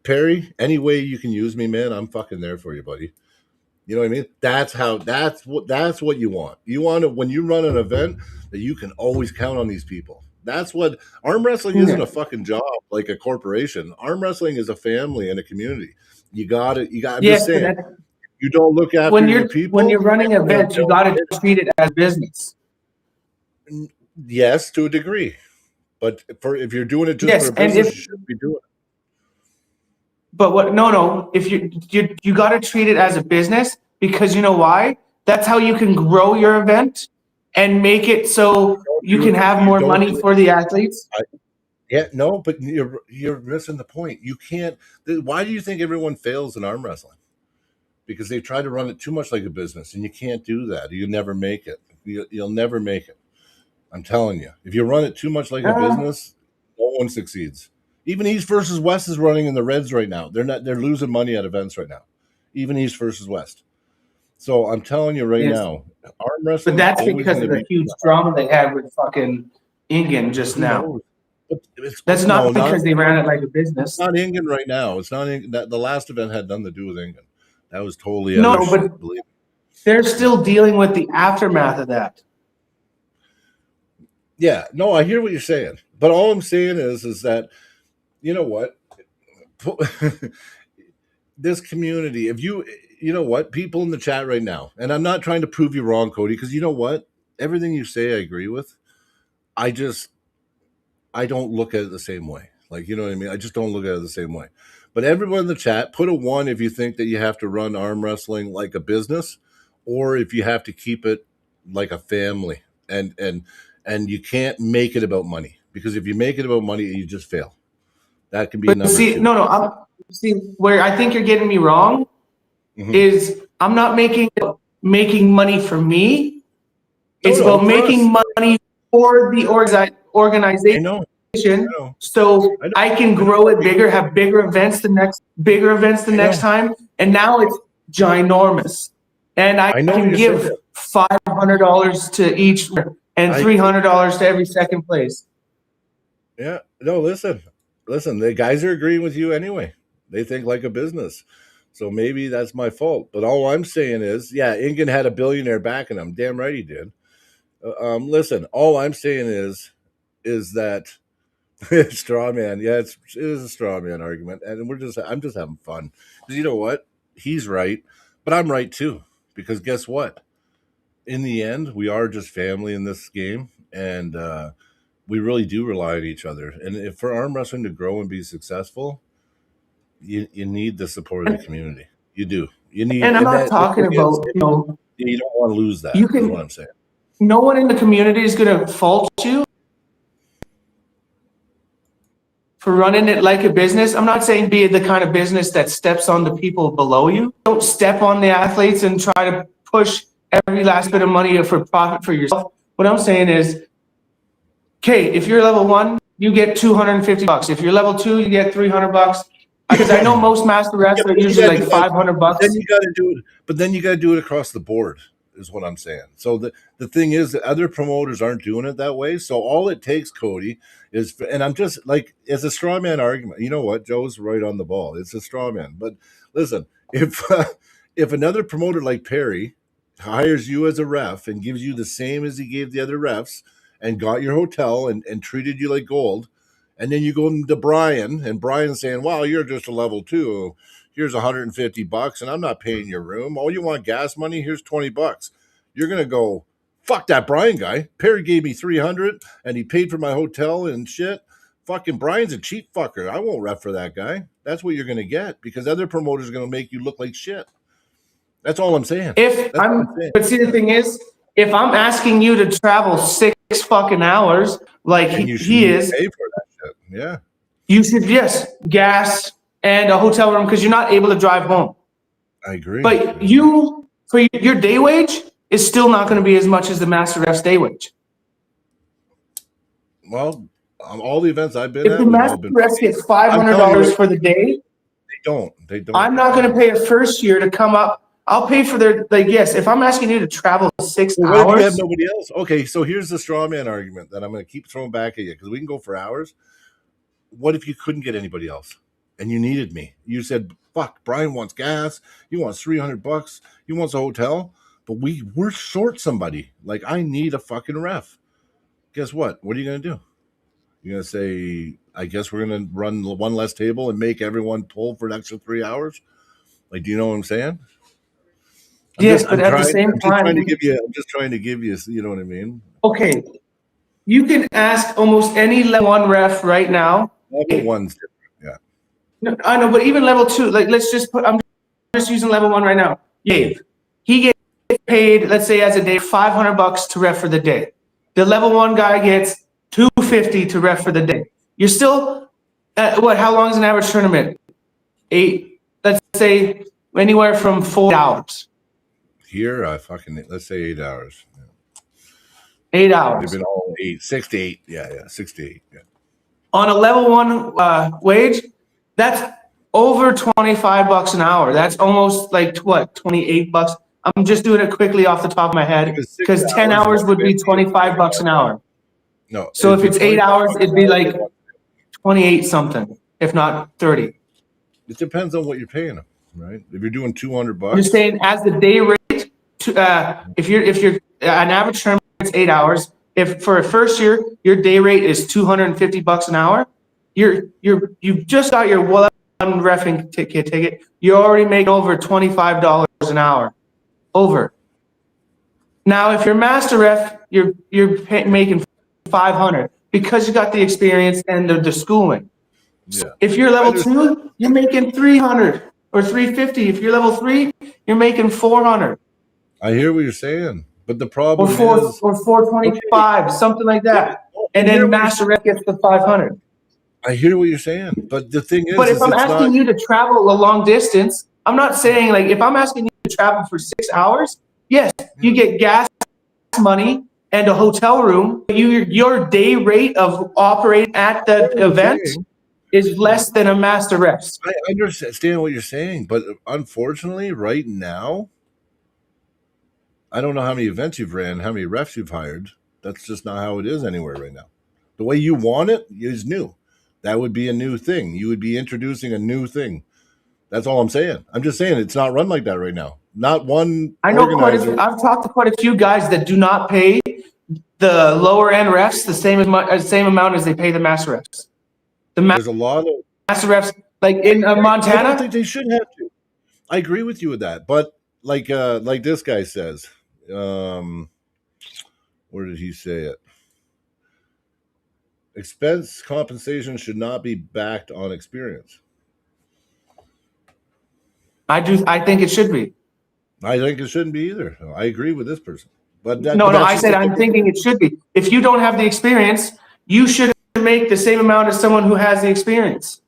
Perry, any way you can use me, man, I'm fucking there for you, buddy. You know what I mean? That's what you want. You want to, when you run an event, that you can always count on these people. That's what arm wrestling isn't a fucking job like a corporation. Arm wrestling is a family and a community. You got it. I'm just saying. You don't look after your people. When you're running events, you got to treat it as business. Yes, to a degree. But if you're doing it just for business, you shouldn't be doing it. But what? No. If you got to treat it as a business, because you know why? That's how you can grow your event and make it so you can have more money for the athletes. But you're missing the point. You can't. Why do you think everyone fails in arm wrestling? Because they try to run it too much like a business, and you can't do that. You'll never make it. You'll never make it. I'm telling you. If you run it too much like a business, no one succeeds. Even East versus West is running in the reds right now. They're losing money at events right now. Even East versus West. So I'm telling you right now, arm wrestling. But that's because of the huge drama they had with fucking Ingen just now. That's not because they ran it like a business. It's not Ingen right now. It's not Ingen. The last event had nothing to do with Ingen. That was totally but they're still dealing with the aftermath of that. Yeah, no, I hear what you're saying, but all I'm saying is that, you know what, this community, if you know what, people in the chat right now, and I'm not trying to prove you wrong, Cody, because you know what, everything you say I agree with. I don't look at it the same way. Like, you know what I mean? I just don't look at it the same way. But everyone in the chat, put a 1 if you think that you have to run arm wrestling like a business, or if you have to keep it like a family, and you can't make it about money, because if you make it about money, you just fail. That can be number 2. No. Where I think you're getting me wrong is I'm not making money for me. It's about making money for the organization. I know. So I can grow it bigger, have bigger events the next time, and now it's ginormous. And I can give $500 to each and $300 to every second place. Yeah. No, listen, the guys are agreeing with you anyway. They think like a business. So maybe that's my fault. But all I'm saying is, yeah, Ingen had a billionaire backing him. Damn right he did. Listen, all I'm saying is that straw man. Yeah, it is a straw man argument. And I'm just having fun. Because you know what? He's right, but I'm right too. Because guess what? In the end, we are just family in this game. And we really do rely on each other. And if for arm wrestling to grow and be successful, you need the support of the community. You do. You need. And I'm not talking about, you don't want to lose that. That's what I'm saying. No one in the community is going to fault you for running it like a business. I'm not saying be the kind of business that steps on the people below you. Don't step on the athletes and try to push every last bit of money for profit for yourself. What I'm saying is, okay, if you're level 1, you get $250. If you're level 2, you get $300. Because I know most master refs are usually like $500. Then you got to do it, but then you got to do it across the board, is what I'm saying. So the thing is that other promoters aren't doing it that way. So all it takes, Cody, is, and I'm just like, it's a straw man argument. You know what? Joe's right on the ball. It's a straw man. But listen, if another promoter like Perry hires you as a ref and gives you the same as he gave the other refs, and got your hotel and treated you like gold, and then you go to Brian, and Brian's saying, "Wow, you're just a level 2. Here's $150, and I'm not paying your room. Oh, you want gas money? Here's $20." You're gonna go, "Fuck that Brian guy. Perry gave me 300, and he paid for my hotel and shit. Fucking Brian's a cheap fucker. I won't ref for that guy." That's what you're gonna get, because other promoters are gonna make you look like shit. That's all I'm saying. But see, the thing is, if I'm asking you to travel 6 fucking hours, like And he is, pay for that shit. Yeah. you should, yes, gas and a hotel room, because you're not able to drive home. I agree. But you, for your day wage, is still not going to be as much as the Master Ref's day wage. Well, all the events I've been If at, the we've all Master been. Ref gets I'm telling $500 you- for the day, They don't. I'm not going to pay a first year to come up. I'll pay for their, like, yes, if I'm asking you to travel 6 Well, what if you have hours, nobody else? Okay, so here's the straw man argument that I'm going to keep throwing back at you, because we can go for hours. What if you couldn't get anybody else and you needed me? You said, "Fuck, Brian wants gas. He wants $300. He wants a hotel, but we're short somebody. Like, I need a fucking ref." Guess what? What are you going to do? You're going to say, "I guess we're going to run one less table and make everyone pull for an extra 3 hours"? Like, do you know what I'm saying? yes, but at the same I'm just time, trying to give you, you know what I mean? okay, you can ask almost any level 1 ref right now. Level one's different. Yeah. No, I know, but even level 2, like, let's just put, I'm just using level 1 right now. Dave, he gets paid, let's say as a day, $500 to ref for the day. The level 1 guy gets $250 to ref for the day. You're still, how long is an average tournament? 8, let's say anywhere from 4 hours. Here, let's say 8 hours. Yeah. 8 They've hours. been all 6 to 8. Yeah, 6 to 8. Yeah. On a level 1 wage, that's over $25 an hour. That's almost like what, $28? I'm just doing it quickly off the top of my head, because 10 hours would be $25 an hour. No. So if it's 8 hours, it'd be like $25. 28 something, if not 30. It depends on what you're paying them, right? If you're doing $200, I'm just saying, as the day rate, if you're an average tournament, it's 8 hours. If for a first year your day rate is $250 an hour, you've just got your one reffing ticket. You already make over $25 an hour. Over. Now, if you're master ref, you're making $500 because you got the experience and the schooling. yeah. If you're level 2, you're making $300 or $350. If you're level 3, you're making $400 I hear what you're saying, but the or problem is, $425, something like that. And then master ref gets the $500. I hear what you're saying, but the thing is, But if is I'm it's asking not, you to travel a long distance, I'm not saying, like, if I'm asking you to travel for 6 hours, yes, you get gas money and a hotel room. Your day rate of operating at the event is less than a master ref's. I understand what you're saying, but unfortunately, right now, I don't know how many events you've ran, how many refs you've hired. That's just not how it is anywhere right now. The way you want it is new. That would be a new thing. You would be introducing a new thing. That's all I'm saying. I'm just saying it's not run like that right now. Not one I know organizer. I've talked to quite a few guys that do not pay the lower end refs the same amount as they pay the master refs. There's a lot of Master refs, like in I don't Montana, think they should have to. I agree with you with that, but like this guy says, where did he say it? Expense compensation should not be backed on experience. I think it should be. I think it shouldn't be either. I agree with this person, but I said I'm thinking it should be. If you don't have the experience, you should make the same amount as someone who has the experience.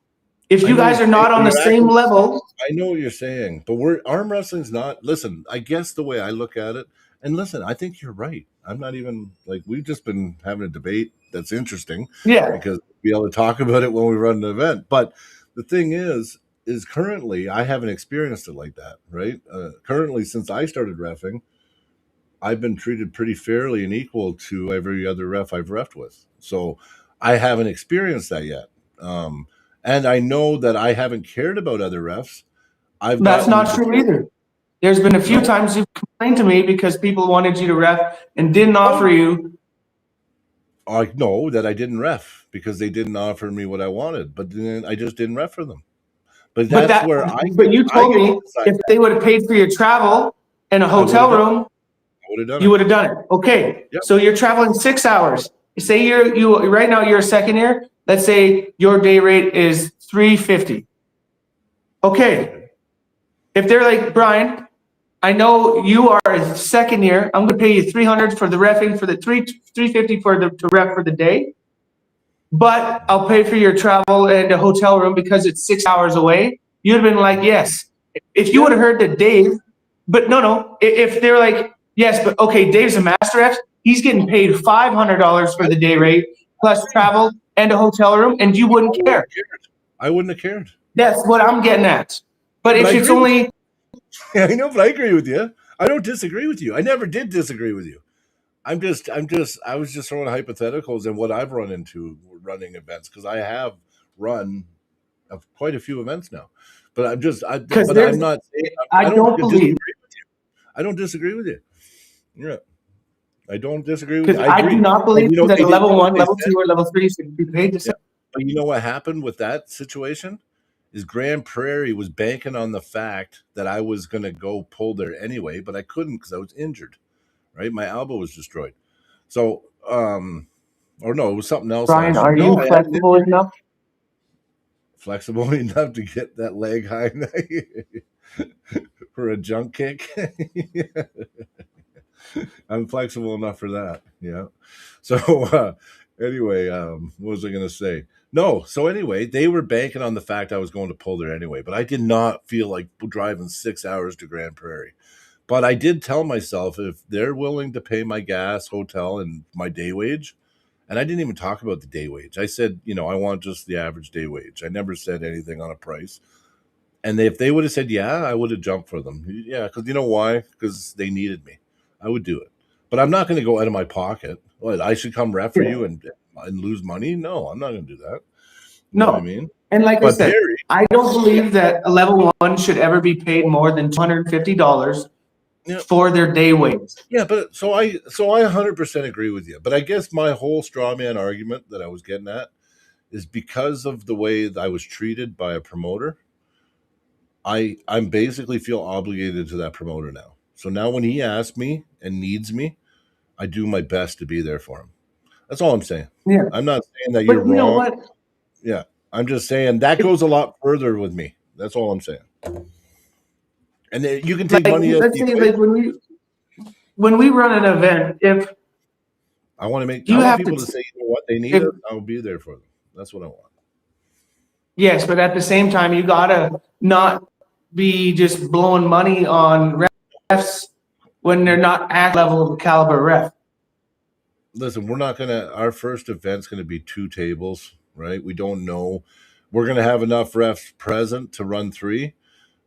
If you guys are not on the same level, I know what you're saying, but arm wrestling's not. Listen, I guess the way I look at it, and listen, I think you're right. I'm not even like, we've just been having a debate that's interesting. yeah, Because we'll be able to talk about it when we run an event. But the thing is currently I haven't experienced it like that, right? Currently, since I started reffing, I've been treated pretty fairly and equal to every other ref I've reffed with. So I haven't experienced that yet. And I know that I haven't cared about other refs. that's not true either. There's been a few times you've complained to me because people wanted you to ref and didn't offer you. I know that I didn't ref because they didn't offer me what I wanted, but then I just didn't ref for them. But But that's where but you I told get me to decide if that. they would have paid for your travel and a I would have hotel done it. room, I would have done you it. would have done it. Okay. Yep. So you're traveling 6 hours. Say you right now you're a second year. Let's say your day rate is $350. Okay. If they're like, Brian, I know you are a second year. I'm going to pay you 300 for the reffing for the 350 for the to ref for the day, but I'll pay for your travel and a hotel room because it's 6 hours away. You'd have been like, yes. If you would have heard that Dave, but no. If they're like, yes, but okay, Dave's a master ref. He's getting paid $500 for the day rate plus travel and a hotel room, and you wouldn't care. I wouldn't have cared. That's what I'm getting at. But But if I it's agree with only Yeah, I know, but I agree with you. I don't disagree with you. I never did disagree with you. I was just throwing hypotheticals and what I've run into running events because I have run quite a few events now. But because but there's I'm not saying, I don't disagree believe with you. I don't disagree with you. Yeah, I don't disagree with you. because I I do agree. not And believe you know what that they a did? You level know what one, they level said? two, or level three should be paid the Yeah. same. But you know what happened with that situation? Is Grand Prairie was banking on the fact that I was going to go pull there anyway, but I couldn't because I was injured. Right, my elbow was destroyed. So, or no, it was something else Brian, last year. are No, you I had an flexible injury. enough? Flexible enough to get that leg high for a junk kick. I'm flexible enough for that. Yeah. So anyway, what was I going to say? No. So anyway, they were banking on the fact I was going to pull there anyway, but I did not feel like driving 6 hours to Grand Prairie. But I did tell myself if they're willing to pay my gas, hotel, and my day wage, and I didn't even talk about the day wage. I said, I want just the average day wage. I never said anything on a price. And if they would have said, yeah, I would have jumped for them. Yeah, because you know why? Because they needed me. I would do it. But I'm not going to go out of my pocket. What, I should come ref for Yeah. you and lose money? No, I'm not going to do that. You know what I No. mean? And like I But said, Perry, I don't believe that a level one should ever be paid more than $250 yeah, for their day wage. yeah, but I 100% agree with you. But I guess my whole straw man argument that I was getting at is because of the way that I was treated by a promoter. I'm basically feel obligated to that promoter now. So now when he asks me and needs me, I do my best to be there for him. That's all I'm saying. Yeah. I'm not saying that But you're you know wrong. what? Yeah. I'm just saying that goes a lot further with me. That's all I'm saying. And then you can take Like, money out let's the say, equation. like when we run an event, if I want you have people to, to say, you know what, they need if it, I'll be there for them. That's what I want. yes, but at the same time, you gotta not be just blowing money on refs when they're not at level of caliber ref. Listen, our first event's gonna be 2 tables, right? We don't know. We're gonna have enough refs present to run 3,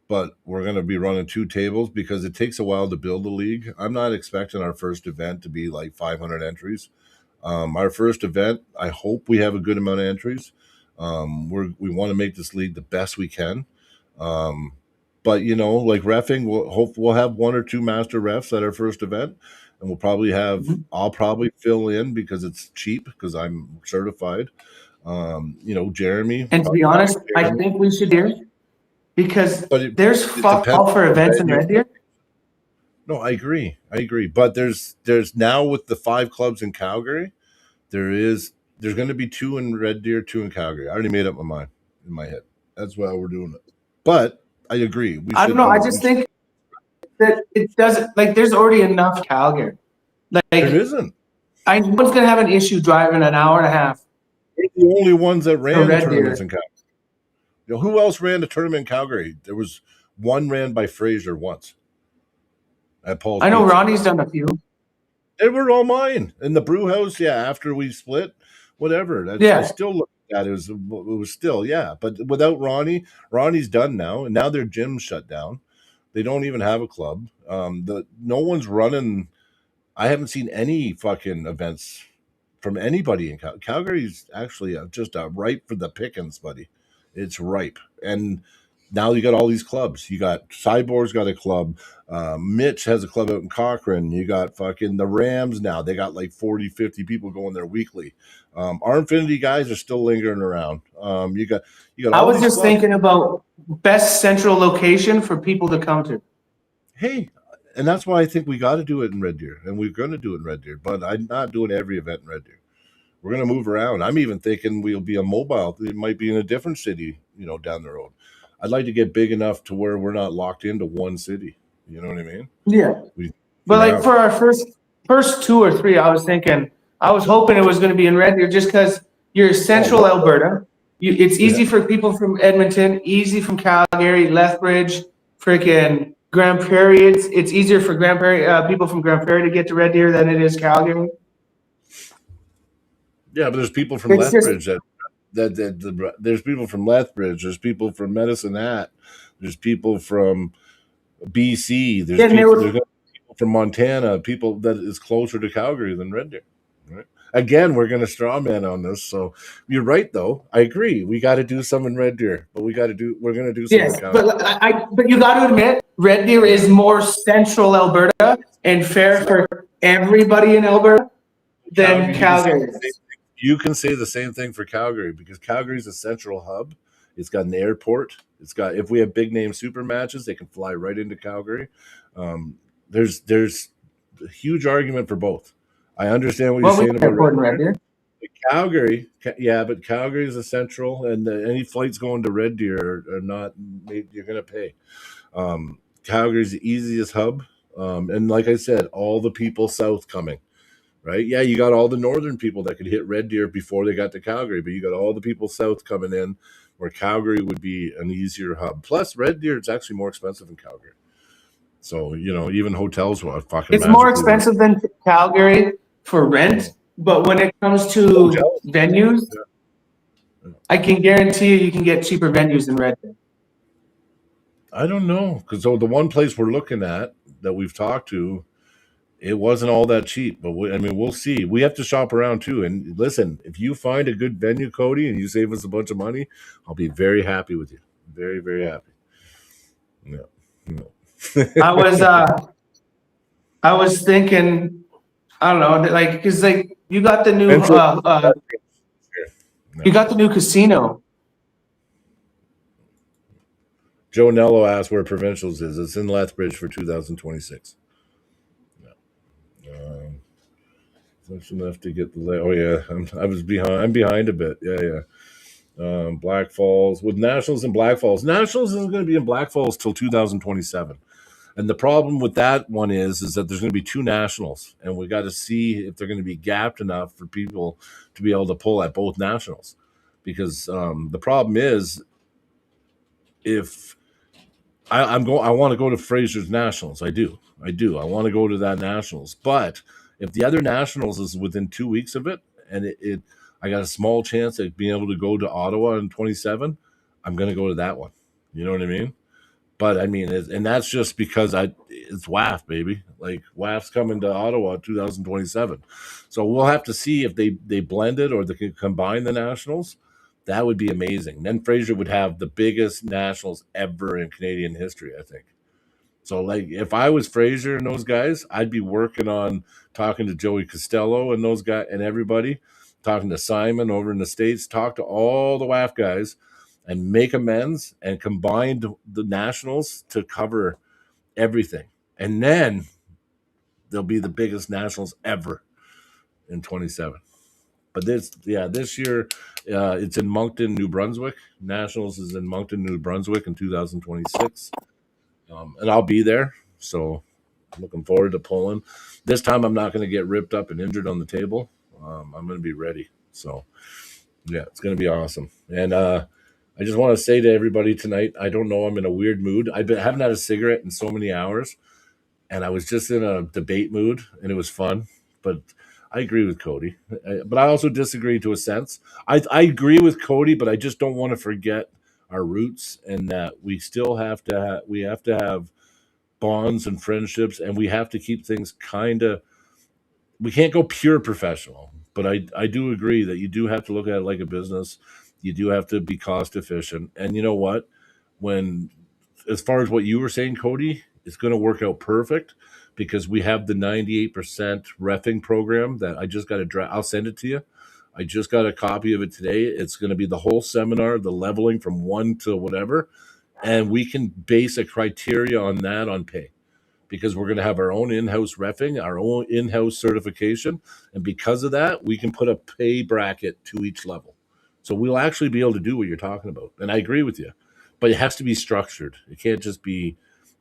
but we're going to be running 2 tables because it takes a while to build a league. I'm not expecting our first event to be like 500 entries. Our first event, I hope we have a good amount of entries. We want to make this league the best we can. But like refing, we'll have 1 or 2 master refs at our first event, and we'll probably have. I'll probably fill in because it's cheap because I'm certified. Jeremy. And to be honest, I think we should hear because But there's it fuck depends all for on the events in venue. Red Deer. No, I agree. But there's now with the 5 clubs in Calgary, there's going to be 2 in Red Deer, 2 in Calgary. I already made up my mind in my head. That's why we're doing it. But I agree. I don't know. I just think that it doesn't like there's already enough Calgary. there Like isn't. I no one's gonna have an issue driving an hour and a half. We're the only ones that ran Red tournaments Deer. in Calgary. Who else ran a tournament in Calgary? There was one ran by Fraser once at Paul's I know Pizza. Ronnie's done a few. They were all mine in the brew house. Yeah, after we split, whatever. Yeah. I still look at it. It was still, yeah. But without Ronnie's done now, and now their gym's shut down. They don't even have a club. No one's running. I haven't seen any fucking events from anybody in Calgary's actually just ripe for the pickings, buddy. It's ripe, and now you got all these clubs. You got Cyborg's got a club. Mitch has a club out in Cochrane. You got fucking the Rams now. They got like 40, 50 people going there weekly. Our Infinity guys are still lingering around. You got I all was these just clubs. thinking about best central location for people to come to. Hey, and that's why I think we got to do it in Red Deer, and we're going to do it in Red Deer. But I'm not doing every event in Red Deer. We're going to move around. I'm even thinking we'll be a mobile. It might be in a different city, down the road. I'd like to get big enough to where we're not locked into one city. You know what I mean? Yeah. We, But like now- for our first 2 or 3, I was hoping it was going to be in Red Deer just because you're central Alberta. It's easy for people from Edmonton, easy from Calgary, Lethbridge, freaking Grand Prairie. It's easier for Grand Prairie people from Grand Prairie to get to Red Deer than it is Calgary. yeah, but there's people from It's just- Lethbridge there's people from Lethbridge. There's people from Medicine Hat. There's people from BC. There's Yeah, and they people, were- there's people from Montana. People that is closer to Calgary than Red Deer. Right? Again, we're going to straw man on this. So you're right, though. I agree. We got to do some in Red Deer, but we're going to do some Yes, in Calgary. but you got to admit, Red Deer is more central Alberta and fair for everybody in Alberta than Calgary. You can say the same thing for Calgary because Calgary's a central hub. It's got an airport. It's got, if we have big name super matches, they can fly right into Calgary. There's a huge argument for both. I understand what Well, you're we saying have about airport in Red Deer. Calgary. Yeah, but Calgary is a central, and any flights going to Red Deer are not. You're going to pay. Calgary's the easiest hub, and like I said, all the people south coming. Right? Yeah, you got all the northern people that could hit Red Deer before they got to Calgary, but you got all the people south coming in, where Calgary would be an easier hub. Plus, Red Deer is actually more expensive than Calgary. So even hotels will fucking. It's more magically- expensive than Calgary for rent, but when it comes to Hotels. venues, I can guarantee you can get cheaper venues in Red Deer. I don't know, because the one place we're looking at that we've talked to, it wasn't all that cheap. But we'll see. We have to shop around too. And listen, if you find a good venue, Cody, and you save us a bunch of money, I'll be very happy with you. Very, very happy. No. I was thinking, I don't know, like because like you got the new you got the new casino. Joe Nello asked where Provincials is. It's in Lethbridge for 2026. That's enough to get the. Oh yeah, I was behind. I'm behind a bit. Yeah. Black Falls with Nationals and Black Falls. Nationals isn't going to be in Black Falls till 2027, and the problem with that one is that there's going to be 2 Nationals, and we got to see if they're going to be gapped enough for people to be able to pull at both Nationals, because the problem is if I want to go to Fraser's Nationals. I do. I want to go to that Nationals, but if the other Nationals is within 2 weeks of it, and I got a small chance of being able to go to Ottawa in 27, I'm going to go to that one. You know what I mean? But I mean, and that's just because it's WAF, baby. Like WAF's coming to Ottawa 2027. So we'll have to see if they blend it or they can combine the Nationals. That would be amazing. Then Fraser would have the biggest Nationals ever in Canadian history, I think. So, like, if I was Fraser and those guys, I'd be working on talking to Joey Costello and those guys and everybody, talking to Simon over in the States, talk to all the WAF guys and make amends and combine the Nationals to cover everything. And then they'll be the biggest Nationals ever in 27. But this year, it's in Moncton, New Brunswick. Nationals is in Moncton, New Brunswick in 2026. And I'll be there, so I'm looking forward to pulling. This time I'm not going to get ripped up and injured on the table. I'm going to be ready. So, yeah, it's going to be awesome. And I just want to say to everybody tonight, I don't know, I'm in a weird mood. I haven't had a cigarette in so many hours, and I was just in a debate mood, and it was fun. But I agree with Cody. But I also disagree to a sense. I agree with Cody, but I just don't want to forget our roots, and that we still have to have bonds and friendships, and we have to keep things we can't go pure professional, but I do agree that you do have to look at it like a business. You do have to be cost efficient, and you know what when, as far as what you were saying, Cody, it's going to work out perfect because we have the 98% refing program that I just got to I'll send it to you. I just got a copy of it today. It's going to be the whole seminar, the leveling from 1 to whatever, and we can base a criteria on that on pay because we're going to have our own in-house refing, our own in-house certification, and because of that, we can put a pay bracket to each level. So we'll actually be able to do what you're talking about, and I agree with you, but it has to be structured. It can't just be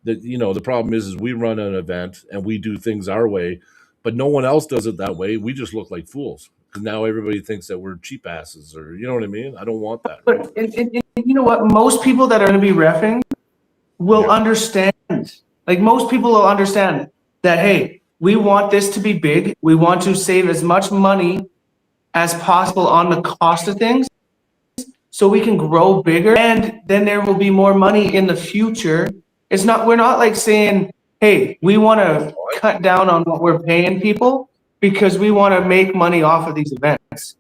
that. The problem is we run an event and we do things our way, but no one else does it that way. We just look like fools because now everybody thinks that we're cheap asses, or you know what I mean. I don't want that. Right? But and you know what? Most people that are going to be reffing will understand. Like most people will understand that, hey, we want this to be big. We want to save as much money as possible on the cost of things so we can grow bigger, and then there will be more money in the future. We're not like saying, hey, we want to cut down on what we're paying people because we want to make money off of these events.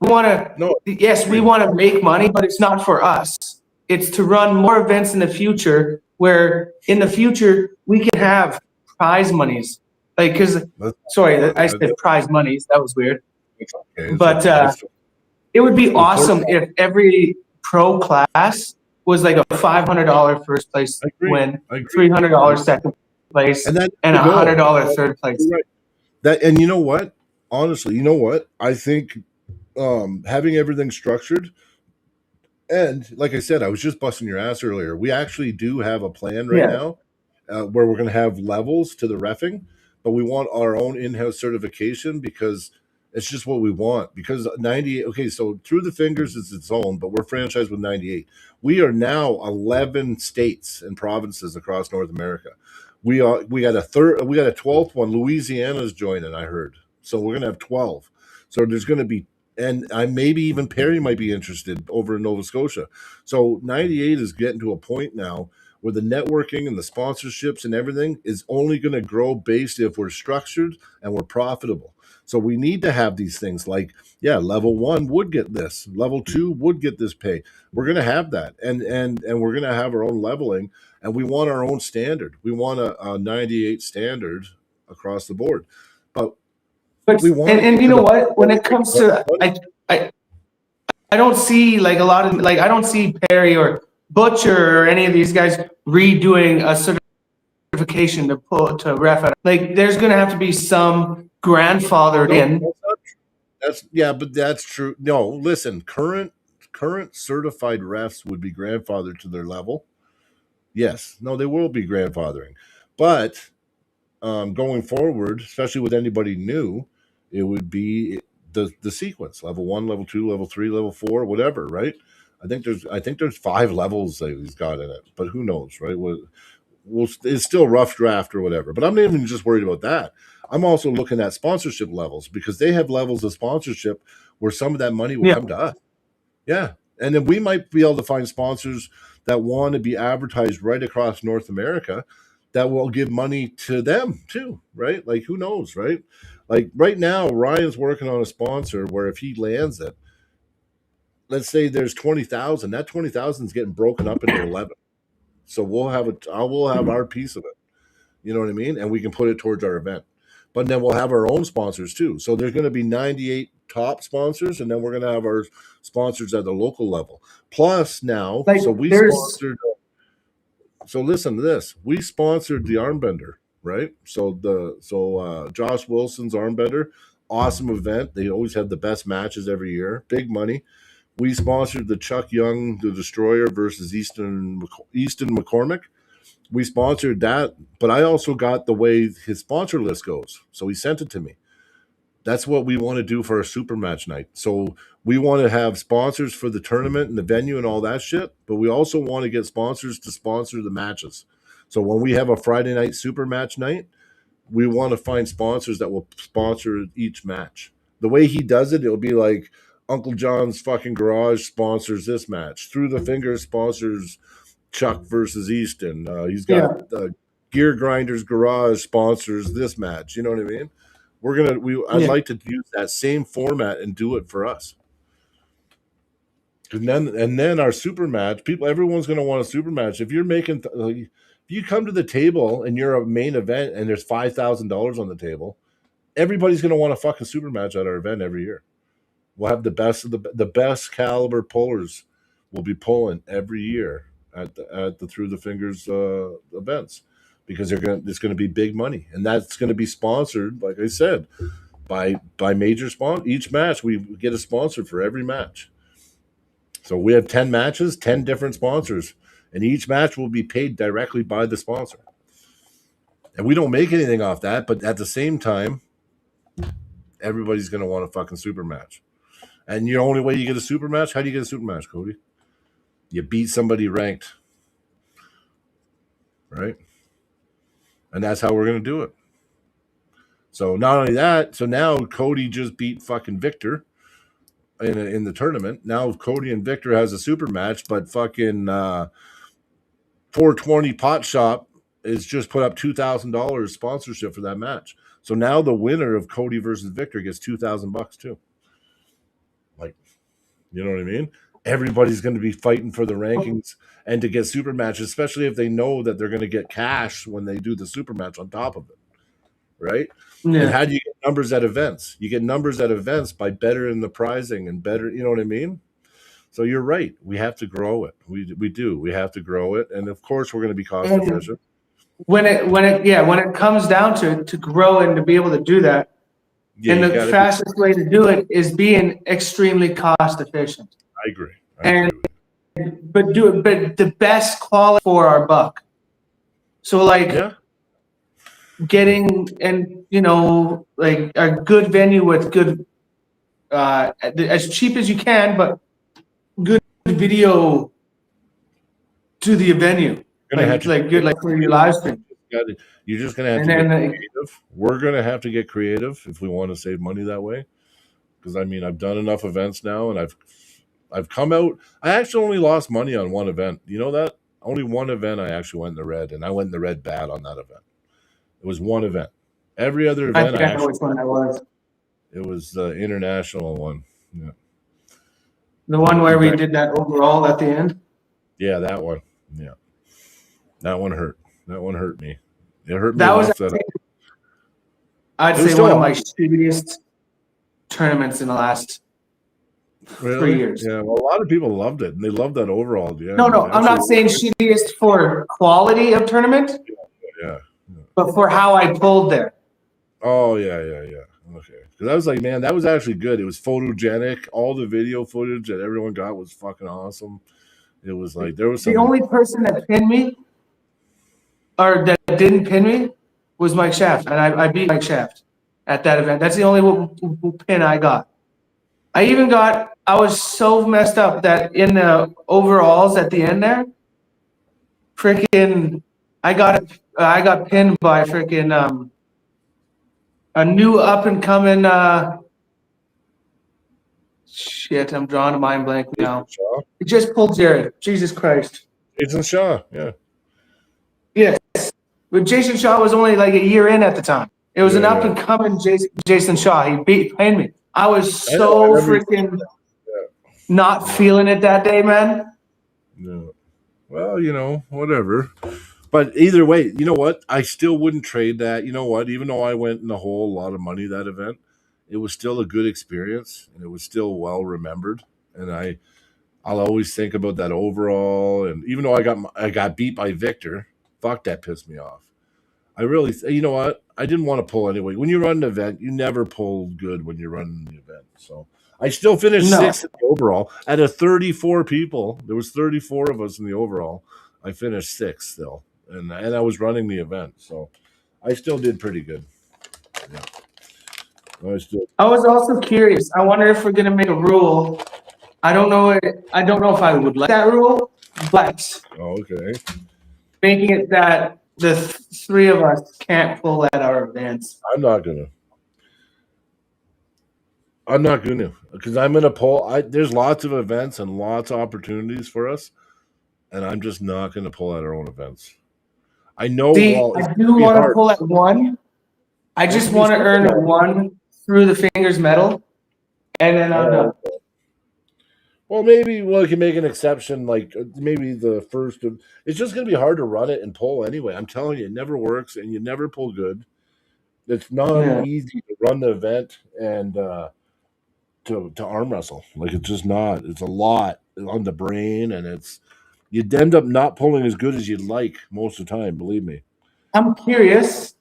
We want to, yes, we want to make money, but it's not for us. It's to run more events in the future where in the future we can have prize monies. Like, because, sorry, I said prize monies. That was weird. Okay, but it would be awesome if every pro class was like a $500 first place win, $300 second place, and $100 third place. Right. That, and you know what? Honestly, you know what? I think having everything structured, and like I said, I was just busting your ass earlier. We actually do have a plan right now where we're going to have levels to the reffing, but we want our own in-house certification because it's just what we want. Because 98, okay, so Through the Fingers is its own, but we're franchised with 98. We are now 11 states and provinces across North America. We got a 12th one. Louisiana's joining, I heard. So we're going to have 12. So there's going to be, and maybe even Perry might be interested over in Nova Scotia. So 98 is getting to a point now where the networking and the sponsorships and everything is only going to grow based if we're structured and we're profitable. So we need to have these things like, level 1 would get this, level 2 would get this pay. We're going to have that, and we're going to have our own leveling, and we want our own standard. We want a 98 standard across the board. But we want, and you know what? When it comes to, I don't see like a lot of, like, I don't see Perry or Butcher or any of these guys redoing a certification to ref it. Like, there's going to have to be some grandfathered in. But that's true. No, listen, current certified refs would be grandfathered to their level. Yes, no, they will be grandfathering, but going forward, especially with anybody new, it would be the sequence: level 1, level 2, level 3, level 4, whatever. Right? I think there's 5 levels that he's got in it, but who knows, right? It's still rough draft or whatever. But I'm not even just worried about that. I'm also looking at sponsorship levels because they have levels of sponsorship where some of that money will come to us. Yeah. And then we might be able to find sponsors that want to be advertised right across North America that will give money to them too, right? Like, who knows, right? Like right now, Ryan's working on a sponsor where if he lands it, let's say there's 20,000, that 20,000 is getting broken up into 11. So we'll have our piece of it. You know what I mean? And we can put it towards our event. But then we'll have our own sponsors too. So there's going to be 98 top sponsors, and then we're going to have our sponsors at the local level. Plus now, like, so we sponsored. So listen to this. We sponsored the Armbender, right? So Josh Wilson's Armbender, awesome event. They always have the best matches every year. Big money. We sponsored the Chuck Young, the Destroyer versus Easton McCormick. We sponsored that, but I also got the way his sponsor list goes. So he sent it to me. That's what we want to do for our super match night. So we want to have sponsors for the tournament and the venue and all that shit, but we also want to get sponsors to sponsor the matches. So when we have a Friday night super match night, we want to find sponsors that will sponsor each match. The way he does it, it'll be like Uncle John's fucking Garage sponsors this match. Through the Fingers sponsors Chuck versus Easton. He's got Gear Grinders Garage sponsors this match. You know what I mean? I'd like to use that same format and do it for us. And then our super match, everyone's going to want a super match. If you're making, if you come to the table and you're a main event and there's $5,000 on the table, everybody's going to want a fucking super match at our event every year. We'll have the best of the best caliber pullers will be pulling every year at the Through the Fingers events, because it's going to be big money, and that's going to be sponsored, like I said, by major sponsors. Each match we get a sponsor for every match. So we have 10 matches, 10 different sponsors, and each match will be paid directly by the sponsor. And we don't make anything off that, but at the same time, everybody's going to want a fucking super match. And the only way you get a super match, how do you get a super match, Cody? You beat somebody ranked, right? And that's how we're going to do it. So not only that, so now Cody just beat fucking Victor in the tournament. Now Cody and Victor has a super match, but fucking 420 Pot Shop is just put up $2,000 sponsorship for that match. So now the winner of Cody versus Victor gets $2,000 too. Like, you know what I mean? Everybody's going to be fighting for the rankings and to get super matches, especially if they know that they're going to get cash when they do the super match on top of it, right? Yeah. And how do you get numbers at events? You get numbers at events by bettering the pricing and better, you know what I mean? So you're right. We have to grow it. We do. We have to grow it, and of course we're going to be cost efficient. When it comes down to grow and to be able to do that, Yeah, and you the gotta fastest way to do it is being extremely cost efficient. I agree. And but the best quality for our buck. So like Yeah. getting and like a good venue with good as cheap as you can, but good video to the venue. Like for your live stream. You're just going to have to get creative. We're going to have to get creative if we want to save money that way. Because, I mean, I've done enough events now, and I've come out. I actually only lost money on one event. You know that? Only one event I actually went in the red, and I went in the red bad on that event. It was one event. Every other event, I know which one that was. It was the international one. Yeah. The one where we did that overall at the end? Yeah, that one. Yeah. That one hurt. That one hurt me. It hurt me. That was, I'd It was say, one of my shittiest tournaments in the last 3 years. Yeah, well, a lot of people loved it, and they loved that overall. Yeah. No, I'm not saying shittiest for quality of tournament, Yeah. but for how I pulled there. Oh, yeah. Okay. Because I was like, man, that was actually good. It was photogenic. All the video footage that everyone got was fucking awesome. It was like, there was some... The only person that pinned me, or that didn't pin me, was Mike Shaft, and I beat Mike Shaft at that event. That's the only pin I got. I was so messed up that in the overalls at the end there, freaking, I got pinned by freaking a new up and coming shit. I'm drawing a mind blank now. He just pulled Jared. Jesus Christ. Jason Shaw, yeah. Yes, but Jason Shaw was only like a year in at the time. It was an up and coming Jason Shaw. He pinned me. I was so freaking not feeling it that day, man. No. Well, whatever. But either way, you know what? I still wouldn't trade that. You know what? Even though I went in a whole lot of money that event, it was still a good experience, and it was still well remembered. And I'll always think about that overall. And even though I got beat by Victor, fuck, that pissed me off. I really, you know what? I didn't want to pull anyway. When you run an event, you never pull good when you're running the event. So I still finished sixth in the overall out of 34 people. There was 34 of us in the overall. I finished sixth still, and I was running the event, so I still did pretty good. Yeah. I was also curious. I wonder if we're gonna make a rule. I don't know if I would like that rule, but okay, making it that the three of us can't pull at our events. I'm not gonna because I'm gonna pull. There's lots of events and lots of opportunities for us, and I'm just not gonna pull at our own events. I know. See, I do want to pull at one. I just want to earn one Through the Fingers medal, and then I'm done. Well, maybe we can make an exception, like maybe the first of. It's just going to be hard to run it and pull anyway. I'm telling you, it never works, and you never pull good. It's not Yeah. easy to run the event and to arm wrestle. Like it's just not. It's a lot on the brain, and it's you'd end up not pulling as good as you'd like most of the time. Believe me. I'm curious,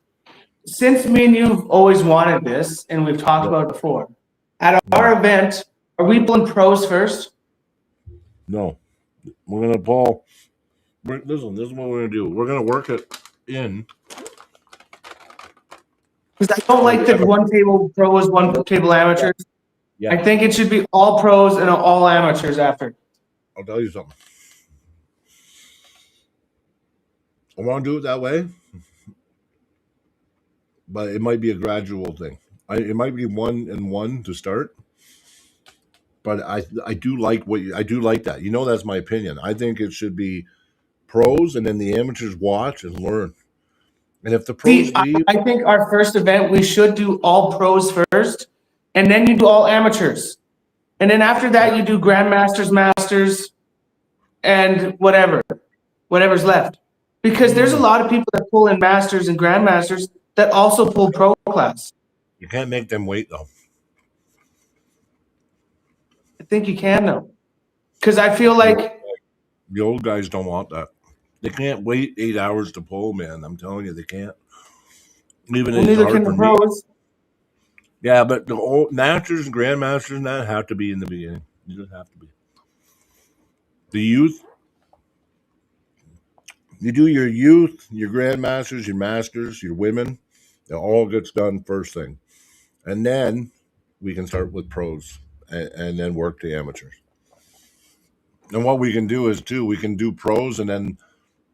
since me and you've always wanted this, and we've talked Yeah. about it before, at our event, are we pulling pros first? No, we're gonna pull. Listen, this is what we're gonna do. We're gonna work it in. Because I don't like the one table pros, one table amateurs. Yeah, I think it should be all pros and all amateurs after. I'll tell you something. I want to do it that way, but it might be a gradual thing. It might be 1 and 1 to start, but I do like I do like that. You know, that's my opinion. I think it should be pros, and then the amateurs watch and learn. And if the pros See, leave, I think our first event, we should do all pros first, and then you do all amateurs. And then after that, you do grandmasters, masters, and whatever's left. Because there's a lot of people that pull in masters and grandmasters that also pull pro class. you can't make them wait though. I think you can though. Because I feel like The old guys don't want that. They can't wait 8 hours to pull, man. I'm telling you, they can't. Even well, it's neither hard can for the me. pros. Yeah, but the old masters and grandmasters and that have to be in the beginning. You just have to be. The youth, you do your youth, your grandmasters, your masters, your women. It all gets done first thing, and then we can start with pros, and then work to amateurs. And what we can do is too, we can do pros, and then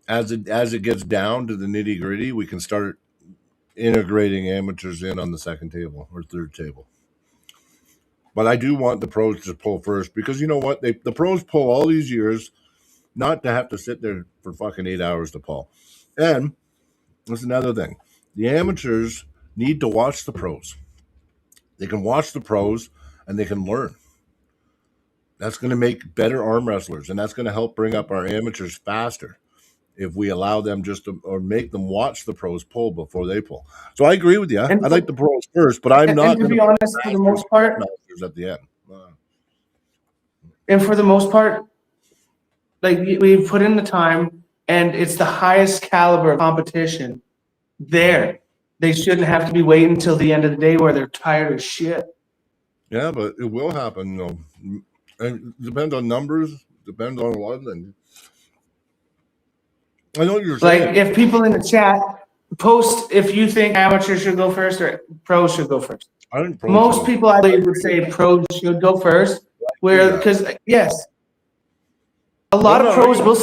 as it gets down to the nitty gritty, we can start integrating amateurs in on the second table or third table. But I do want the pros to pull first because you know what? The pros pull all these years not to have to sit there for fucking 8 hours to pull. And there's another thing. The amateurs need to watch the pros. They can watch the pros and they can learn. That's going to make better arm wrestlers and that's going to help bring up our amateurs faster if we allow them just to, or make them watch the pros pull before they pull. So I agree with you. I And, like the pros first, but I'm and not to going be to honest, for the most part, masters at the end. like we put in the time and it's the highest caliber of competition there. They shouldn't have to be waiting until the end of the day where they're tired as shit. Yeah, but it will happen. And it depends on numbers. Depends on a lot of things. I know what you're saying. Like if people in the chat post if you think amateurs should go first or pros should go first. I think pros Most should- people I believe would say pros should go first. Where Yeah. because yes, a lot of pros will.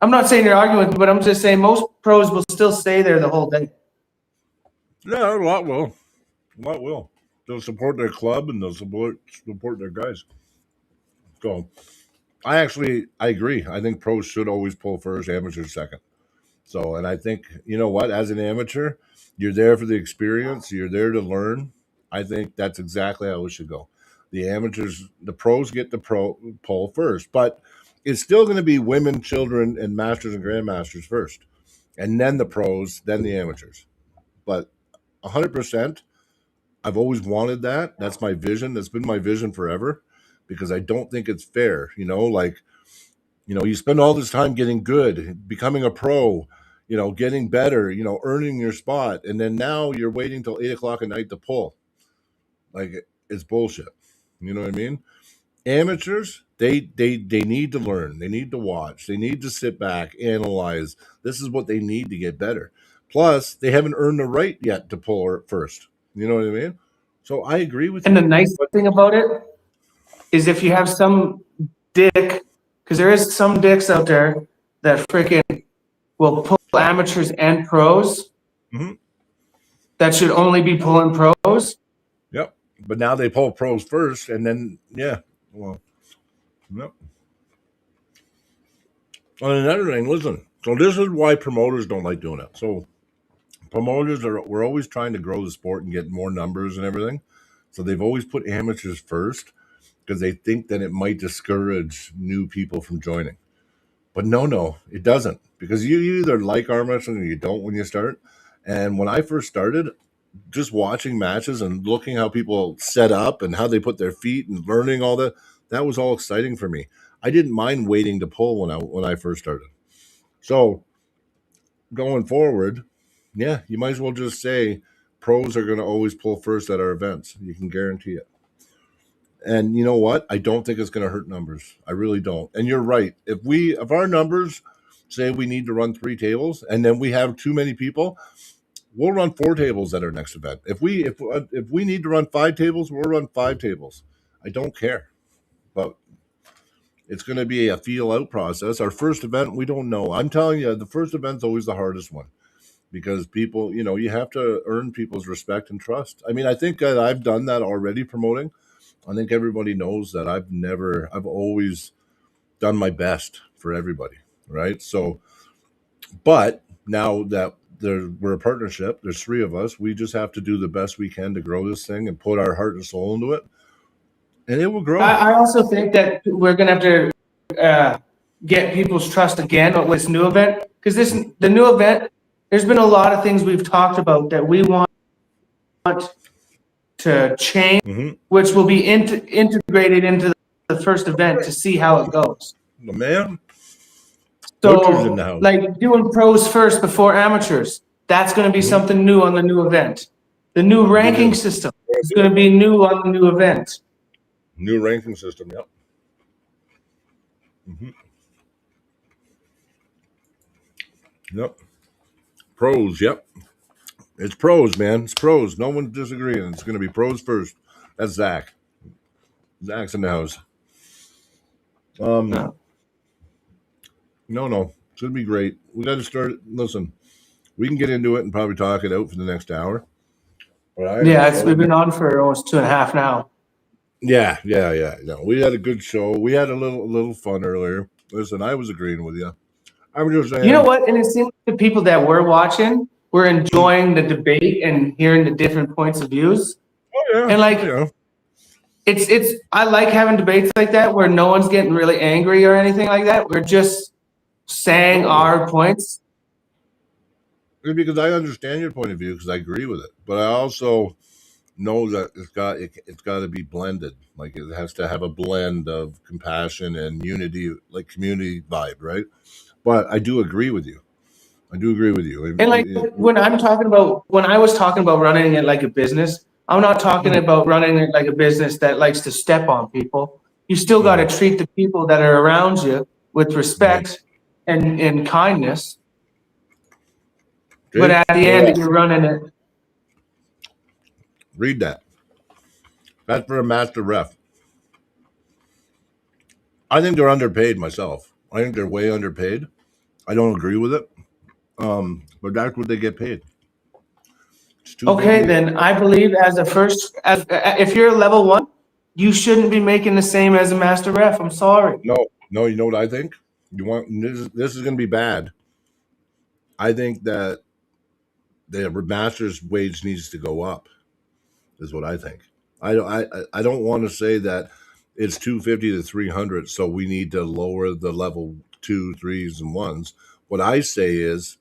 I'm not saying you're arguing with me, but I'm just saying most pros will still stay there the whole day. Yeah, a lot will. A lot will. They'll support their club and they'll support their guys. So I agree. I think pros should always pull first, amateurs second. So and I think you know what, as an amateur, you're there for the experience, you're there to learn. I think that's exactly how it should go. The pros get the pro pull first, but it's still going to be women, children, and masters and grandmasters first, and then the pros, then the amateurs. But 100%, I've always wanted that. That's my vision. That's been my vision forever, because I don't think it's fair. You spend all this time getting good, becoming a pro, getting better, earning your spot, and then now you're waiting till 8 o'clock at night to pull. Like it's bullshit. You know what I mean? Amateurs, they need to learn. They need to watch. They need to sit back, analyze. This is what they need to get better. Plus, they haven't earned the right yet to pull first. You know what I mean? So I agree with And you. the nice thing about it is if you have some dick, because there is some dicks out there that freaking will pull amateurs and pros Mhm. that should only be pulling pros. Yep. But now they pull pros first, and then well, yep. And another thing, listen. So this is why promoters don't like doing it. So we're always trying to grow the sport and get more numbers and everything. So they've always put amateurs first. because they think that it might discourage new people from joining. But no, it doesn't, because you either like arm wrestling or you don't when you start. And when I first started, just watching matches and looking how people set up and how they put their feet and learning all that was all exciting for me. I didn't mind waiting to pull when I first started. So going forward, yeah, you might as well just say pros are going to always pull first at our events. You can guarantee it. And you know what? I don't think it's going to hurt numbers. I really don't. And you're right. If our numbers say we need to run 3 tables and then we have too many people, we'll run 4 tables at our next event. If we need to run 5 tables, we'll run 5 tables. I don't care. But it's going to be a feel out process. Our first event, we don't know. I'm telling you, the first event's always the hardest one, because people, you have to earn people's respect and trust. I mean, I think that I've done that already promoting. I think everybody knows that I've always done my best for everybody, right? So, but now that we're a partnership, there's 3 of us, we just have to do the best we can to grow this thing and put our heart and soul into it, and it will grow. I also think that we're going to have to get people's trust again with this new event, because the new event, there's been a lot of things we've talked about that we want to change, which will be integrated into the first event to see how it goes. The man. So, Butcher's in the house. like doing pros first before amateurs, that's going to be something new on the new event. The new ranking system is going to be new on the new event. New ranking system, yep. Yep. Pros, yep. It's pros, man. It's pros. No one's disagreeing. It's going to be pros first. That's Zach. Zach's in the house. No. It's going to be great. We got to start. Listen, we can get into it and probably talk it out for the next hour. But We've been on for almost 2.5 now. Yeah. No, we had a good show. We had a little fun earlier. Listen, I was agreeing with you. I was just saying. You know what? And it seems like the people that were watching were enjoying the debate and hearing the different points of views. Oh yeah. And like, it's I like having debates like that where no one's getting really angry or anything like that. We're just saying our points. Because I understand your point of view, because I agree with it, but I also know that it's got to be blended. Like, it has to have a blend of compassion and unity, like community vibe, right? But I do agree with you. And like when I was talking about running it like a business, I'm not talking about running it like a business that likes to step on people. You still got to treat the people that are around you with respect and kindness. But at the end, you're running it. Read that. That's for a master ref. I think they're underpaid myself. I think they're way underpaid. I don't agree with it. But that's what they get paid. Okay, then I believe if you're a level 1, you shouldn't be making the same as a master ref. I'm sorry. No, you know what I think? This is going to be bad. I think that the master's wage needs to go up, is what I think. I don't want to say that it's 250 to 300, so we need to lower the level 2, 3s, and 1s. What I say is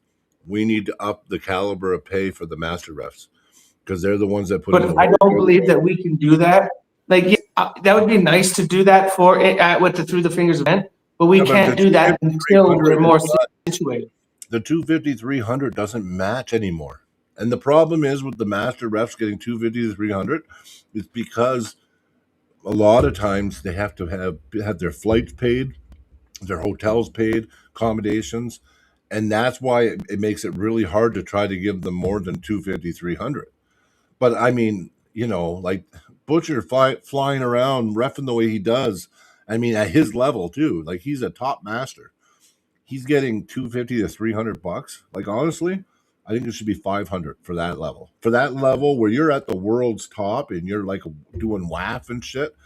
we need to up the caliber of pay for the master refs, because they're the ones that put in the work. But I don't believe that we can do that. Like, that would be nice to do that with the Through the Fingers event, but we can't do that until we're more situated. The 250, 300 doesn't match anymore. And the problem is with the master refs getting 250 to 300, it's because a lot of times they have to have their flights paid, their hotels paid, accommodations, and that's why it makes it really hard to try to give them more than 250, 300. But I mean, like Butcher flying around, reffing the way he does, I mean, at his level too, like he's a top master. He's getting 250 to 300 bucks. Like, honestly, I think it should be 500 for that level. For that level where you're at the world's top and you're like doing WAF and shit,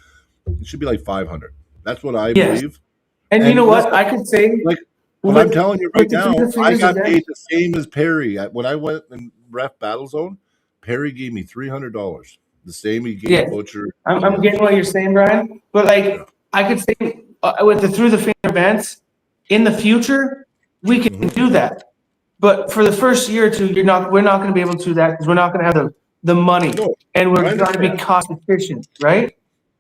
it should be like 500. That's what I believe. And you know what? I could say, like, what I'm telling you right now, I got paid the same as Perry. When I went and ref Battlezone, Perry gave me $300. The same he gave Yeah. Butcher. I'm getting what you're saying, Brian. But like, I could say with the through the finger events in the future, we can do that. But for the first year or two, we're not going to be able to do that because we're not going to have the money, No, and we're I trying to be understand. cost efficient, right?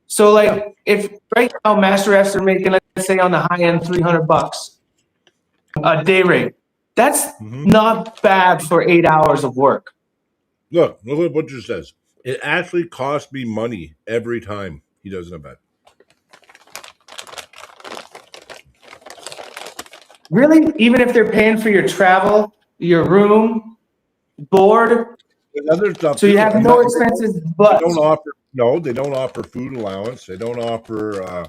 So like, if right now master refs are making, let's say on the high end, $300 a day rate, that's not bad for 8 hours of work. Look what Butcher says. It actually costs me money every time he does an event. Really? Even if they're paying for your travel, your room, board, And other stuff. so you too. have I'm no not- expenses, They but don't offer. No, they don't offer food allowance. They don't offer.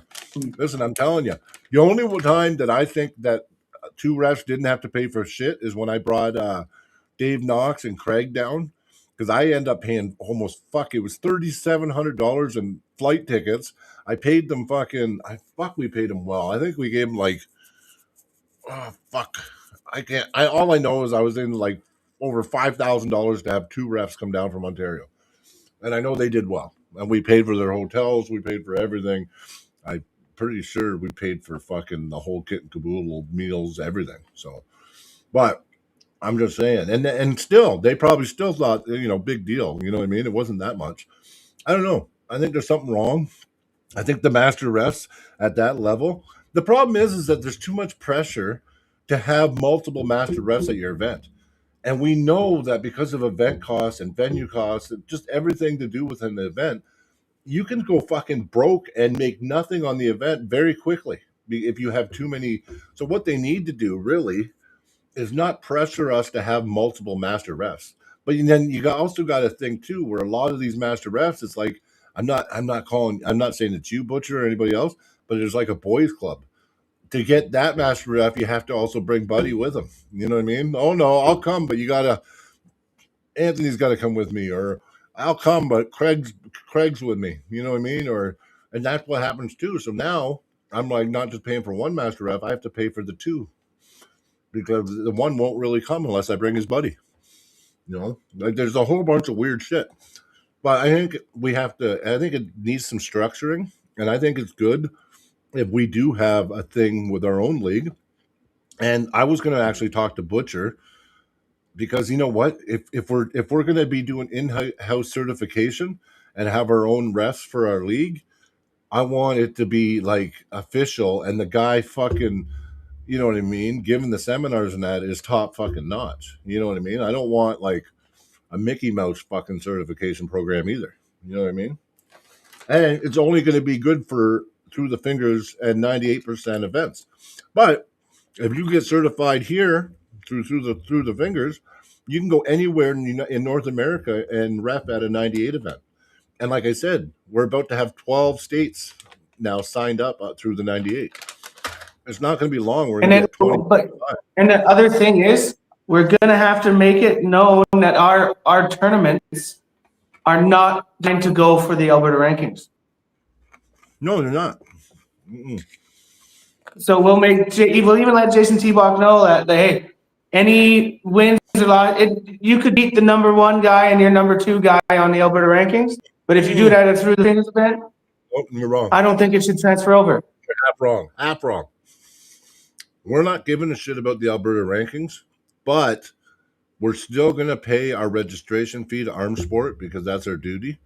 Listen, I'm telling you, the only time that I think that two refs didn't have to pay for shit is when I brought Dave Knox and Craig down, because I end up paying almost it was $3,700 in flight tickets. I paid them we paid them well. I think we gave them like, I can't. All I know is I was in like over $5,000 to have two refs come down from Ontario, and I know they did well. And we paid for their hotels. We paid for everything. I'm pretty sure we paid for fucking the whole kit and caboodle, meals, everything. So, but I'm just saying, and still, they probably still thought, big deal. You know what I mean? It wasn't that much. I don't know. I think there's something wrong. I think the master refs at that level. The problem is that there's too much pressure to have multiple master refs at your event. And we know that because of event costs and venue costs, and just everything to do with an event, you can go fucking broke and make nothing on the event very quickly if you have too many. So what they need to do really is not pressure us to have multiple master refs. But then also got to think too, where a lot of these master refs, it's like, I'm not saying it's you, Butcher, or anybody else, but there's like a boys club. To get that master ref, you have to also bring Buddy with him. You know what I mean? Oh no, I'll come, but Anthony's got to come with me, or I'll come, but Craig's with me. You know what I mean? And that's what happens too. So now I'm like not just paying for one master ref, I have to pay for the two, because the one won't really come unless I bring his buddy. Like there's a whole bunch of weird shit. But I think I think it needs some structuring, and I think it's good if we do have a thing with our own league. And I was going to actually talk to Butcher, because you know what? If we're going to be doing in-house certification and have our own refs for our league, I want it to be like official, and the guy fucking, you know what I mean, giving the seminars and that is top fucking notch. You know what I mean? I don't want like a Mickey Mouse fucking certification program either. You know what I mean? And it's only going to be good for through the fingers and 98% events. But if you get certified here through the fingers, you can go anywhere in North America and ref at a 98 event. And like I said, we're about to have 12 states now signed up through the 98. It's not going to be long. We're going to get 20. And the other thing is, we're going to have to make it known that our tournaments are not going to go for the Alberta rankings. No, they're not. Mm-mm. So we'll even let Jason T-Bach know that, hey, any wins or losses, you could beat the number one guy and your number two guy on the Alberta rankings, but if you do that through the fingers event, you're wrong. I don't think it should transfer over. You're half wrong. We're not giving a shit about the Alberta rankings, but we're still going to pay our registration fee to Armsport because that's our duty.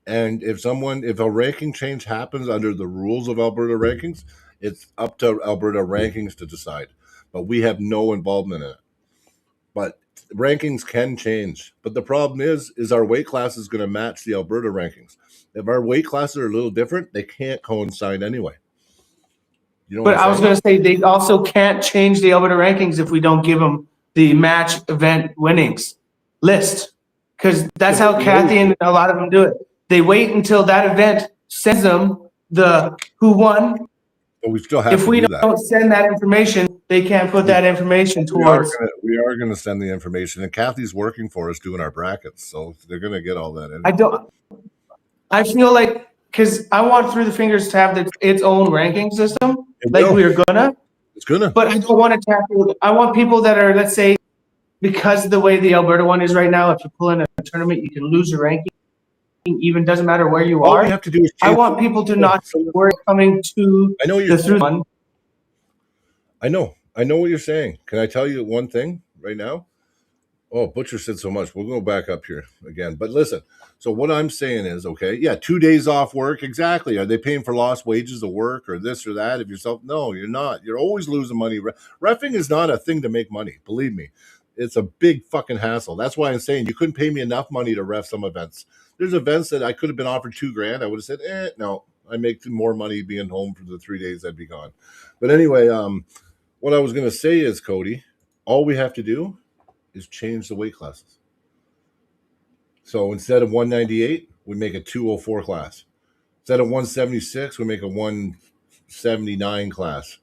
And if a ranking change happens under the rules of Alberta rankings, it's up to Alberta rankings to decide. But we have no involvement in it. But rankings can change. But the problem is our weight class is going to match the Alberta rankings. If our weight classes are a little different, they can't coincide anyway. You know but I was going to say, they also can't change the Alberta rankings if we don't give them the match event winnings list. Because that's how Kathy and a lot of them do it. They wait until that event sends them the who won. But we still have if to we do don't send that information, they can't put that information towards. We are going to send the information, and Kathy's working for us doing our brackets, so they're going to get all that in. I feel like, because I want Through the Fingers to have its own ranking system, we're gonna. It's gonna. But I don't want to tackle. I want people that are, let's say, because of the way the Alberta one is right now, if you pull in a tournament, you can lose your ranking. even doesn't matter where you All are. we have to do is I change. want people to not So worry coming to I know the you're. through one. I know what you're saying. Can I tell you one thing right now? Oh, Butcher said so much. We'll go back up here again. But listen, so what I'm saying is, okay, yeah, 2 days off work. Exactly. Are they paying for lost wages of work or this or that? If yourself, no, you're not. You're always losing money. Reffing is not a thing to make money. Believe me, it's a big fucking hassle. That's why I'm saying you couldn't pay me enough money to ref some events. There's events that I could have been offered $2,000. I would have said, no, I make more money being home for the 3 days I'd be gone. But anyway, what I was going to say is, Cody, all we have to do is change the weight classes. So instead of 198, we make a 204 class. Instead of 176, we make a 179 class.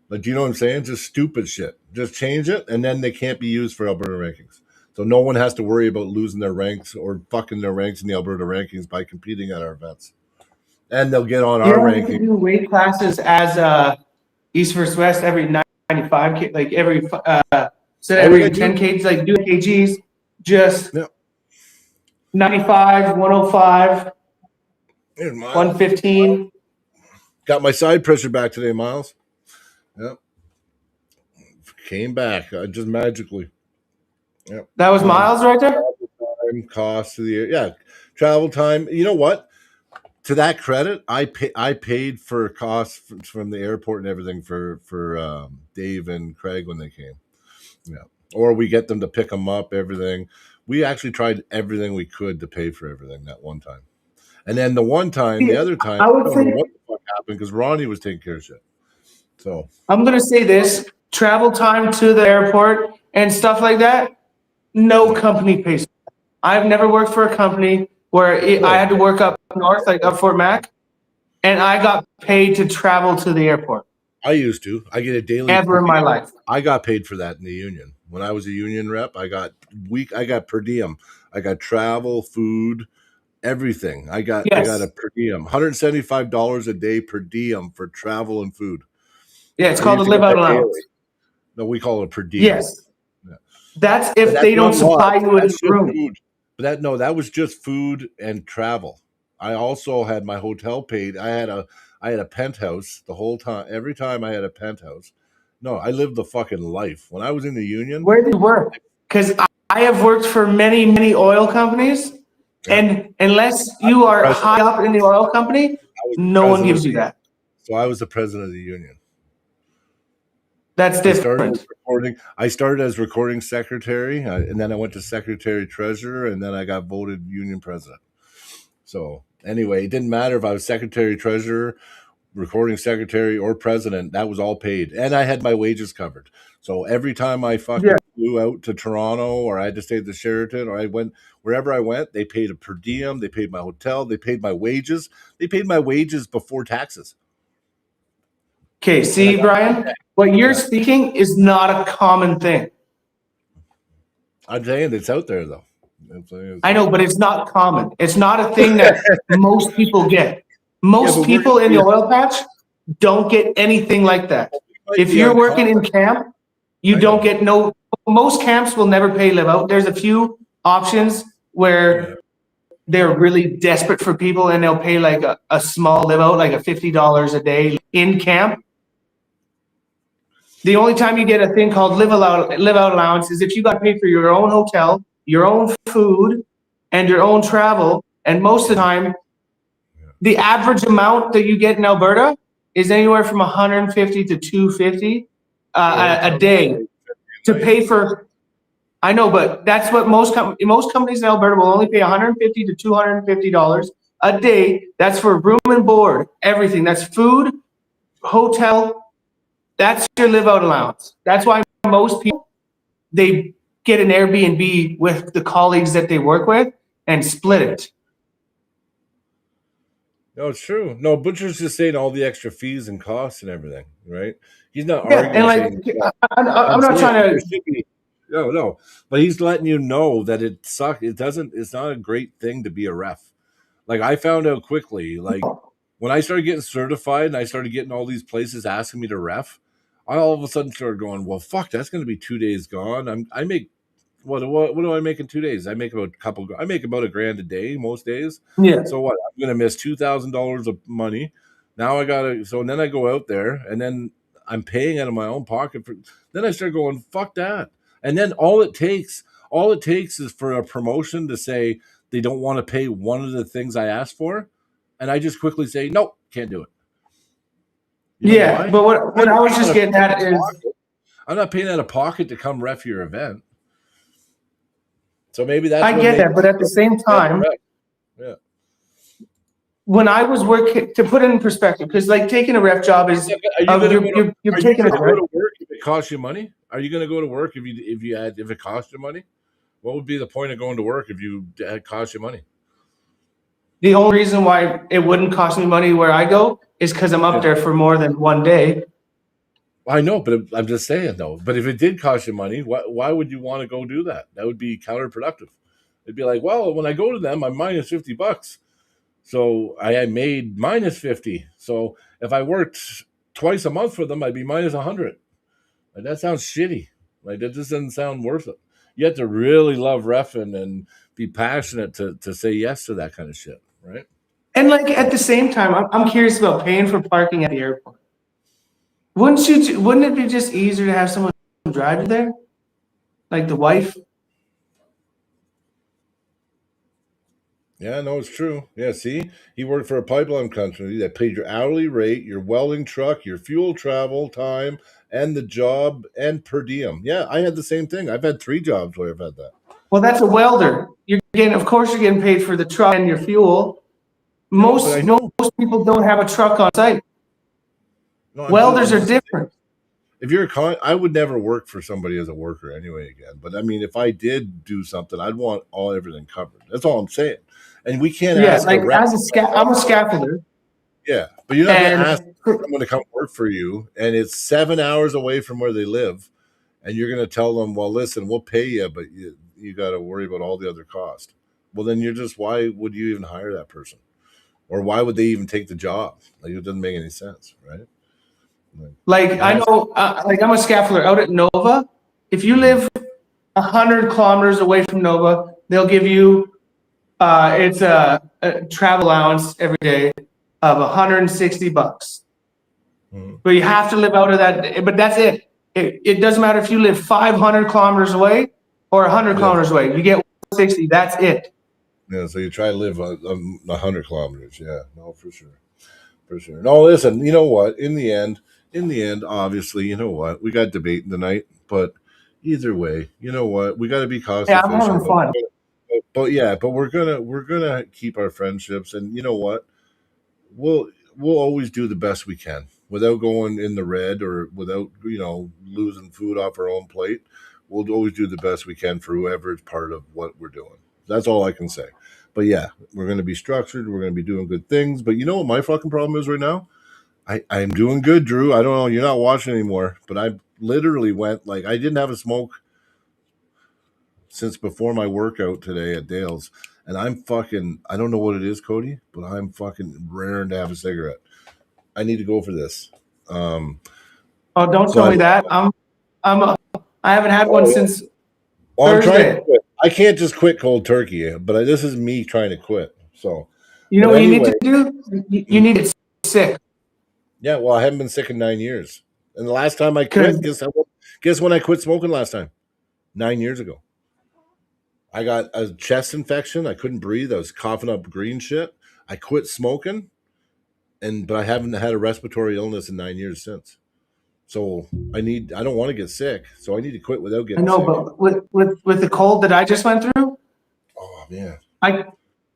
Like, do you know what I'm saying? Just stupid shit. Just change it, and then they can't be used for Alberta rankings. So no one has to worry about losing their ranks or fucking their ranks in the Alberta rankings by competing at our events. And they'll get on our We ranking. do weight classes as East versus West every 95, like every so every we gotta 10 kgs, like do kgs, just Yeah. 95, 105, Here's Miles. 115. Got my side pressure back today, Miles. Yep. Came back just magically. Yep. That was Miles right there. Time, cost of the year. Yeah. Travel time. You know what? To that credit, I paid for costs from the airport and everything for Dave and Craig when they came. Yeah. Or we get them to pick them up, everything. We actually tried everything we could to pay for everything that one time. And then the one time, the other time, I would don't know say- what the fuck happened because Ronnie was taking care of shit. So I'm gonna say this: travel time to the airport and stuff like that. No company pays. I've never worked for a company where I had to work up north, like up Fort Mac, and I got paid to travel to the airport. I used to. I get a daily. Ever in my life. I got paid for that in the union. When I was a union rep, I got per diem. I got travel, food, everything. I got a per diem. $175 a day per diem for travel and food. Yeah, it's I called a used to live get out that allowance. daily. No, we call it a per diem. Yes. Yeah. That's But if that's they don't not a lot. supply you with That's a just room. food. But that was just food and travel. I also had my hotel paid. I had a penthouse the whole time. Every time I had a penthouse. No, I lived the fucking life. When I was in the union, Where did you work? Because I have worked for many, many oil companies, and unless you are high up in the oil company, I was no one president gives of you the- that. So I was the president of the union. That's I started different. as recording. I started as recording secretary, and then I went to secretary treasurer, and then I got voted union president. So anyway, it didn't matter if I was secretary treasurer, recording secretary, or president. That was all paid, and I had my wages covered. So every time I fucking flew out to Toronto, or I had to stay at the Sheraton, or I went wherever I went, they paid a per diem, they paid my hotel, they paid my wages. They paid my wages before taxes. Okay, see, Brian, what you're speaking is not a common thing. I'm saying it's out there though. I know, but it's not common. It's not a thing that most people get. Most but we're people gonna in be the a- oil patch don't get anything like that. If you're working in camp, you I don't know. get no. Most camps will never pay live out. There's a few options where they're really desperate for people and they'll pay like a small live out, like a $50 a day in camp. The only time you get a thing called live out allowance is if you got to pay for your own hotel, your own food, and your own travel. And most of the time, the average amount that you get in Alberta is anywhere from 150 to 250 a day to pay for. I know, but that's what most companies in Alberta will only pay 150 to $250 a day. That's for room and board, everything. That's food, hotel. That's your live out allowance. That's why most people, they get an Airbnb with the colleagues that they work with and split it. No, it's true. No, Butcher's just saying all the extra fees and costs and everything, right? He's not Yeah, arguing. and like, saying, I'm not saying trying there to. should be- No, but he's letting you know that it sucks. It doesn't. It's not a great thing to be a ref. Like I found out quickly. Like when I started getting certified and I started getting all these places asking me to ref, I all of a sudden started going, well, fuck, that's going to be 2 days gone. I make what do I make in 2 days? I make about $1,000 a day most days. Yeah. So what? I'm gonna miss $2,000 of money. Now I gotta. So then I go out there, and then I'm paying out of my own pocket for. Then I start going, fuck that. And then all it takes is for a promotion to say they don't want to pay one of the things I asked for, and I just quickly say no, can't do it. You know Yeah, why? but what I was just getting at is, I'm not paying out of pocket to come ref your event. So maybe that's I what get makes that, but at the same time, yeah. when I was working, to put it in perspective, because like taking a ref job is, Are you gonna you're are you taking gonna it, go right? to work if it costs you money? Are you gonna go to work if it costs you money? What would be the point of going to work if it cost you money? The only reason why it wouldn't cost me money where I go is because I'm up there for more than one day. I know, but I'm just saying though. But if it did cost you money, why would you want to go do that? That would be counterproductive. It'd be like, well, when I go to them, I'm minus $50. So I made minus 50. So if I worked twice a month for them, I'd be minus 100. Like, that sounds shitty. Like, that just doesn't sound worth it. You have to really love reffing and be passionate to say yes to that kind of shit, right? And like at the same time, I'm curious about paying for parking at the airport. Wouldn't it be just easier to have someone drive you there? Like the wife? Yeah, no, it's true. Yeah, see, he worked for a pipeline company that paid your hourly rate, your welding truck, your fuel travel time, and the job and per diem. Yeah, I had the same thing. I've had 3 jobs where I've had that. Well, that's a welder. Of course, you're getting paid for the truck and your fuel. But I know. Most people don't have a truck on site. No, Welders are different. If you're I would never work for somebody as a worker anyway again. But I mean, if I did do something, I'd want everything covered. That's all I'm saying. And we can't Yeah, ask like a rep. I'm a scaffolder. Yeah, but you're not going to ask And someone to come work for you, and it's 7 hours away from where they live, and you're going to tell them, well, listen, we'll pay you, but you got to worry about all the other cost. Well, then why would you even hire that person? Or why would they even take the job? Like, it doesn't make any sense, right? like I know, like I'm a scaffolder out at Nova. If you live 100 kilometers away from Nova, they'll give you it's a travel allowance every day of $160. Mhm. But you have to live out of that. But that's it. It doesn't matter if you live 500 kilometers away or 100 kilometers away. You get 160. That's it. Yeah, so you try to live 100 kilometers. Yeah, no, for sure. For sure. No, listen, you know what? In the end, obviously, you know what? We got debating tonight, but either way, you know what? We got to be cost Yeah, I'm efficient. having fun. But yeah, but we're gonna keep our friendships, and you know what? We'll always do the best we can without going in the red or without losing food off our own plate. We'll always do the best we can for whoever is part of what we're doing. That's all I can say. But yeah, we're gonna be structured. We're gonna be doing good things. But you know what my fucking problem is right now? I'm doing good, Drew. I don't know. You're not watching anymore, but I literally went like I didn't have a smoke since before my workout today at Dale's, and I don't know what it is, Cody, but I'm fucking raring to have a cigarette. I need to go for this. Oh, don't tell me that. I haven't had one since I'm trying to Thursday. quit. I can't just quit cold turkey, but this is me trying to quit. So You know but what you need anyway, to do? You need to get sick. yeah, well, I haven't been sick in 9 years, and the last time I quit, guess when I quit smoking last time? 9 years ago. I got a chest infection. I couldn't breathe. I was coughing up green shit. I quit smoking, but I haven't had a respiratory illness in 9 years since. So I don't want to get sick. So I need to quit without I getting know, sick. but with the cold that I just went through, Oh man.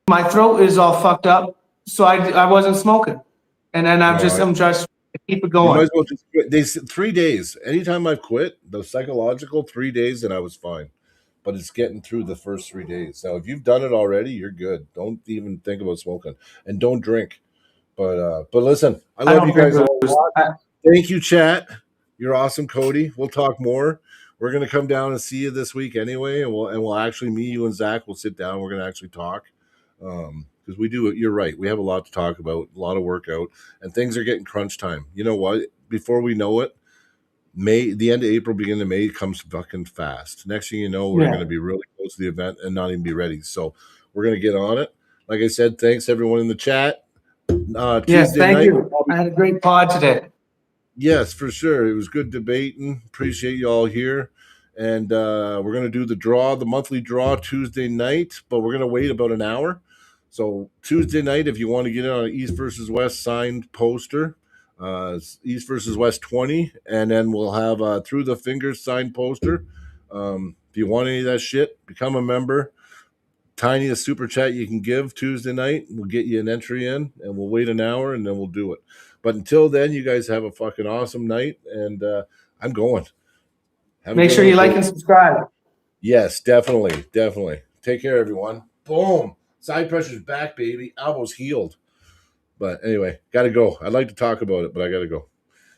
my throat is all fucked up. So I wasn't smoking, and then I'm just keep it You going. might as well just quit. They said 3 days. Anytime I've quit, the psychological 3 days, and I was fine. But it's getting through the first 3 days. Now, if you've done it already, you're good. Don't even think about smoking, and don't drink. But listen, I love you guys a lot. Thank you, chat. You're awesome, Cody. We'll talk more. We're gonna come down and see you this week anyway, and we'll actually me, you, and Zach will sit down. We're gonna actually talk because we do it. You're right. We have a lot to talk about, a lot of workout, and things are getting crunch time. You know what? Before we know it, May, the end of April, beginning of May comes fucking fast. Next thing you know, we're Yeah. going to be really close to the event and not even be ready. So we're going to get on it. Like I said, thanks everyone in the chat. Yes, Tuesday thank night. you. I had a great pod today. Yes, for sure. It was good debating. Appreciate you all here. And we're going to do the monthly draw Tuesday night, but we're going to wait about an hour. So Tuesday night, if you want to get in on an East versus West signed poster, East versus West 20, and then we'll have Through the Fingers signed poster. If you want any of that shit, become a member. Tiniest super chat you can give Tuesday night, we'll get you an entry in, and we'll wait an hour, and then we'll do it. But until then, you guys have a fucking awesome night, and I'm going. Have a Make good sure one, you like folks. and subscribe. Yes, definitely. Take care, everyone. Boom. Side pressure's back, baby. Elbows healed. But anyway, got to go. I'd like to talk about it, but I got to go.